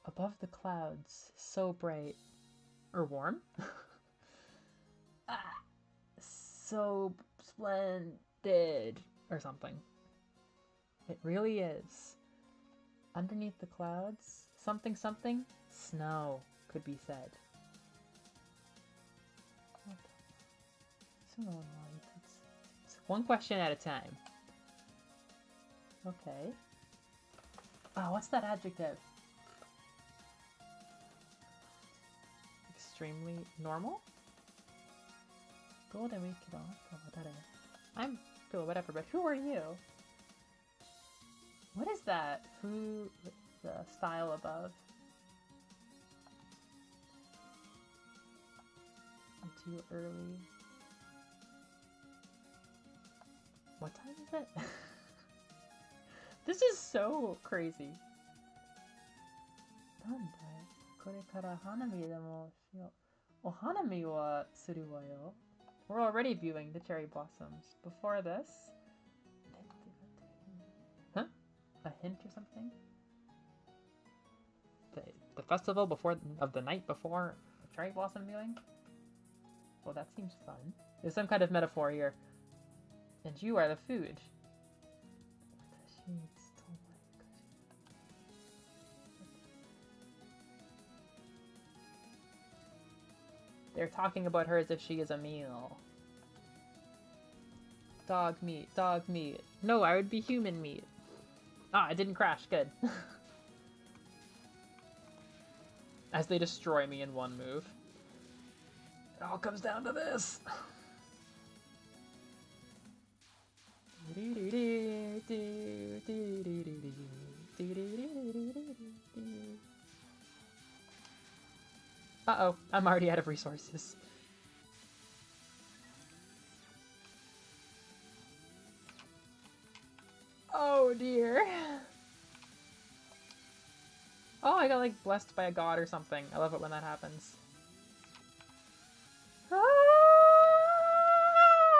Above the clouds, so bright. Or warm? So splendid. Or something. It really is. Underneath the clouds, something something, snow could be said. It's one question at a time. Okay. Oh, what's that adjective? Extremely normal? I'm whatever, but who are you? What is that? Who, the style above? I'm too early. What time is it? This is so crazy. We're already viewing the cherry blossoms. Before this... Huh? A hint or something? The festival of the night before a cherry blossom viewing? Well, that seems fun. There's some kind of metaphor here. And you are the food. They're talking about her as if she is a meal. Dog meat, dog meat. No, I would be human meat. Ah, it didn't crash. Good. As they destroy me in one move. It all comes down to this. Uh-oh, I'm already out of resources. Oh dear. Oh, I got like blessed by a god or something. I love it when that happens. Ah,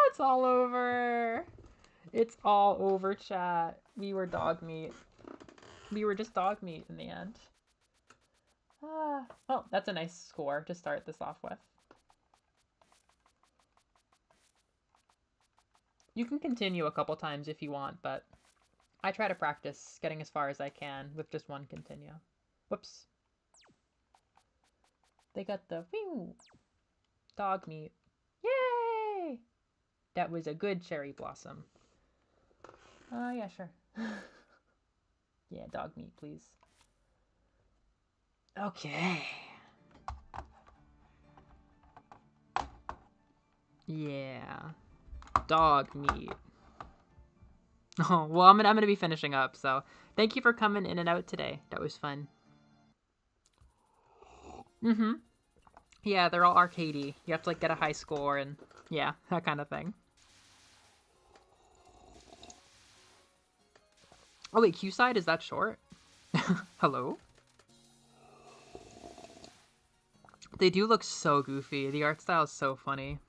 it's all over. It's all over, chat. We were dog meat. We were just dog meat in the end. Ah. Oh, that's a nice score to start this off with. You can continue a couple times if you want, but I try to practice getting as far as I can with just one continue. Whoops. They got the whew, dog meat. Yay! That was a good cherry blossom. Yeah, sure. Yeah, dog meat, please. Okay. Yeah. Dog meat. Oh, well, I'm gonna be finishing up, so thank you for coming in and out today. That was fun. Mm-hmm. Yeah, they're all arcadey. You have to like get a high score and yeah, that kind of thing. Oh wait, Q-side, is that short? Hello? They do look so goofy. The art style is so funny.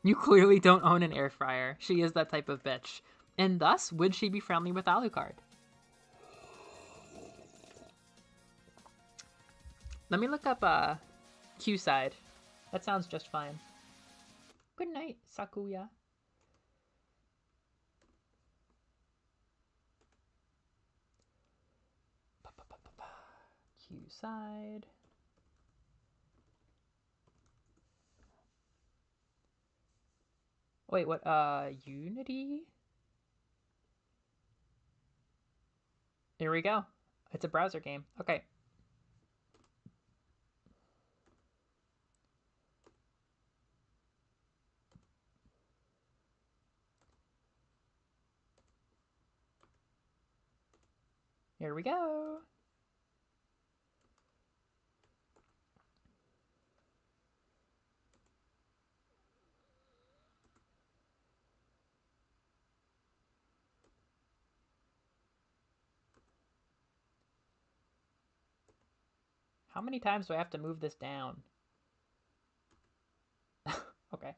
You clearly don't own an air fryer. She is that type of bitch. And thus, would she be friendly with Alucard? Let me look up Q-side. That sounds just fine. Good night, Sakuya. Q-side. Wait, what? Unity? Here we go. It's a browser game. Okay. Here we go. How many times do I have to move this down? Okay.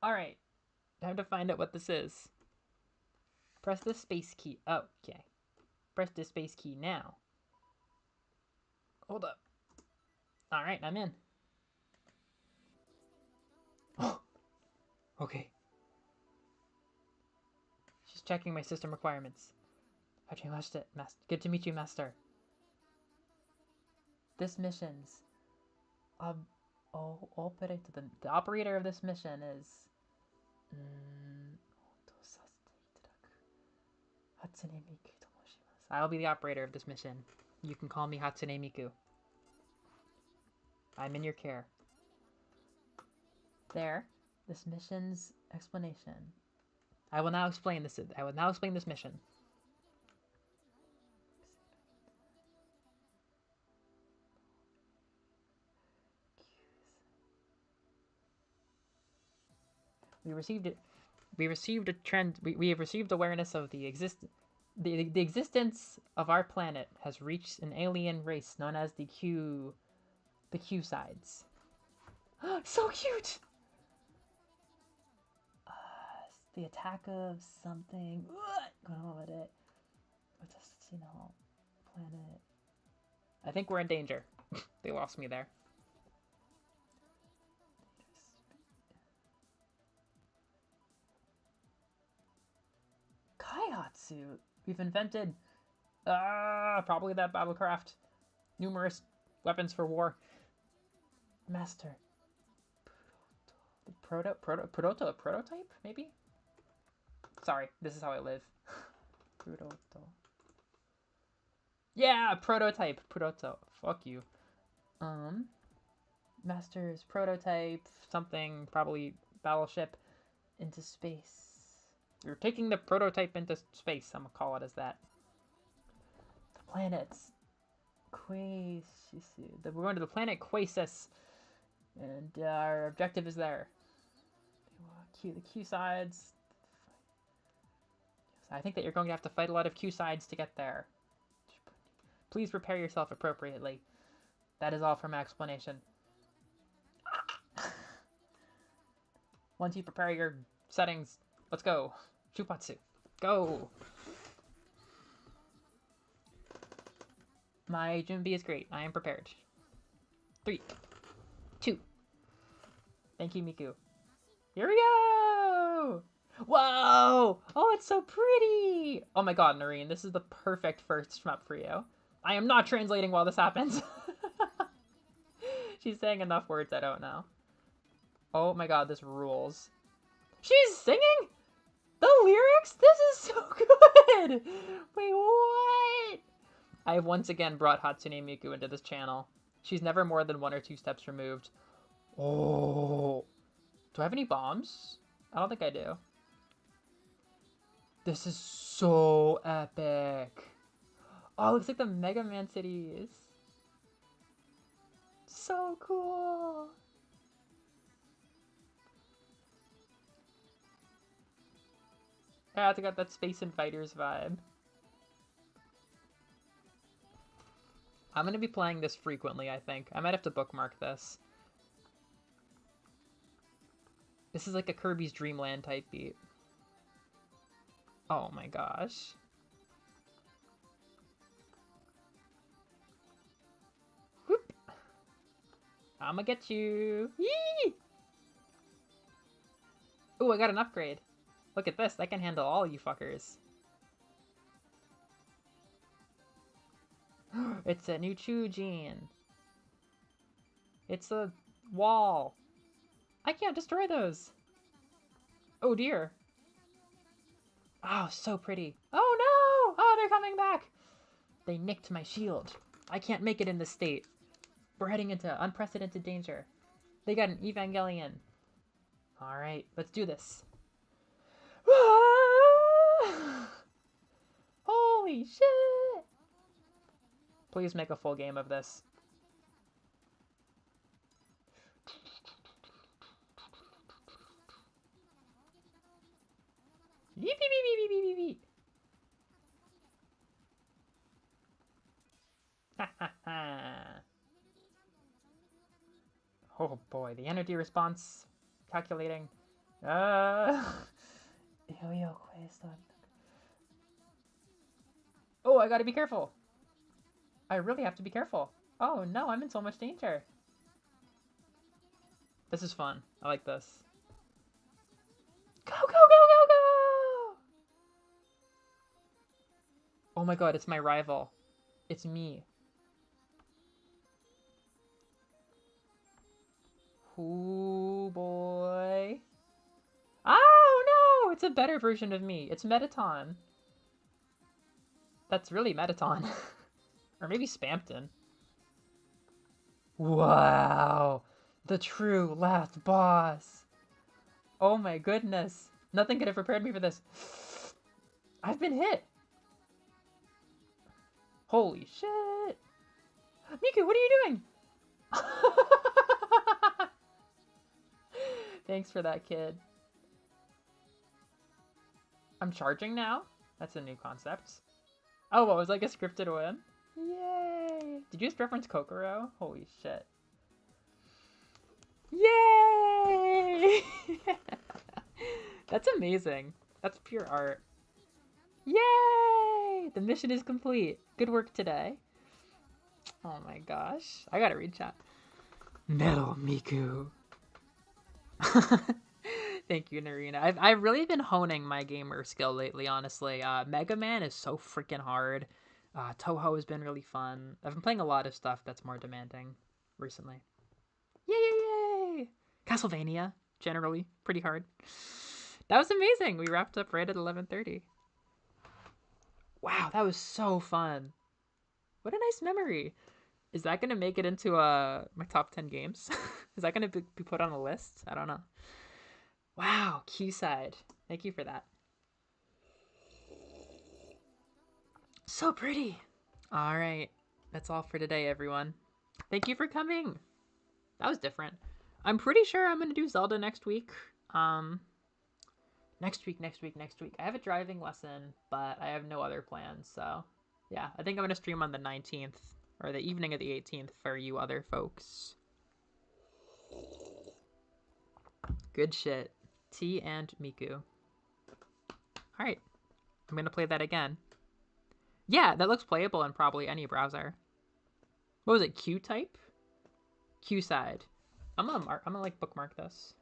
Alright. Time to find out what this is. Press the space key. Oh, okay. Press the space key now. Hold up. Alright, I'm in. Oh, okay. She's checking my system requirements. Good to meet you, Master. This mission's the operator of this mission is Hatsune Miku to moshimasu. I'll be the operator of this mission. You can call me Hatsune Miku. I'm in your care. There. This mission's explanation. I will now explain this mission. We have received awareness of the existence of our planet has reached an alien race known as the Q-sides. So cute! The attack of something. Going on with it. What's this, planet? I think we're in danger. They lost me there. Kaihatsu. We've invented probably that battlecraft. Numerous weapons for war. Master. Prototype, maybe? Sorry, this is how I live. Yeah, prototype. Fuck you. Master's prototype, something, probably battleship, into space. We're taking the prototype into space. I'm gonna call it as that. The planets. We're going to the planet Quasis. And our objective is there. The Q-sides. I think that you're going to have to fight a lot of Q-sides to get there. Please prepare yourself appropriately. That is all for my explanation. Once you prepare your settings, let's go. Chupatsu. Go! My Junbi is great. I am prepared. 3, 2. Thank you, Miku. Here we go! Whoa! Oh, it's so pretty! Oh my god, Noreen, this is the perfect first shmup for you. I am not translating while this happens. She's saying enough words I don't know. Oh my god, this rules. She's singing the lyrics? This is so good! Wait, what? I have once again brought Hatsune Miku into this channel. She's never more than 1 or 2 steps removed. Oh. Do I have any bombs? I don't think I do. This is so epic. Oh, it looks like the Mega Man cities. So cool. Yeah, I got that Space Invaders vibe. I'm gonna be playing this frequently, I think. I might have to bookmark this. This is like a Kirby's Dream Land type beat. Oh my gosh. Whoop. I'ma get you. Yee! Ooh, I got an upgrade. Look at this. I can handle all you fuckers. It's a new Chujin. It's a wall. I can't destroy those. Oh dear. Oh, so pretty. Oh no! Oh, they're coming back. They nicked my shield. I can't make it in this state. We're heading into unprecedented danger. They got an Evangelion. Alright, let's do this. Holy shit! Please make a full game of this. Yeep, beep, beep, beep, beep, beep. Ha ha ha. Oh boy, the energy response. Calculating. Oh, I gotta be careful. I really have to be careful. Oh no, I'm in so much danger. This is fun. I like this. Go, go, go, go, go! Oh my god, it's my rival. It's me. Ooh, boy. Oh no! It's a better version of me. It's Metaton. That's really Metaton. Or maybe Spampton. Wow. The true last boss. Oh my goodness. Nothing could have prepared me for this. I've been hit. Holy shit. Miku, what are you doing? Thanks for that, kid. I'm charging now? That's a new concept. Oh, what was like a scripted win? Yay! Did you just reference Kokoro? Holy shit. Yay! That's amazing. That's pure art. Yay! The mission is complete. Good work today. Oh my gosh. I gotta read chat. Metal Miku. Thank you, Narina. I've really been honing my gamer skill lately, honestly. Mega Man is so freaking hard. Touhou has been really fun. I've been playing a lot of stuff that's more demanding recently. Yay, yay, yay! Castlevania, generally, pretty hard. That was amazing. We wrapped up right at 11:30. Wow, that was so fun. What a nice memory. Is that going to make it into my top 10 games? Is that going to be put on a list? I don't know. Wow, Q-side. Thank you for that. So pretty. All right. That's all for today, everyone. Thank you for coming. That was different. I'm pretty sure I'm going to do Zelda next week. Next week. I have a driving lesson, but I have no other plans. So, yeah, I think I'm going to stream on the 19th or the evening of the 18th for you other folks. Good shit. T and Miku. All right. I'm going to play that again. Yeah, that looks playable in probably any browser. What was it? Q type? Q side. I'm gonna like bookmark this.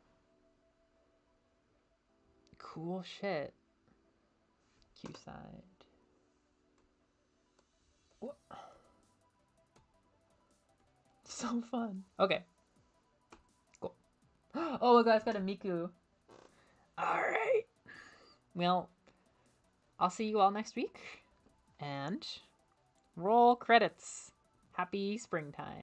Cool shit. Q side. What? So fun. Okay. Cool. Oh, look, I've got a Miku. Alright. Well, I'll see you all next week. And roll credits. Happy springtime.